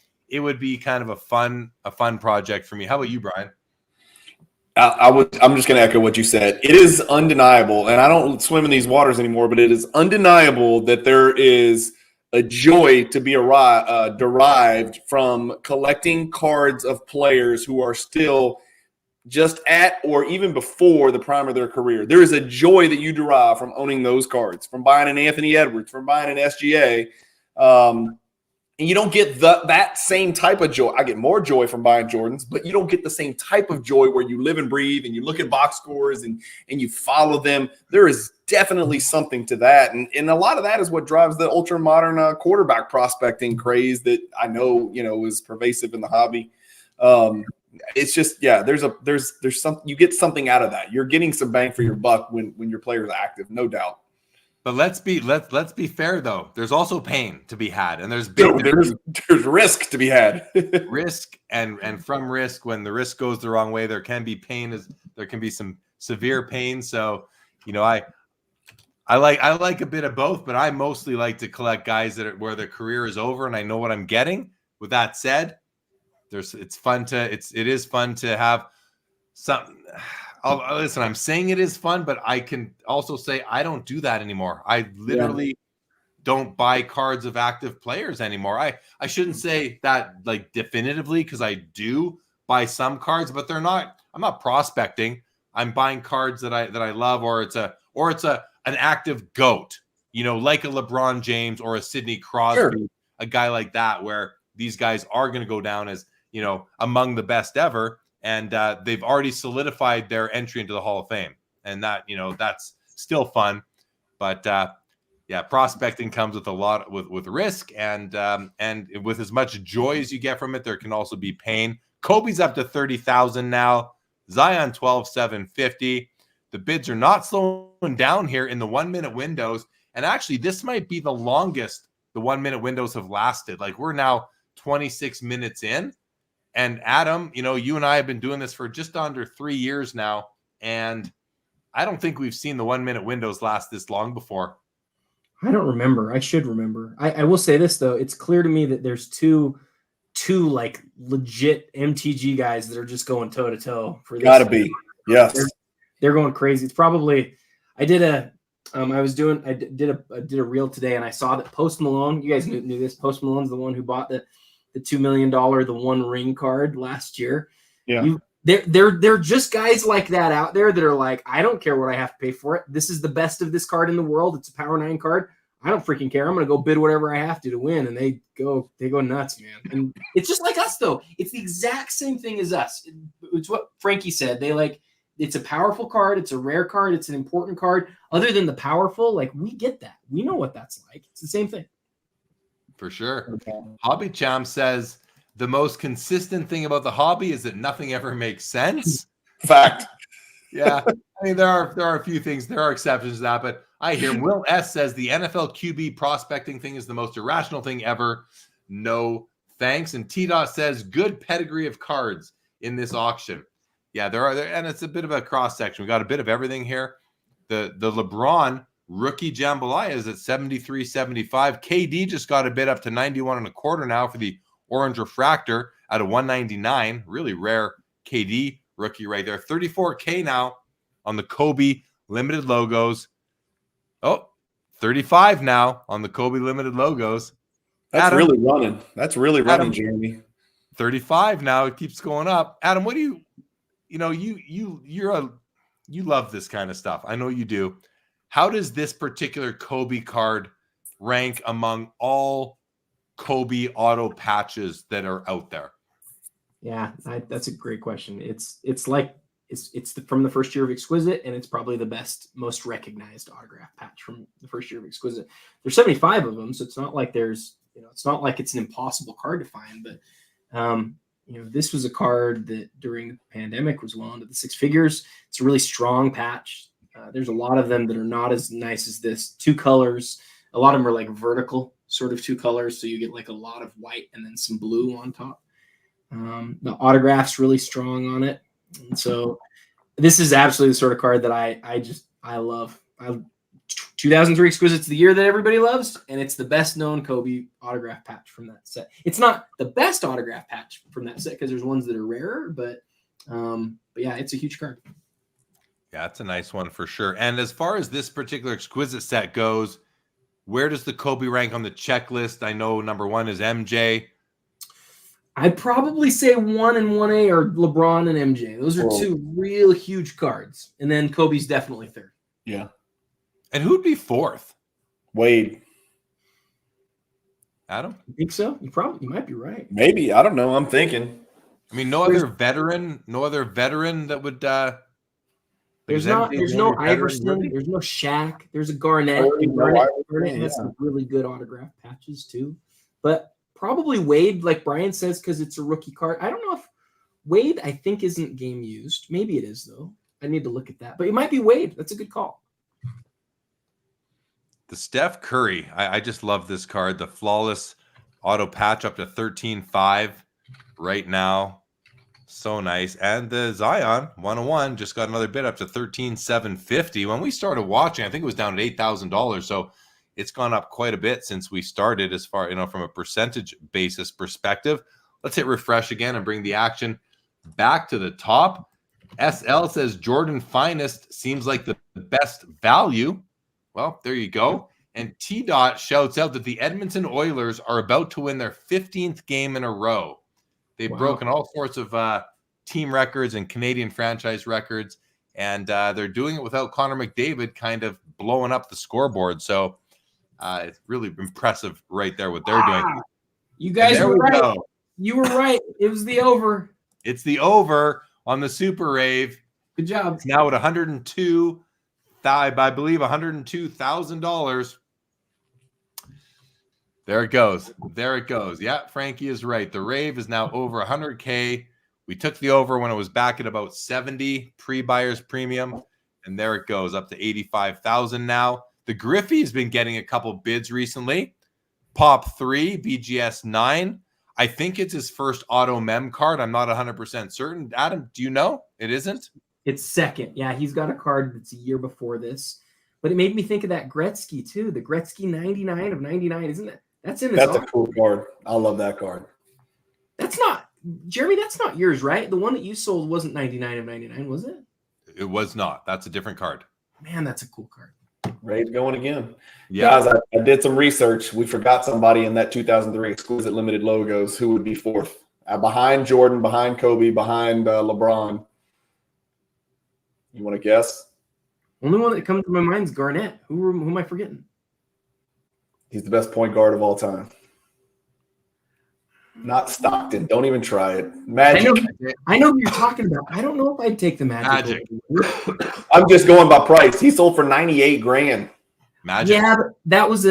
kind of a fun project for me. How about you, Brian? I'm just going to echo what you said. It is undeniable, and I don't swim in these waters anymore, but it is undeniable that there is a joy to be derived from collecting cards of players who are still just at or even before the prime of their career. There is a joy that you derive from owning those cards, from buying an Anthony Edwards, from buying an SGA. And you don't get that same type of joy. I get more joy from buying Jordans, but you don't get the same type of joy where you live and breathe and you look at box scores and you follow them. There is definitely something to that. And a lot of that is what drives the ultra modern quarterback prospecting craze that I know, is pervasive in the hobby. it's just, yeah, there's some, you get something out of that. You're getting some bang for your buck when your player is active, no doubt. But let's be fair though. There's also pain to be had, and there's risk to be had. risk, and from risk, when the risk goes the wrong way, there can be pain. There can be some severe pain. So, I like a bit of both, but I mostly like to collect guys where their career is over and I know what I'm getting. With that said, it is fun to have some. Listen, I'm saying it is fun, but I can also say I don't do that anymore. I literally don't buy cards of active players anymore. I shouldn't say that like definitively, because I do buy some cards, but I'm not prospecting. I'm buying cards that I love, or it's an active GOAT, like a LeBron James or a Sidney Crosby, a guy like that, where these guys are going to go down as, among the best ever. And they've already solidified their entry into the Hall of Fame. And that, that's still fun. But prospecting comes with a lot with risk, and with as much joy as you get from it, there can also be pain. Kobe's up to 30,000 now. Zion 12,750. The bids are not slowing down here in the 1 minute windows. And actually, this might be the longest the 1 minute windows have lasted. Like, we're now 26 minutes in. And Adam, you and I have been doing this for just under 3 years now. And I don't think we've seen the 1 minute windows last this long before. I don't remember. I should remember. I will say this, though. It's clear to me that there's two like legit MTG guys that are just going toe to toe for this. Gotta be. Yes. They're going crazy. It's probably, I did a reel today, and I saw that Post Malone, you guys knew this, Post Malone's the one who bought the $2 million, the One Ring card last year. Yeah. They're just guys like that out there that are like, I don't care what I have to pay for it. This is the best of this card in the world. It's a Power 9 card. I don't freaking care. I'm going to go bid whatever I have to win. And they go nuts, man. And it's just like us, though. It's the exact same thing as us. It's what Frankie said. It's a powerful card. It's a rare card. It's an important card. Other than the powerful, like, we get that. We know what that's like. It's the same thing. For sure. Okay. Hobby Cham says the most consistent thing about the hobby is that nothing ever makes sense. Fact. Yeah. I mean, there are a few things. There are exceptions to that, but I hear Will S says the NFL QB prospecting thing is the most irrational thing ever. No thanks. And T-Dot says good pedigree of cards in this auction. Yeah, there are, and it's a bit of a cross section. We got a bit of everything here. The LeBron rookie jambalaya is at 73.75. KD just got a bid up to 91.25 now for the orange refractor at a 199. Really rare KD rookie right there. 34K now on the Kobe limited logos. Oh, 35 now on the Kobe limited logos. That's Adam, really running. That's really running, Jeremy. 35 now. It keeps going up. Adam, what do you love this kind of stuff. I know you do. How does this particular Kobe card rank among all Kobe auto patches that are out there? Yeah, that's a great question. It's from the first year of Exquisite, and it's probably the best, most recognized autograph patch from the first year of Exquisite. There's 75 of them, so it's not like it's not like it's an impossible card to find. But this was a card that during the pandemic was well into the six figures. It's a really strong patch. There's a lot of them that are not as nice as this. Two colors. A lot of them are like vertical sort of two colors, so you get like a lot of white and then some blue on top. The autograph's really strong on it. And so this is absolutely the sort of card that I love. 2003 Exquisite's the year that everybody loves, and it's the best known Kobe autograph patch from that set. It's not the best autograph patch from that set because there's ones that are rarer, but yeah, it's a huge card. Yeah, it's a nice one for sure. And as far as this particular Exquisite set goes, where does the Kobe rank on the checklist? I know number one is MJ. I'd probably say 1 and 1A are LeBron and MJ. Those are two real huge cards. And then Kobe's definitely third. Yeah. And who'd be fourth? Wade. Adam? You think so? You might be right. Maybe. I don't know. I'm thinking. I mean, no other veteran that would there's no Iverson, there's no Shaq, there's a Garnett. Garnett has some really good autograph patches too. But probably Wade, like Brian says, because it's a rookie card. I don't know if Wade, I think, isn't game used. Maybe it is, though. I need to look at that. But it might be Wade. That's a good call. The Steph Curry. I just love this card. The flawless auto patch up to 13.5 right now. So nice. And the Zion 101 just got another bid up to 13,750. When we started watching, I think it was down at $8,000. So it's gone up quite a bit since we started as far, from a percentage basis perspective. Let's hit refresh again and bring the action back to the top. SL says Jordan Finest seems like the best value. Well, there you go. And T-Dot shouts out that the Edmonton Oilers are about to win their 15th game in a row. They've broken all sorts of team records and Canadian franchise records, and they're doing it without Connor McDavid kind of blowing up the scoreboard. So it's really impressive right there what they're doing. You guys were right. Go. You were right. It was the over. It's the over on the Super Rave. Good job. It's now at $102,000, I believe $102,000. There it goes. There it goes. Yeah, Frankie is right. The Rave is now over 100K. We took the over when it was back at about 70 pre-buyers premium, and there it goes up to 85,000 now. The Griffey's been getting a couple bids recently. Pop 3, BGS 9. I think it's his first auto mem card. I'm not 100% certain. Adam, do you know? It isn't? It's second. Yeah, he's got a card that's a year before this. But it made me think of that Gretzky, too. The Gretzky 99 of 99, isn't it? That's in this. That's a cool card. I love that card. That's not, Jeremy, that's not yours, right? The one that you sold wasn't 99 of 99, was it? It was not. That's a different card. Man, that's a cool card. Ray's going again. Yeah. Guys, I did some research. We forgot somebody in that 2003 Exquisite Limited logos. Who would be fourth? Behind Jordan, behind Kobe, behind LeBron. You want to guess? Only one that comes to my mind is Garnett. Who am I forgetting? He's the best point guard of all time. Not Stockton. Don't even try it. Magic. I know who you're talking about. I don't know if I'd take the Magic. I'm just going by price. He sold for $98,000. Magic. Yeah, but that was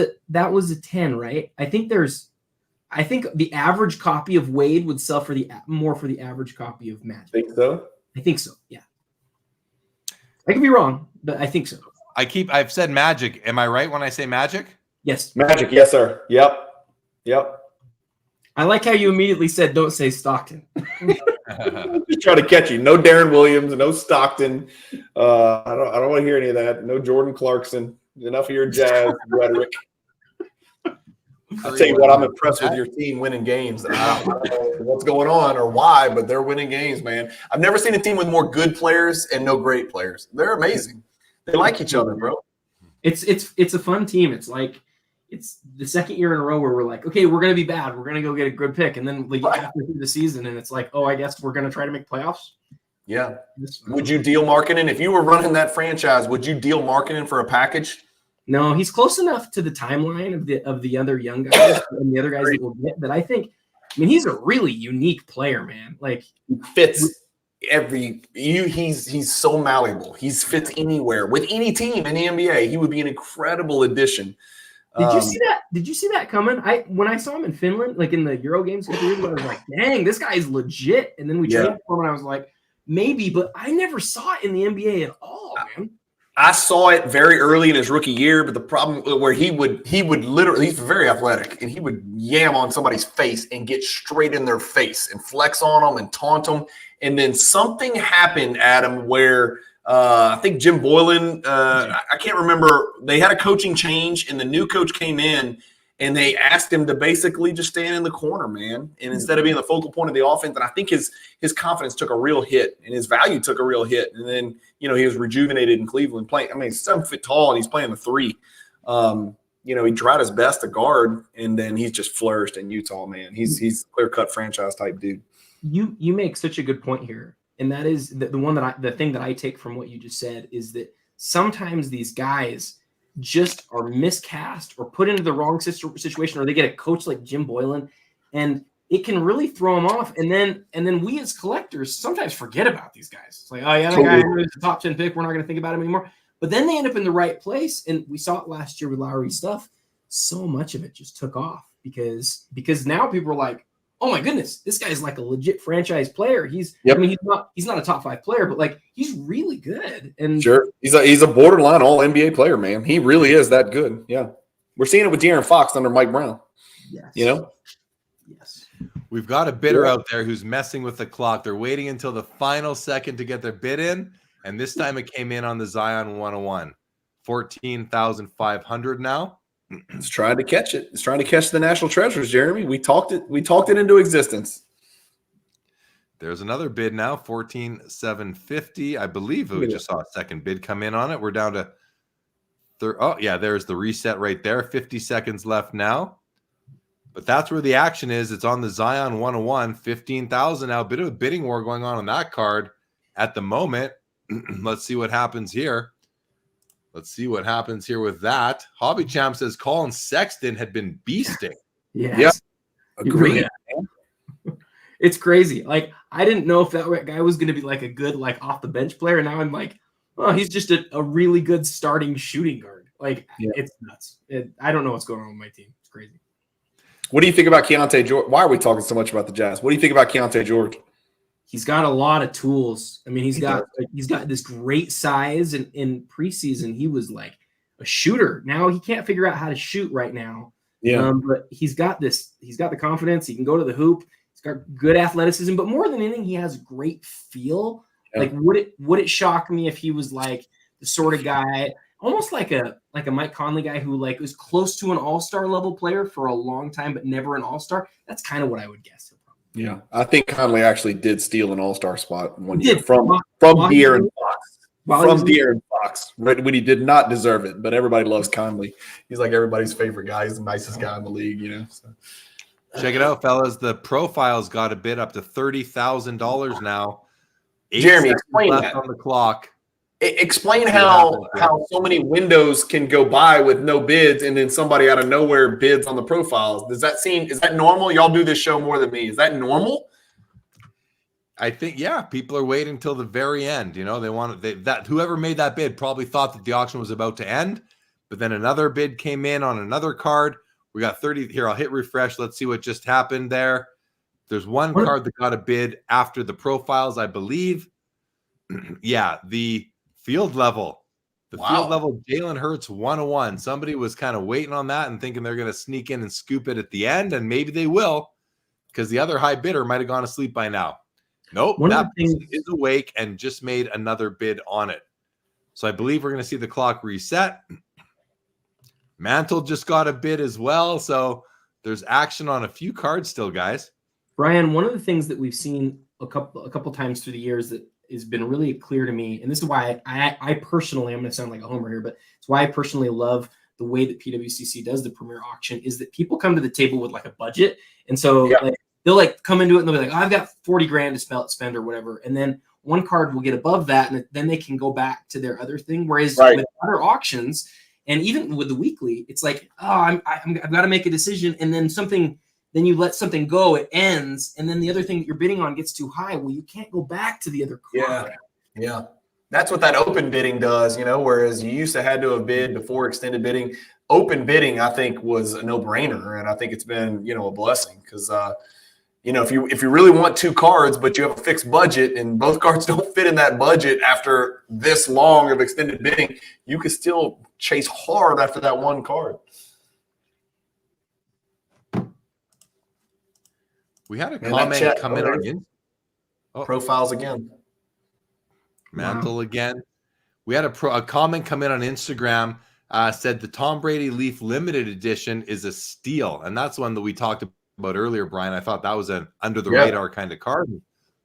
a 10, right? I think the average copy of Wade would sell for more for the average copy of Magic. Think so? I think so. Yeah. I could be wrong, but I think so. I've said Magic. Am I right when I say Magic? Yes. Magic. Yes, sir. Yep. I like how you immediately said, don't say Stockton. Just try to catch you. No Darren Williams, no Stockton. I don't want to hear any of that. No Jordan Clarkson. Enough of your Jazz rhetoric. I'll tell you what, I'm impressed with your team winning games. I don't know what's going on or why, but they're winning games, man. I've never seen a team with more good players and no great players. They're amazing. They like each other, bro. It's a fun team. It's the second year in a row where we're like, okay, we're going to be bad. We're going to go get a good pick. And then we get halfway through the season, and it's like, oh, I guess we're going to try to make playoffs. Yeah. Would you deal Markkanen? If you were running that franchise, would you deal Markkanen for a package? No, he's close enough to the timeline of the other young guys and the other guys that we'll get that I think, he's a really unique player, man. Like, he fits he's so malleable. He fits anywhere with any team in the NBA. He would be an incredible addition. Did you see that? Did you see that coming? When I saw him in Finland, like in the Euro games a couple years ago, I was like, dang, this guy is legit. And then we traded for him, and I was like, maybe, but I never saw it in the NBA at all, man. I saw it very early in his rookie year, but the problem where he would literally, he's very athletic, and he would yam on somebody's face and get straight in their face and flex on them and taunt them. And then something happened, Adam, where I think Jim Boylan, I can't remember, they had a coaching change, and the new coach came in, and they asked him to basically just stand in the corner, man. And instead of being the focal point of the offense, and I think his confidence took a real hit, and his value took a real hit. And then, he was rejuvenated in Cleveland playing. He's 7 foot tall, and he's playing the 3. He tried his best to guard, and then he's just flourished in Utah, man. He's clear-cut franchise type dude. You make such a good point here. And that is the thing that I take from what you just said is that sometimes these guys just are miscast or put into the wrong situation, or they get a coach like Jim Boylan, and it can really throw them off. And then we as collectors sometimes forget about these guys. It's like, oh yeah, that guy is a top 10 pick. We're not going to think about him anymore. But then they end up in the right place, and we saw it last year with Lowry's stuff. So much of it just took off because now people are like, oh my goodness, this guy's like a legit franchise player. He's Yep. I mean, he's not a top 5 player, but like he's really good. And Sure. He's a borderline all NBA player, man. He really is that good. Yeah. We're seeing it with De'Aaron Fox under Mike Brown. yes. You know? Yes. We've got a bidder out there who's messing with the clock. They're waiting until the final second to get their bid in, and this time it came in on the Zion 101. 14,500 now. It's trying to catch it. It's trying to catch the national treasures, Jeremy. We talked it into existence. There's another bid now, 14,750. I believe we just saw a second bid come in on it. We're down to oh yeah, there's the reset right there. 50 seconds left now. But that's where the action is. It's on the Zion 101, 15,000 now. Bit of a bidding war going on that card at the moment. Let's see what happens here. Let's see what happens here with that. Hobby Champ says Colin Sexton had been beasting. Yes. Yeah. Agreed. It's crazy. Like, I didn't know if that guy was going to be like a good, like off the bench player. Now I'm like, oh, he's just a really good starting shooting guard. Like, It's nuts. I don't know what's going on with my team. It's crazy. What do you think about Keontae George? Why are we talking so much about the Jazz? What do you think about Keontae George? He's got a lot of tools. I mean, he's got this great size, and in preseason he was like a shooter. Now he can't figure out how to shoot right now. Yeah. But he's got this. He's got the confidence. He can go to the hoop. He's got good athleticism, but more than anything, he has great feel. Yeah. Like, would it shock me if he was like the sort of guy, almost like a Mike Conley guy who like was close to an all-star level player for a long time, but never an all-star? That's kind of what I would guess. Yeah, I think Conley actually did steal an all-star spot one year from De'Aaron Fox. From De'Aaron Fox, when he did not deserve it, but everybody loves Conley. He's like everybody's favorite guy. He's the nicest guy in the league, you know. So. Check it out, fellas. The profile's got a bid up to $30,000 now. Jeremy, explain left that on the clock. Explain how so many windows can go by with no bids, and then somebody out of nowhere bids on the profiles. Is that normal? Y'all do this show more than me. Is that normal? I think, yeah, people are waiting till the very end. You know, that whoever made that bid probably thought that the auction was about to end, but then another bid came in on another card. We got 30 here. I'll hit refresh. Let's see what just happened there. There's one card that got a bid after the profiles, I believe. Yeah, the field level. Field level Jalen Hurts 101. Somebody was kind of waiting on that and thinking they're going to sneak in and scoop it at the end, and maybe they will, because the other high bidder might have gone to sleep by now. Nope, that is awake and just made another bid on it. So I believe we're going to see the clock reset. Mantle just got a bid as well, so there's action on a few cards still, guys. Brian, one of the things that we've seen a couple times through the years that has been really clear to me, and this is why I personally, I'm going to sound like a homer here, but it's why I personally love the way that PWCC does the Premier Auction, is that people come to the table with like a budget, and so like, they'll like come into it and they'll be like, oh, I've got 40 grand to spend or whatever, and then one card will get above that, and then they can go back to their other thing. Whereas with other auctions, and even with the weekly, it's like, oh, I've got to make a decision, and then you let something go, it ends, and then the other thing that you're bidding on gets too high. Well, you can't go back to the other card. Yeah. That's what that open bidding does, you know, whereas you used to had to have bid before extended bidding. Open bidding, I think, was a no-brainer, and I think it's been, you know, a blessing because, you know, if you really want two cards, but you have a fixed budget and both cards don't fit in that budget after this long of extended bidding, you could still chase hard after that one card. We had a comment come in on profiles again. Mantle again. We had a comment come in on Instagram. Said the Tom Brady Leaf Limited Edition is a steal, and that's one that we talked about earlier, Brian. I thought that was an under the radar kind of card.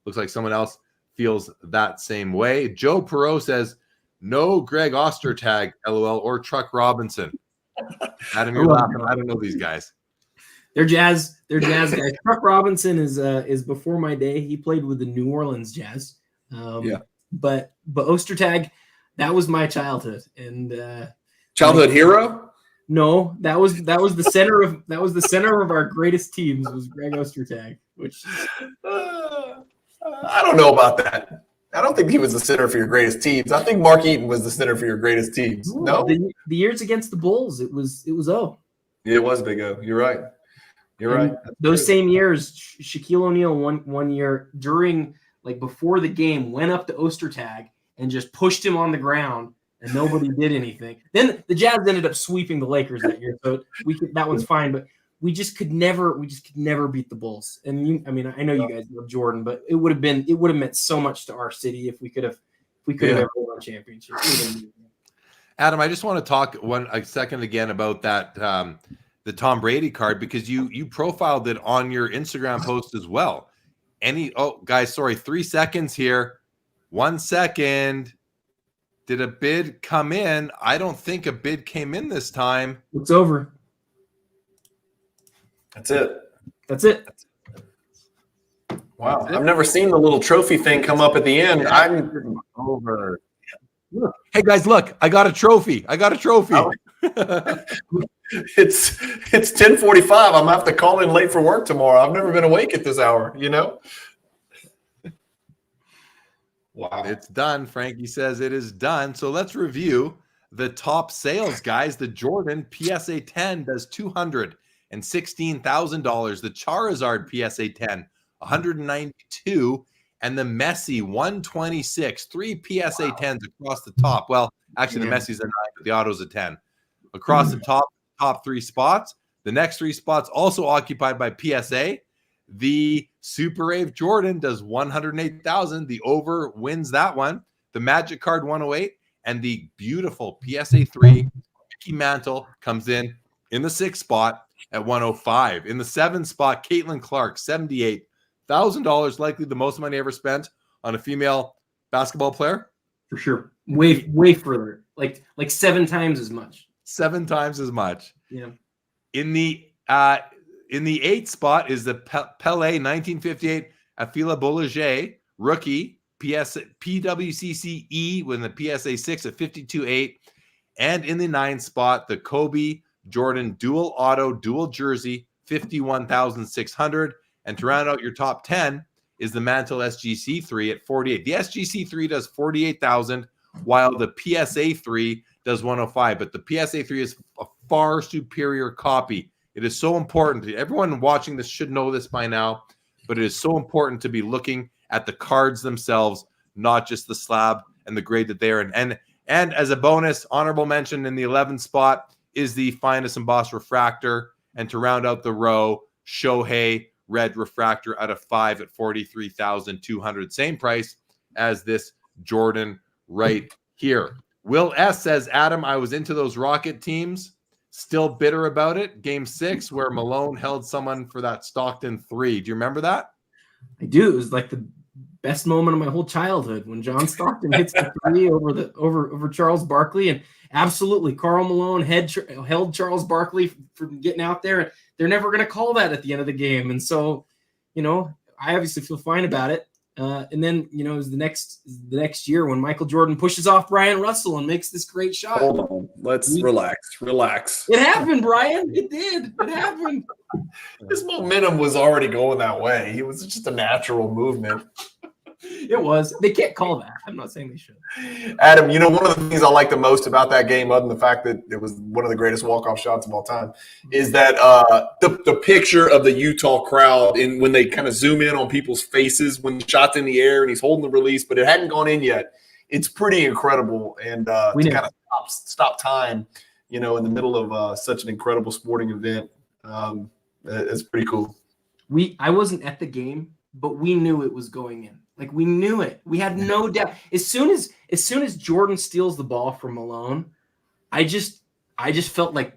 Looks like someone else feels that same way. Joe Perot says no Greg Ostertag, LOL, or Truck Robinson. Adam, you're laughing. I don't know these guys. They're jazz guys. Truck Robinson is before my day. He played with the New Orleans Jazz. But Ostertag, that was my childhood. And childhood hero? No, that was the center of our greatest teams was Greg Ostertag, which I don't know about that. I don't think he was the center for your greatest teams. I think Mark Eaton was the center for your greatest teams. No, the years against the Bulls, it was O. It was Big O. You're right. You're right. Those same years, Shaquille O'Neal one year during, like, before the game, went up to Ostertag and just pushed him on the ground, and nobody did anything. Then the Jazz ended up sweeping the Lakers that year, so that one's fine. But we just could never beat the Bulls. And I mean, I know you guys love Jordan, but it would have meant so much to our city if we could have ever won a championship. Adam, I just want to talk a second again about that the Tom Brady card, because you profiled it on your Instagram post as well. Guys, sorry, 3 seconds here. 1 second. Did a bid come in? I don't think a bid came in this time. It's over. That's it. Wow. I've never seen the little trophy thing come up at the end. I'm over. Hey guys, look, I got a trophy. Oh. It's 10:45. I'm gonna have to call in late for work tomorrow. I've never been awake at this hour, Wow. It's done. Frankie says it is done. So let's review the top sales, guys. The Jordan PSA 10 does $216,000. The Charizard PSA 10, $192,000. And the Messi 126, 3 PSA 10s across the top. Well, actually, the Messi's a 9, but the auto's a 10. Across the top 3 spots. The next 3 spots also occupied by PSA. The Super Rave Jordan does $108,000. The over wins that one. The Magic Card 108 and the beautiful PSA 3 Mickey Mantle comes in the 6th spot at $105. In the 7th spot, Caitlin Clark, $78,000, likely the most money ever spent on a female basketball player. For sure. Way further. Like 7 times as much. 7 times as much. Yeah. In the 8th spot is the Pelé 1958 Afila Boulanger rookie PWCC E with the PSA 6 at 52.8. And in the 9th spot, the Kobe Jordan dual auto dual jersey 51,600. And to round out your top 10 is the Mantle SGC 3 at 48. The SGC 3 does 48,000, while the PSA 3 does 105. But the PSA 3 is a far superior copy. It is so important. Everyone watching this should know this by now, but it is so important to be looking at the cards themselves, not just the slab and the grade that they're in. And as a bonus, honorable mention in the 11th spot is the finest embossed refractor. And to round out the row, Shohei red refractor out of 5 at 43,200. Same price as this Jordan right here. Will S says, Adam, I was into those Rocket teams. Still bitter about it. Game 6, where Malone held someone for that Stockton 3. Do you remember that? I do. It was like the best moment of my whole childhood when John Stockton hits the 3 over Charles Barkley. And absolutely, Karl Malone held Charles Barkley from getting out there. They're never going to call that at the end of the game. And so, I obviously feel fine about it. And then, it was the next year when Michael Jordan pushes off Brian Russell and makes this great shot. Hold on. Let's relax. It happened, Brian. It did. It happened. His momentum was already going that way. It was just a natural movement. It was. They can't call that. I'm not saying they should. Adam, one of the things I like the most about that game, other than the fact that it was one of the greatest walk-off shots of all time, is that the picture of the Utah crowd when they kind of zoom in on people's faces when the shot's in the air and he's holding the release, but it hadn't gone in yet. It's pretty incredible. And to kind of stop time, in the middle of such an incredible sporting event, it's pretty cool. I wasn't at the game, but we knew it was going in. Like, we knew it. We had no doubt. As soon as Jordan steals the ball from Malone, I just felt like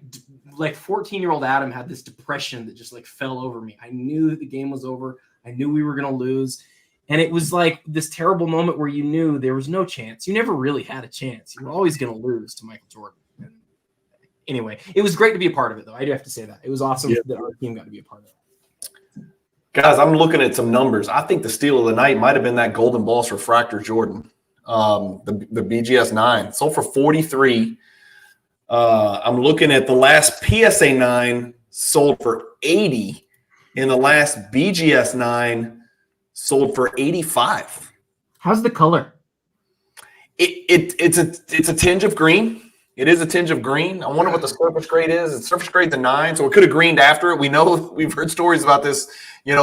14-year-old Adam had this depression that just fell over me. I knew the game was over. I knew we were going to lose. And it was like this terrible moment where you knew there was no chance. You never really had a chance. You were always going to lose to Michael Jordan. And anyway, it was great to be a part of it, though. I do have to say that. It was awesome that our team got to be a part of it. Guys, I'm looking at some numbers. I think the steal of the night might have been that Golden Boss Refractor Jordan, the BGS 9. Sold for 43. I'm looking at the last PSA 9 sold for 80, and the last BGS 9 sold for 85. How's the color? It's a tinge of green. It is a tinge of green. I wonder what the surface grade is. It's surface grade the 9, so it could have greened after it. We know we've heard stories about this,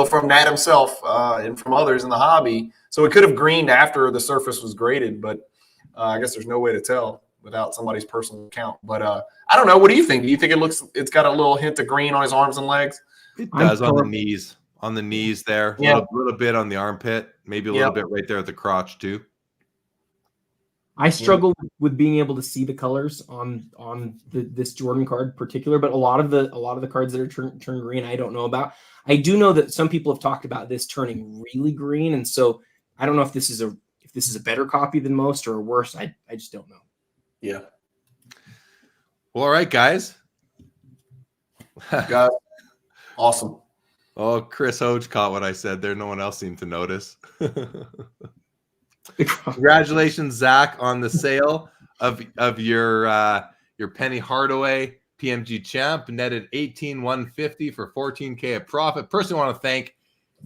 from Nat himself and from others in the hobby. So it could have greened after the surface was graded, but I guess there's no way to tell without somebody's personal account. But I don't know. What do you think? Do you think it's got a little hint of green on his arms and legs? It does on the knees. On the knees there. Yeah. A little bit on the armpit. Maybe a little bit right there at the crotch too. I struggle with being able to see the colors on this Jordan card in particular, but a lot of the cards that are turn green, I don't know about. I do know that some people have talked about this turning really green, and so I don't know if this is a better copy than most or worse. I just don't know. Yeah. Well, all right, guys. Got awesome. Oh, Chris Hoge caught what I said there. No one else seemed to notice. Congratulations, Zach, on the sale of your Penny Hardaway PMG champ. Netted $18,150 for $14K of profit. Personally, want to thank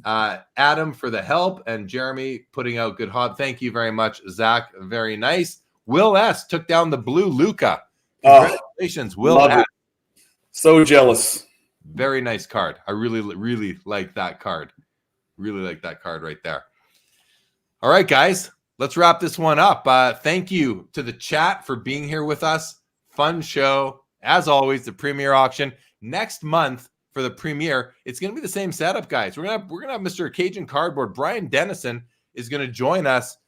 Adam for the help and Jeremy putting out good hob. Thank you very much, Zach. Very nice. Will S took down the blue Luca. Congratulations, Will S. So jealous. Very nice card. I really, really like that card. Really like that card right there. All right, guys, let's wrap this one up. Thank you to the chat for being here with us. Fun show. As always, the Premier Auction. Next month for the Premier, it's going to be the same setup, guys. We're gonna have Mr. Cajun Cardboard. Brian Denison is going to join us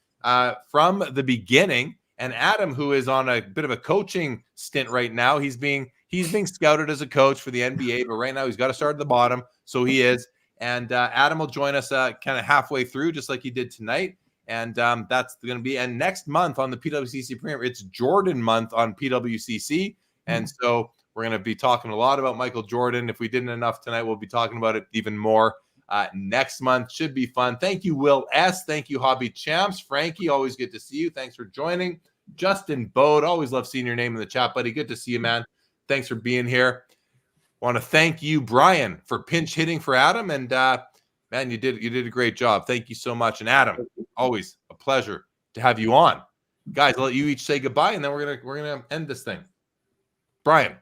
from the beginning. And Adam, who is on a bit of a coaching stint right now, he's being scouted as a coach for the NBA, but right now he's got to start at the bottom, so he is. And Adam will join us kind of halfway through, just like he did tonight. And that's going to be. And next month on the PWCC Premier, it's Jordan month on PWCC, and so we're going to be talking a lot about Michael Jordan. If we didn't enough tonight, we'll be talking about it even more next month. Should be fun. Thank you, Will S. Thank you, Hobby Champs. Frankie, always good to see you. Thanks for joining. Justin Bode, always love seeing your name in the chat, buddy. Good to see you, man. Thanks for being here. Want to thank you, Brian, for pinch hitting for Adam. And man, you did a great job. Thank you so much. And Adam, always a pleasure to have you on. Guys, I'll let you each say goodbye, and then we're gonna end this thing. Brian.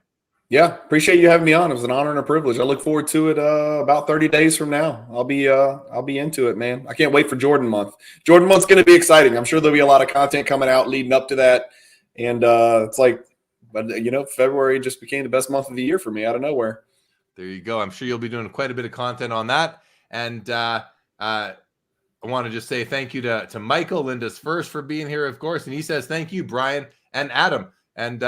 Yeah, appreciate you having me on. It was an honor and a privilege. I look forward to it about 30 days from now. I'll be into it, man. I can't wait for Jordan month. Jordan month's going to be exciting. I'm sure there'll be a lot of content coming out leading up to that. And it's like, but February just became the best month of the year for me out of nowhere. There you go. I'm sure you'll be doing quite a bit of content on that. And I want to just say thank you to Michael, Linda's first, for being here, of course. And he says thank you, Brian and Adam. And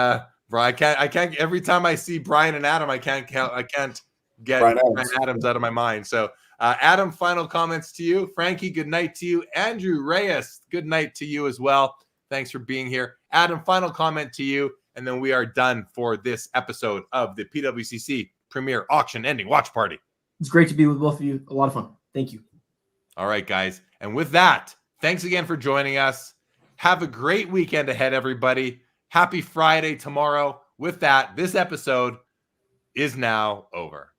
Brian, I can't. Every time I see Brian and Adam, I can't get Brian Adams out of my mind. So, Adam, final comments to you. Frankie, good night to you. Andrew Reyes, good night to you as well. Thanks for being here. Adam, final comment to you, and then we are done for this episode of the PWCC Premier Auction Ending Watch Party. It's great to be with both of you. A lot of fun. Thank you. All right, guys. And with that, thanks again for joining us. Have a great weekend ahead, everybody. Happy Friday tomorrow. With that, this episode is now over.